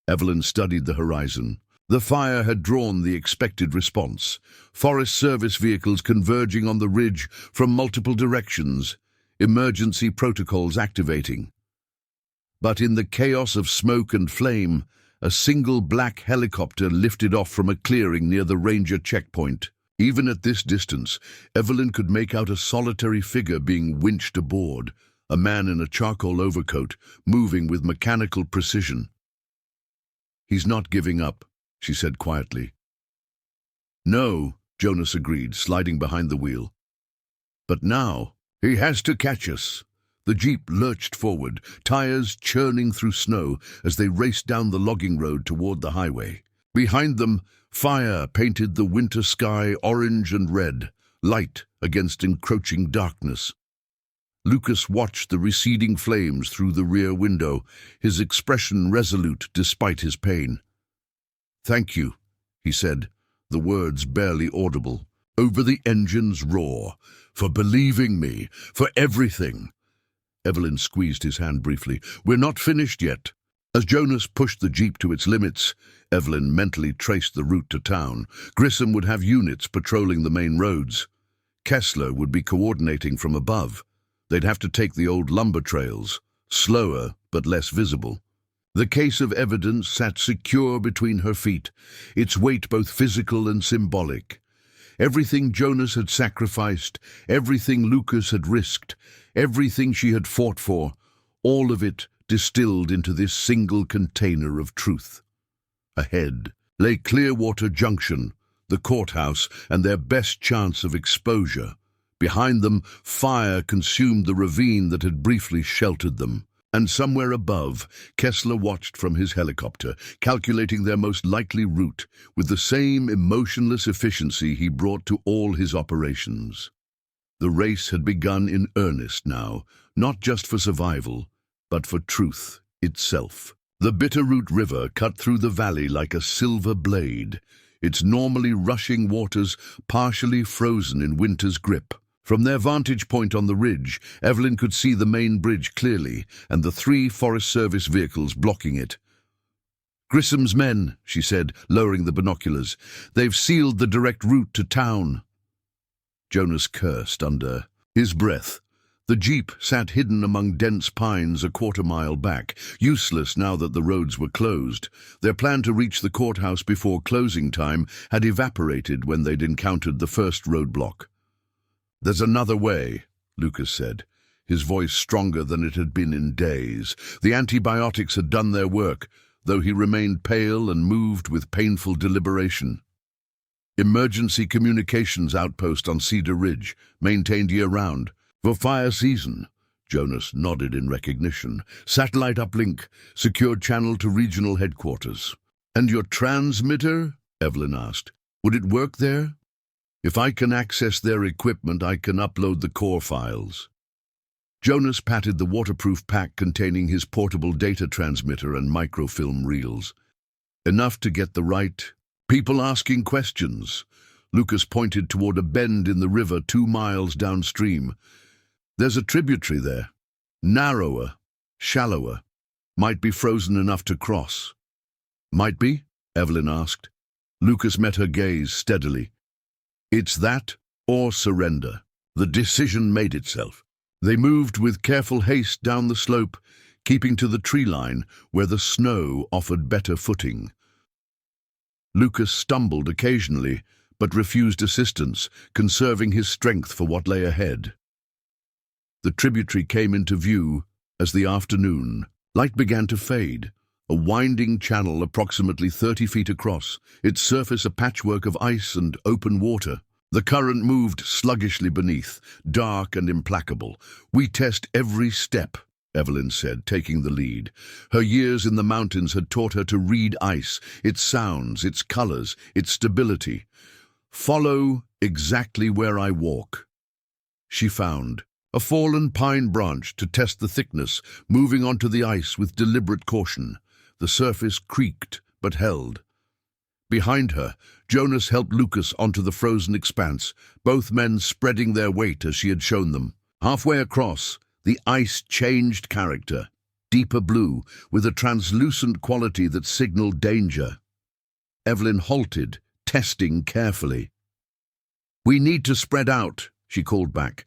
Evelyn studied the horizon. The fire had drawn the expected response. Forest Service vehicles converging on the ridge from multiple directions, emergency protocols activating. But in the chaos of smoke and flame, a single black helicopter lifted off from a clearing near the Ranger checkpoint. Even at this distance, Evelyn could make out a solitary figure being winched aboard, a man in a charcoal overcoat, moving with mechanical precision. "He's not giving up," she said quietly. "No," Jonas agreed, sliding behind the wheel. "But now, he has to catch us." The jeep lurched forward, tires churning through snow as they raced down the logging road toward the highway. Behind them, fire painted the winter sky orange and red, light against encroaching darkness. Lucas watched the receding flames through the rear window, his expression resolute despite his pain. "Thank you," he said, the words barely audible, over the engine's roar, "for believing me, for everything." Evelyn squeezed his hand briefly. "We're not finished yet." As Jonas pushed the jeep to its limits, Evelyn mentally traced the route to town. Grissom would have units patrolling the main roads. Kessler would be coordinating from above. They'd have to take the old lumber trails, slower but less visible. The case of evidence sat secure between her feet, its weight both physical and symbolic. Everything Jonas had sacrificed, everything Lucas had risked, everything she had fought for, all of it distilled into this single container of truth. Ahead lay Clearwater Junction, the courthouse, and their best chance of exposure. Behind them, fire consumed the ravine that had briefly sheltered them. And somewhere above, Kessler watched from his helicopter, calculating their most likely route with the same emotionless efficiency he brought to all his operations. The race had begun in earnest now, not just for survival, but for truth itself. The Bitterroot River cut through the valley like a silver blade, its normally rushing waters partially frozen in winter's grip. From their vantage point on the ridge, Evelyn could see the main bridge clearly and the 3 Forest Service vehicles blocking it. "Grissom's men," she said, lowering the binoculars. "They've sealed the direct route to town." Jonas cursed under his breath. The jeep sat hidden among dense pines a quarter-mile back, useless now that the roads were closed. Their plan to reach the courthouse before closing time had evaporated when they'd encountered the first roadblock. "There's another way," Lucas said, his voice stronger than it had been in days. The antibiotics had done their work, though he remained pale and moved with painful deliberation. "Emergency communications outpost on Cedar Ridge, maintained year-round. For fire season." Jonas nodded in recognition. "Satellite uplink, secured channel to regional headquarters." "And your transmitter?" Evelyn asked. "Would it work there?" "If I can access their equipment, I can upload the core files." Jonas patted the waterproof pack containing his portable data transmitter and microfilm reels. "Enough to get the right people asking questions." Lucas pointed toward a bend in the river 2 miles downstream. "There's a tributary there. Narrower, shallower. Might be frozen enough to cross." "Might be?" Evelyn asked. Lucas met her gaze steadily. "It's that or surrender." The decision made itself. They moved with careful haste down the slope, keeping to the tree line where the snow offered better footing. Lucas stumbled occasionally, but refused assistance, conserving his strength for what lay ahead. The tributary came into view as the afternoon light began to fade, a winding channel approximately 30 feet across, its surface a patchwork of ice and open water. The current moved sluggishly beneath, dark and implacable. "We test every step," Evelyn said, taking the lead. Her years in the mountains had taught her to read ice, its sounds, its colors, its stability. "Follow exactly where I walk." She found a fallen pine branch to test the thickness, moving onto the ice with deliberate caution. The surface creaked, but held. Behind her, Jonas helped Lucas onto the frozen expanse, both men spreading their weight as she had shown them. Halfway across, the ice changed character, deeper blue, with a translucent quality that signaled danger. Evelyn halted, testing carefully. "We need to spread out," she called back.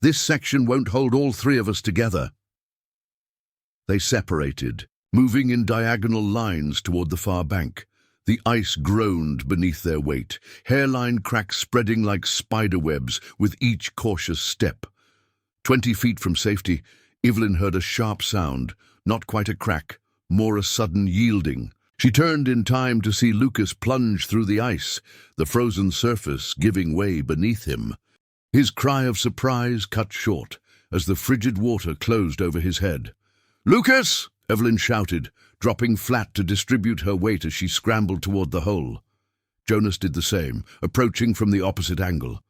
"This section won't hold all 3 of us together." They separated, moving in diagonal lines toward the far bank. The ice groaned beneath their weight, hairline cracks spreading like spiderwebs with each cautious step. 20 feet from safety, Evelyn heard a sharp sound, not quite a crack, more a sudden yielding. She turned in time to see Lucas plunge through the ice, the frozen surface giving way beneath him. His cry of surprise cut short as the frigid water closed over his head. "Lucas!" Evelyn shouted, dropping flat to distribute her weight as she scrambled toward the hole. Jonas did the same, approaching from the opposite angle.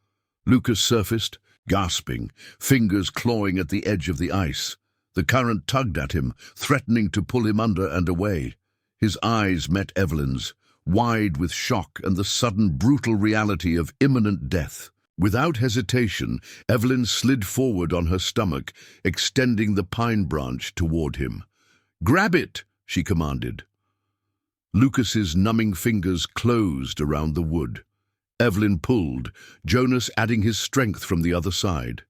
Lucas surfaced, gasping, fingers clawing at the edge of the ice. The current tugged at him, threatening to pull him under and away. His eyes met Evelyn's, wide with shock and the sudden brutal reality of imminent death. Without hesitation, Evelyn slid forward on her stomach, extending the pine branch toward him. "Grab it!" she commanded. Lucas's numbing fingers closed around the wood. Evelyn pulled, Jonas adding his strength from the other side.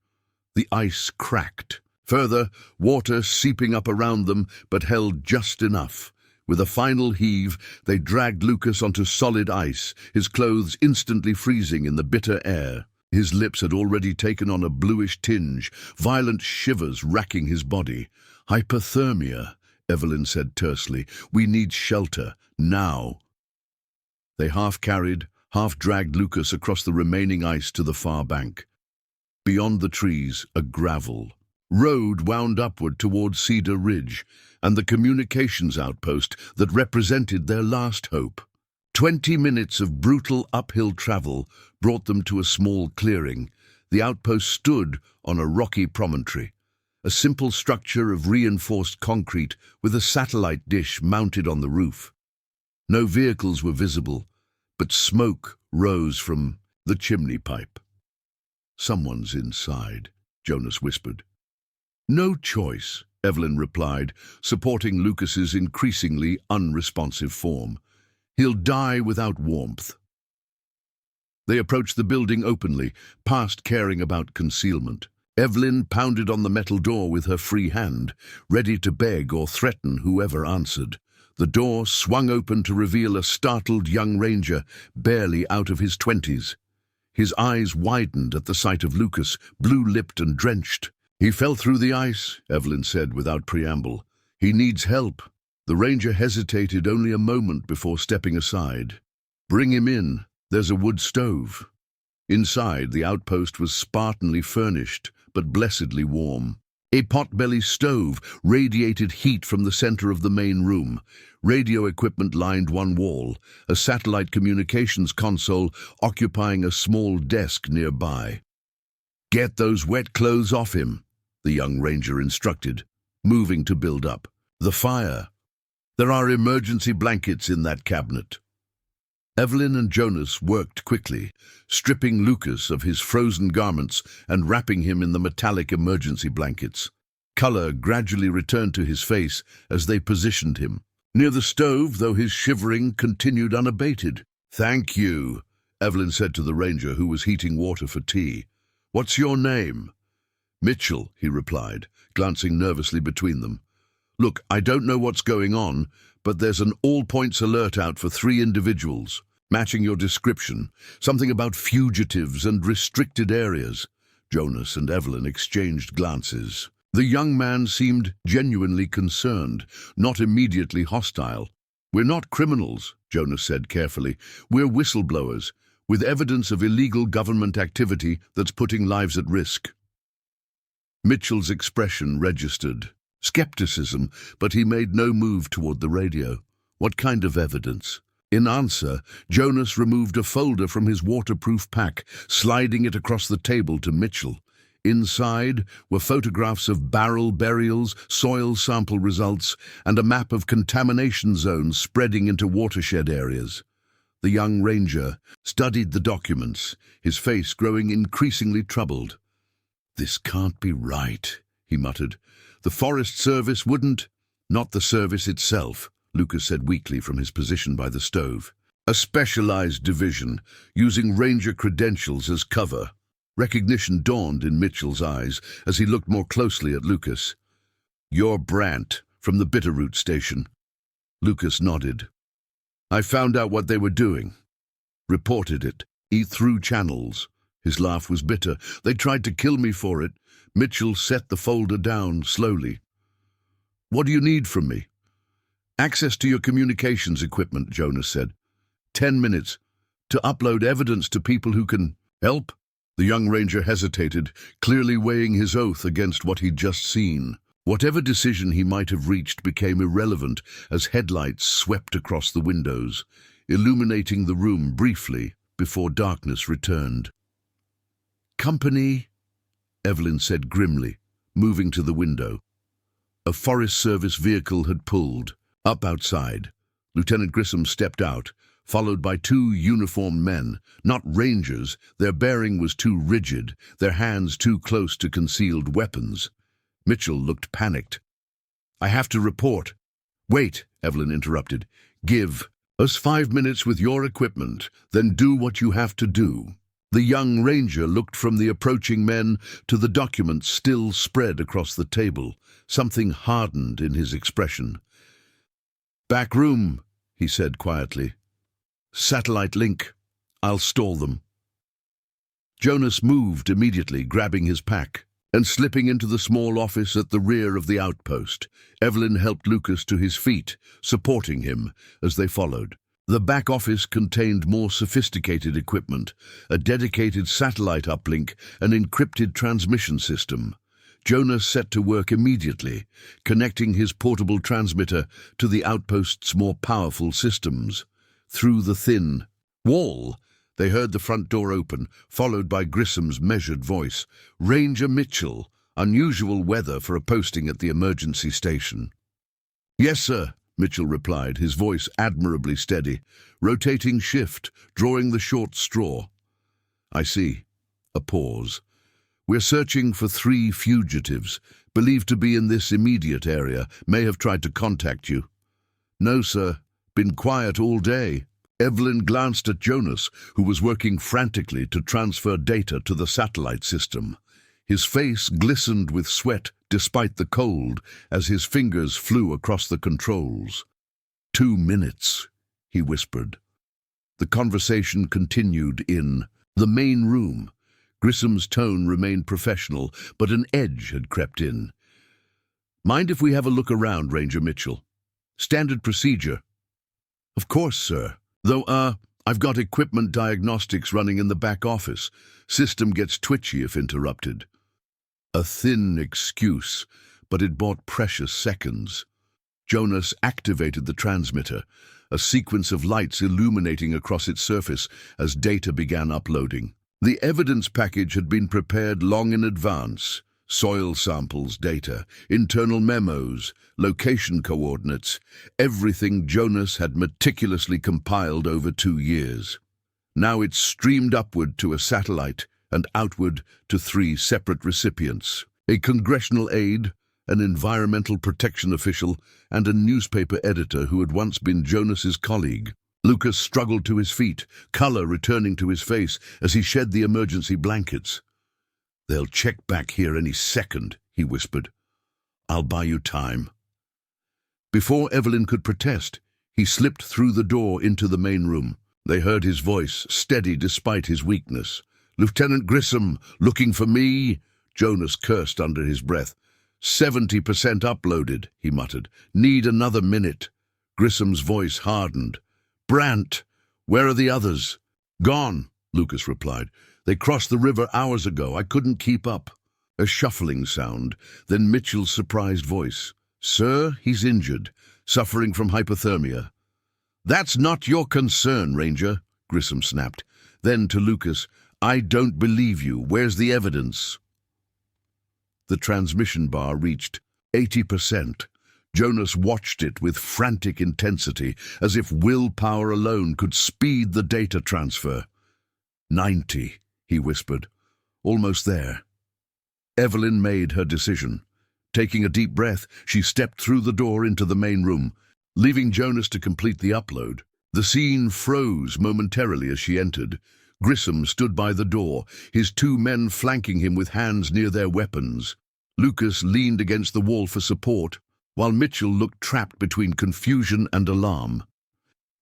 The ice cracked. Further, water seeping up around them, but held just enough. With a final heave, they dragged Lucas onto solid ice, his clothes instantly freezing in the bitter air. His lips had already taken on a bluish tinge, violent shivers racking his body. "Hypothermia," Evelyn said tersely. "We need shelter, now." They half-carried, half-dragged Lucas across the remaining ice to the far bank. Beyond the trees, a gravel road wound upward toward Cedar Ridge and the communications outpost that represented their last hope. 20 minutes of brutal uphill travel brought them to a small clearing. The outpost stood on a rocky promontory, a simple structure of reinforced concrete with a satellite dish mounted on the roof. No vehicles were visible, but smoke rose from the chimney pipe. "Someone's inside," Jonas whispered. "No choice," Evelyn replied, supporting Lucas's increasingly unresponsive form. "He'll die without warmth." They approached the building openly, past caring about concealment. Evelyn pounded on the metal door with her free hand, ready to beg or threaten whoever answered. The door swung open to reveal a startled young ranger, barely out of his 20s. His eyes widened at the sight of Lucas, blue-lipped and drenched. "He fell through the ice," Evelyn said without preamble. "He needs help." The ranger hesitated only a moment before stepping aside. "Bring him in. There's a wood stove." Inside, the outpost was spartanly furnished, but blessedly warm. A potbelly stove radiated heat from the center of the main room. Radio equipment lined one wall, a satellite communications console occupying a small desk nearby. "Get those wet clothes off him," the young ranger instructed, moving to build up. "The fire. There are emergency blankets in that cabinet." Evelyn and Jonas worked quickly, stripping Lucas of his frozen garments and wrapping him in the metallic emergency blankets. Color gradually returned to his face as they positioned him. Near the stove, though his shivering continued unabated. "Thank you," Evelyn said to the ranger, who was heating water for tea. "What's your name?" "Mitchell," he replied, glancing nervously between them. "Look, I don't know what's going on, but there's an all-points alert out for 3 individuals, matching your description, something about fugitives and restricted areas." Jonas and Evelyn exchanged glances. The young man seemed genuinely concerned, not immediately hostile. "We're not criminals," Jonas said carefully. "We're whistleblowers, with evidence of illegal government activity that's putting lives at risk." Mitchell's expression registered skepticism, but he made no move toward the radio. "What kind of evidence?" In answer, Jonas removed a folder from his waterproof pack, sliding it across the table to Mitchell. Inside were photographs of barrel burials, soil sample results, and a map of contamination zones spreading into watershed areas. The young ranger studied the documents, his face growing increasingly troubled. "This can't be right," he muttered. "The Forest Service wouldn't—" "Not the service itself," Lucas said weakly from his position by the stove. "A specialized division, using ranger credentials as cover." Recognition dawned in Mitchell's eyes as he looked more closely at Lucas. "You're Brandt, from the Bitterroot station." Lucas nodded. "I found out what they were doing. Reported it. Through channels." His laugh was bitter. "They tried to kill me for it." Mitchell set the folder down slowly. "What do you need from me?" "Access to your communications equipment," Jonas said. 10 minutes to upload evidence to people who can help." The young ranger hesitated, clearly weighing his oath against what he'd just seen. Whatever decision he might have reached became irrelevant as headlights swept across the windows, illuminating the room briefly before darkness returned. "Company," Evelyn said grimly, moving to the window. A Forest Service vehicle had pulled up outside. Lieutenant Grissom stepped out, followed by 2 uniformed men, not rangers. Their bearing was too rigid, their hands too close to concealed weapons. Mitchell looked panicked. "I have to report." "Wait," Evelyn interrupted. "Give us 5 minutes with your equipment, then do what you have to do." The young ranger looked from the approaching men to the documents still spread across the table. Something hardened in his expression. "Back room," he said quietly. "Satellite link. I'll stall them." Jonas moved immediately, grabbing his pack and slipping into the small office at the rear of the outpost. Evelyn helped Lucas to his feet, supporting him as they followed. The back office contained more sophisticated equipment, a dedicated satellite uplink, an encrypted transmission system. Jonas set to work immediately, connecting his portable transmitter to the outpost's more powerful systems. Through the thin wall, they heard the front door open, followed by Grissom's measured voice. "Ranger Mitchell, unusual weather for a posting at the emergency station." "Yes, sir," Mitchell replied, his voice admirably steady. "Rotating shift, drawing the short straw." "I see." A pause. "We're searching for 3 fugitives, believed to be in this immediate area, may have tried to contact you." "No, sir. Been quiet all day." Evelyn glanced at Jonas, who was working frantically to transfer data to the satellite system. His face glistened with sweat despite the cold as his fingers flew across the controls. 2 minutes, he whispered. The conversation continued in the main room. Grissom's tone remained professional, but an edge had crept in. "Mind if we have a look around, Ranger Mitchell? Standard procedure." "Of course, sir. Though, I've got equipment diagnostics running in the back office. System gets twitchy if interrupted." A thin excuse, but it bought precious seconds. Jonas activated the transmitter, a sequence of lights illuminating across its surface as data began uploading. The evidence package had been prepared long in advance. Soil samples, data, internal memos, location coordinates, everything Jonas had meticulously compiled over 2 years. Now it streamed upward to a satellite and outward to 3 separate recipients: a congressional aide, an environmental protection official, and a newspaper editor who had once been Jonas's colleague. Lucas struggled to his feet, color returning to his face as he shed the emergency blankets. "They'll check back here any second," he whispered. "I'll buy you time." Before Evelyn could protest, he slipped through the door into the main room. They heard his voice, steady despite his weakness. "Lieutenant Grissom, looking for me?" Jonas cursed under his breath. 70% uploaded, he muttered. "Need another minute." Grissom's voice hardened. "Brandt, where are the others?" "Gone," Lucas replied. "They crossed the river hours ago. I couldn't keep up." A shuffling sound, then Mitchell's surprised voice. "Sir, he's injured, suffering from hypothermia." "That's not your concern, Ranger," Grissom snapped. Then to Lucas, "I don't believe you. Where's the evidence?" The transmission bar reached 80%. Jonas watched it with frantic intensity, as if willpower alone could speed the data transfer. 90, he whispered. "Almost there." Evelyn made her decision. Taking a deep breath, she stepped through the door into the main room, leaving Jonas to complete the upload. The scene froze momentarily as she entered. Grissom stood by the door, his 2 men flanking him with hands near their weapons. Lucas leaned against the wall for support, while Mitchell looked trapped between confusion and alarm.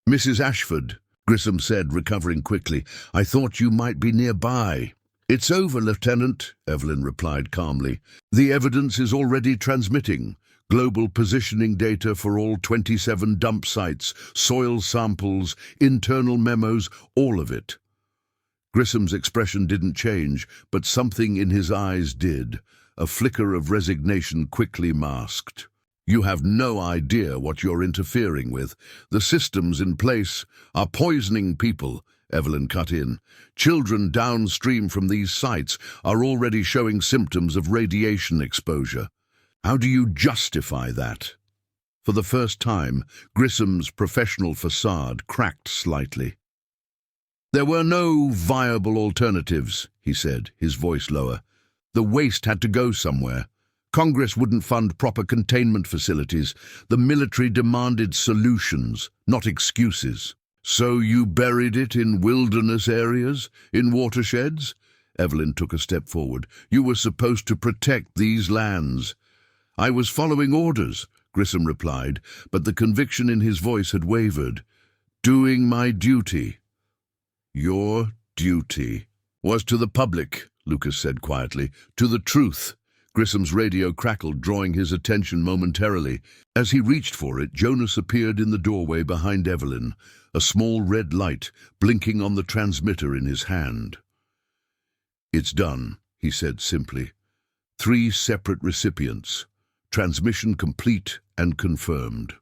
"Mrs. Ashford," Grissom said, recovering quickly, "I thought you might be nearby." "It's over, Lieutenant," Evelyn replied calmly. "The evidence is already transmitting. Global positioning data for all 27 dump sites, soil samples, internal memos, all of it." Grissom's expression didn't change, but something in his eyes did. A flicker of resignation quickly masked. "You have no idea what you're interfering with. The systems in place are poisoning people," Evelyn cut in. "Children downstream from these sites are already showing symptoms of radiation exposure. How do you justify that?" For the first time, Grissom's professional facade cracked slightly. "There were no viable alternatives," he said, his voice lower. "The waste had to go somewhere. Congress wouldn't fund proper containment facilities. The military demanded solutions, not excuses." "So you buried it in wilderness areas, in watersheds?" Evelyn took a step forward. "You were supposed to protect these lands." "I was following orders," Grissom replied, but the conviction in his voice had wavered. "Doing my duty." "Your duty was to the public," Lucas said quietly. "To the truth." Grissom's radio crackled, drawing his attention momentarily. As he reached for it, Jonas appeared in the doorway behind Evelyn, a small red light blinking on the transmitter in his hand. "It's done," he said simply. 3 separate recipients. Transmission complete and confirmed.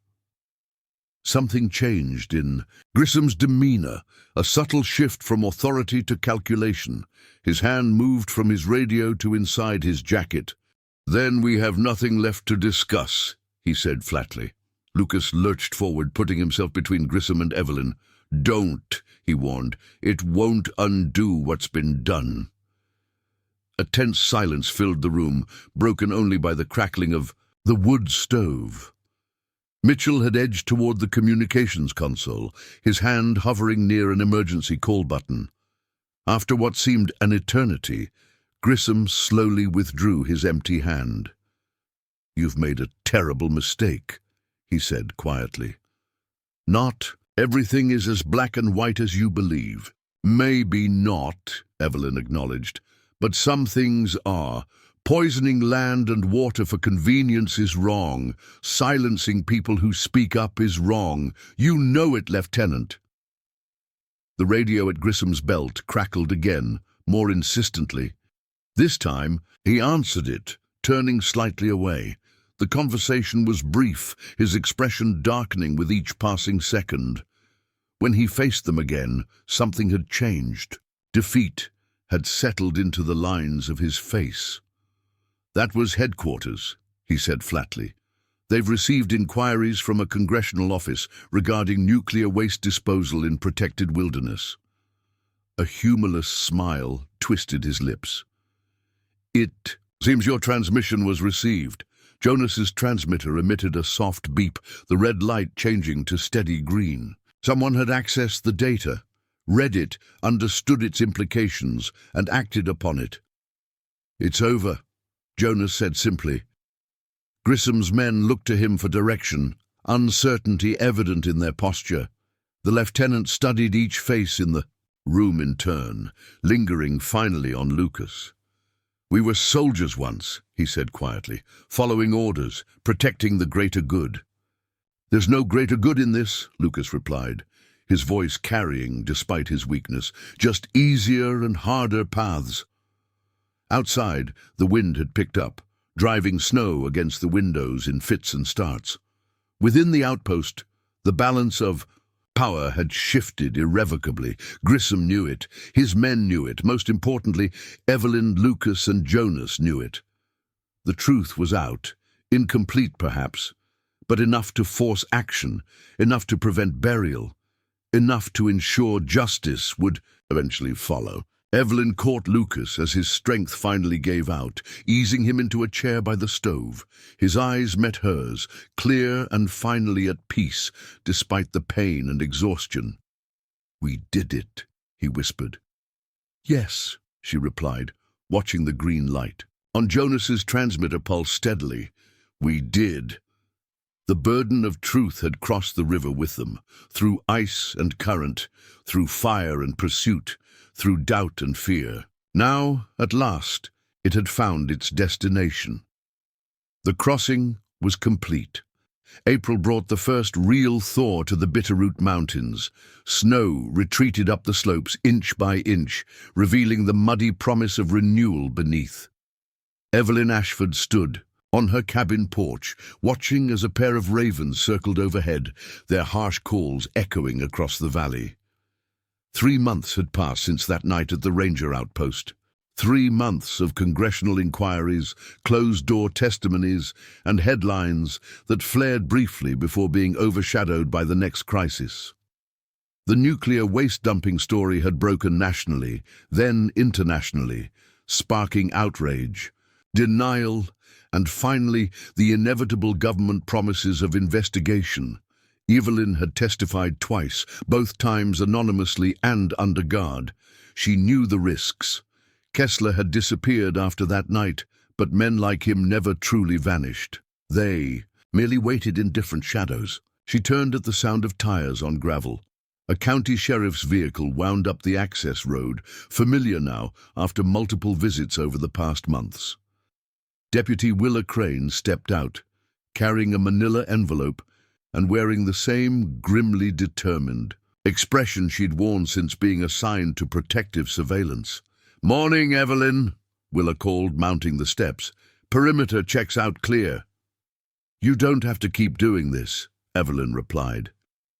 Something changed in Grissom's demeanor, a subtle shift from authority to calculation. His hand moved from his radio to inside his jacket. "Then we have nothing left to discuss," he said flatly. Lucas lurched forward, putting himself between Grissom and Evelyn. "Don't," he warned. "It won't undo what's been done." A tense silence filled the room, broken only by the crackling of the wood stove. Mitchell had edged toward the communications console, his hand hovering near an emergency call button. After what seemed an eternity, Grissom slowly withdrew his empty hand. "You've made a terrible mistake," he said quietly. "Not everything is as black and white as you believe." "Maybe not," Evelyn acknowledged, "but some things are. Poisoning land and water for convenience is wrong. Silencing people who speak up is wrong. You know it, Lieutenant." The radio at Grissom's belt crackled again, more insistently. This time, he answered it, turning slightly away. The conversation was brief, his expression darkening with each passing second. When he faced them again, something had changed. Defeat had settled into the lines of his face. "That was headquarters," he said flatly. "They've received inquiries from a congressional office regarding nuclear waste disposal in protected wilderness." A humorless smile twisted his lips. "It seems your transmission was received." Jonas's transmitter emitted a soft beep, the red light changing to steady green. Someone had accessed the data, read it, understood its implications, and acted upon it. "It's over," Jonas said simply. Grissom's men looked to him for direction, uncertainty evident in their posture. The lieutenant studied each face in the room in turn, lingering finally on Lucas. "We were soldiers once," he said quietly, "following orders, protecting the greater good." "There's no greater good in this," Lucas replied, his voice carrying despite his weakness, "just easier and harder paths." Outside, the wind had picked up, driving snow against the windows in fits and starts. Within the outpost, the balance of power had shifted irrevocably. Grissom knew it. His men knew it. Most importantly, Evelyn, Lucas, and Jonas knew it. The truth was out, incomplete perhaps, but enough to force action, enough to prevent burial, enough to ensure justice would eventually follow. Evelyn caught Lucas as his strength finally gave out, easing him into a chair by the stove. His eyes met hers, clear and finally at peace, despite the pain and exhaustion. "We did it," he whispered. "Yes," she replied, watching the green light. On Jonas's transmitter pulsed steadily. "We did." The burden of truth had crossed the river with them, through ice and current, through fire and pursuit, through doubt and fear. Now, at last, it had found its destination. The crossing was complete. April brought the first real thaw to the Bitterroot Mountains. Snow retreated up the slopes inch by inch, revealing the muddy promise of renewal beneath. Evelyn Ashford stood on her cabin porch, watching as a pair of ravens circled overhead, their harsh calls echoing across the valley. 3 months had passed since that night at the Ranger outpost. 3 months of congressional inquiries, closed-door testimonies, and headlines that flared briefly before being overshadowed by the next crisis. The nuclear waste dumping story had broken nationally, then internationally, sparking outrage, denial, and finally the inevitable government promises of investigation. Evelyn had testified twice, both times anonymously and under guard. She knew the risks. Kessler had disappeared after that night, but men like him never truly vanished. They merely waited in different shadows. She turned at the sound of tires on gravel. A county sheriff's vehicle wound up the access road, familiar now after multiple visits over the past months. Deputy Willa Crane stepped out, carrying a manila envelope and wearing the same grimly determined expression she'd worn since being assigned to protective surveillance. "Morning, Evelyn," Willa called, mounting the steps. "Perimeter checks out clear." "You don't have to keep doing this," Evelyn replied.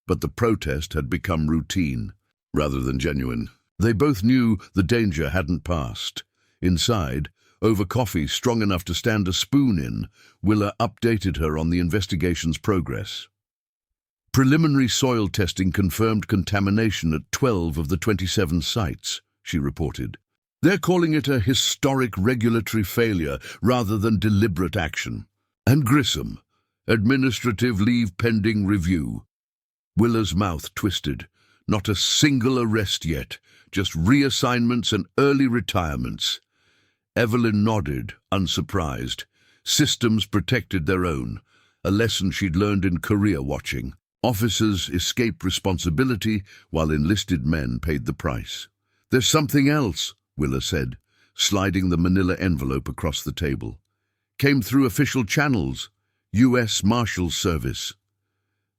But the protest had become routine, rather than genuine. They both knew the danger hadn't passed. Inside, over coffee strong enough to stand a spoon in, Willa updated her on the investigation's progress. Preliminary soil testing confirmed contamination at 12 of the 27 sites, she reported. They're calling it a historic regulatory failure rather than deliberate action. And Grissom, administrative leave pending review. Willa's mouth twisted. Not a single arrest yet, just reassignments and early retirements. Evelyn nodded, unsurprised. Systems protected their own, a lesson she'd learned in career watching. Officers escape responsibility while enlisted men paid the price. "There's something else," Willa said, sliding the manila envelope across the table. "Came through official channels. U.S. Marshals Service."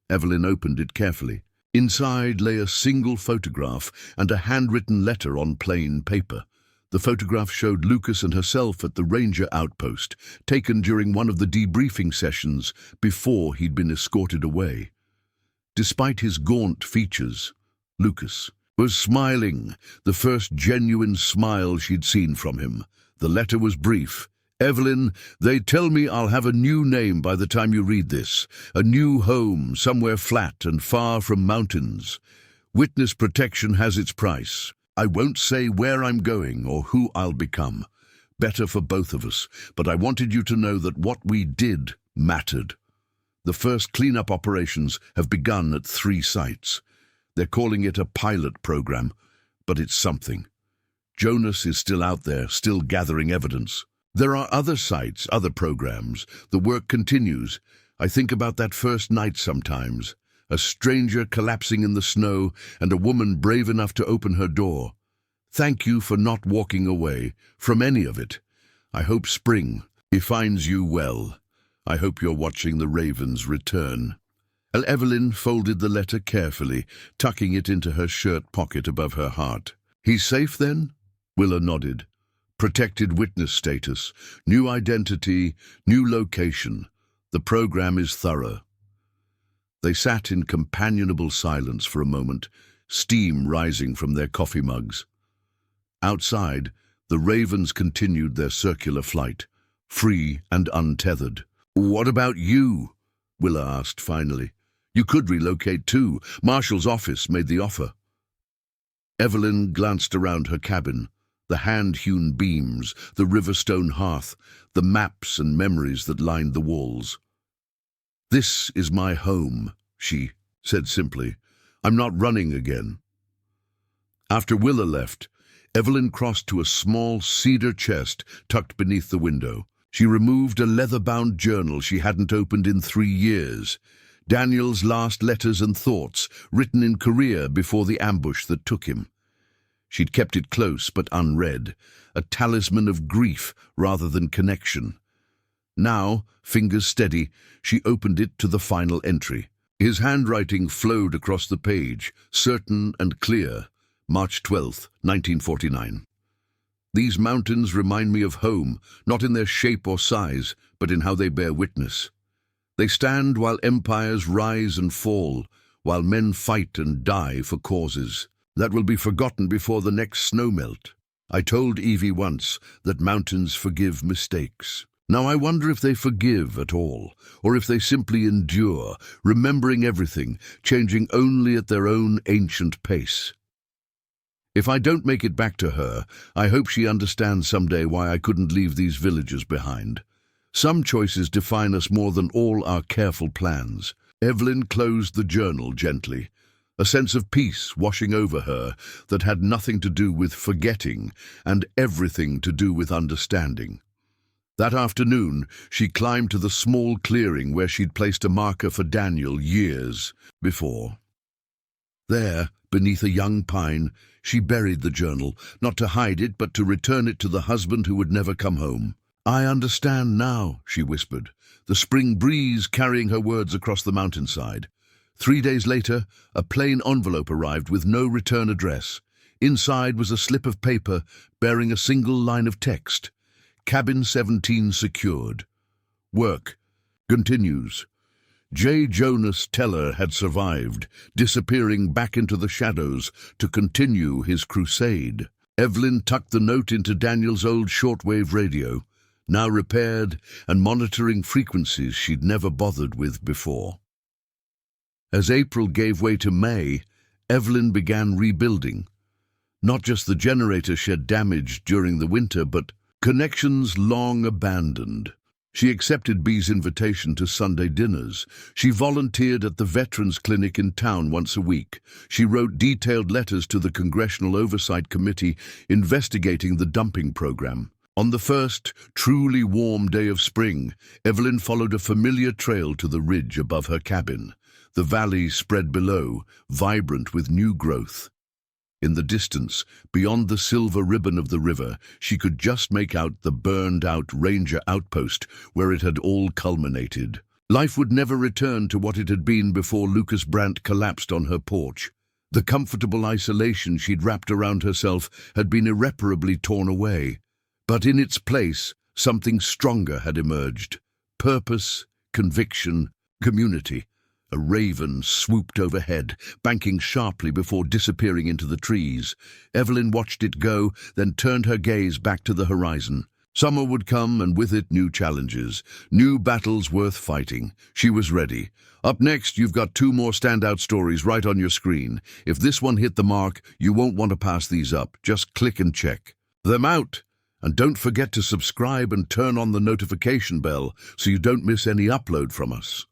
Evelyn opened it carefully. Inside lay a single photograph and a handwritten letter on plain paper. The photograph showed Lucas and herself at the Ranger outpost, taken during one of the debriefing sessions before he'd been escorted away. Despite his gaunt features, Lucas was smiling, the first genuine smile she'd seen from him. The letter was brief. "Evelyn, they tell me I'll have a new name by the time you read this. A new home, somewhere flat and far from mountains. Witness protection has its price. I won't say where I'm going or who I'll become. Better for both of us, but I wanted you to know that what we did mattered. The first cleanup operations have begun at 3 sites. They're calling it a pilot program, but it's something. Jonas is still out there, still gathering evidence. There are other sites, other programs. The work continues. I think about that first night sometimes. A stranger collapsing in the snow and a woman brave enough to open her door. Thank you for not walking away from any of it. I hope spring finds you well. I hope you're watching the ravens return." Evelyn folded the letter carefully, tucking it into her shirt pocket above her heart. "He's safe then?" Willa nodded. "Protected witness status, new identity, new location. The program is thorough." They sat in companionable silence for a moment, steam rising from their coffee mugs. Outside, the ravens continued their circular flight, free and untethered. "What about you?" Willa asked finally. "You could relocate too. Marshall's office made the offer." Evelyn glanced around her cabin, the hand-hewn beams, the riverstone hearth, the maps and memories that lined the walls. "This is my home," she said simply. "I'm not running again." After Willa left, Evelyn crossed to a small cedar chest tucked beneath the window. She removed a leather-bound journal she hadn't opened in 3 years. Daniel's last letters and thoughts, written in Korea before the ambush that took him. She'd kept it close but unread, a talisman of grief rather than connection. Now, fingers steady, she opened it to the final entry. His handwriting flowed across the page, certain and clear. March 12th, 1949. "These mountains remind me of home, not in their shape or size, but in how they bear witness. They stand while empires rise and fall, while men fight and die for causes that will be forgotten before the next snowmelt. I told Evie once that mountains forgive mistakes. Now I wonder if they forgive at all, or if they simply endure, remembering everything, changing only at their own ancient pace. If I don't make it back to her, I hope she understands someday why I couldn't leave these villages behind. Some choices define us more than all our careful plans." Evelyn closed the journal gently, a sense of peace washing over her that had nothing to do with forgetting and everything to do with understanding. That afternoon, she climbed to the small clearing where she'd placed a marker for Daniel years before. There, beneath a young pine, she buried the journal, not to hide it, but to return it to the husband who would never come home. "I understand now," she whispered, the spring breeze carrying her words across the mountainside. 3 days later, a plain envelope arrived with no return address. Inside was a slip of paper bearing a single line of text. "Cabin 17 secured. Work continues." J. Jonas Teller had survived, disappearing back into the shadows to continue his crusade. Evelyn tucked the note into Daniel's old shortwave radio, now repaired and monitoring frequencies she'd never bothered with before. As April gave way to May, Evelyn began rebuilding. Not just the generator shed damage during the winter, but connections long abandoned. She accepted Bee's invitation to Sunday dinners. She volunteered at the Veterans Clinic in town once a week. She wrote detailed letters to the Congressional Oversight Committee investigating the dumping program. On the first, truly warm day of spring, Evelyn followed a familiar trail to the ridge above her cabin. The valley spread below, vibrant with new growth. In the distance, beyond the silver ribbon of the river, she could just make out the burned-out Ranger outpost where it had all culminated. Life would never return to what it had been before Lucas Brandt collapsed on her porch. The comfortable isolation she'd wrapped around herself had been irreparably torn away. But in its place, something stronger had emerged. Purpose, conviction, community. A raven swooped overhead, banking sharply before disappearing into the trees. Evelyn watched it go, then turned her gaze back to the horizon. Summer would come, and with it new challenges, new battles worth fighting. She was ready. Up next, you've got 2 more standout stories right on your screen. If this one hit the mark, you won't want to pass these up. Just click and check them out. And don't forget to subscribe and turn on the notification bell so you don't miss any upload from us.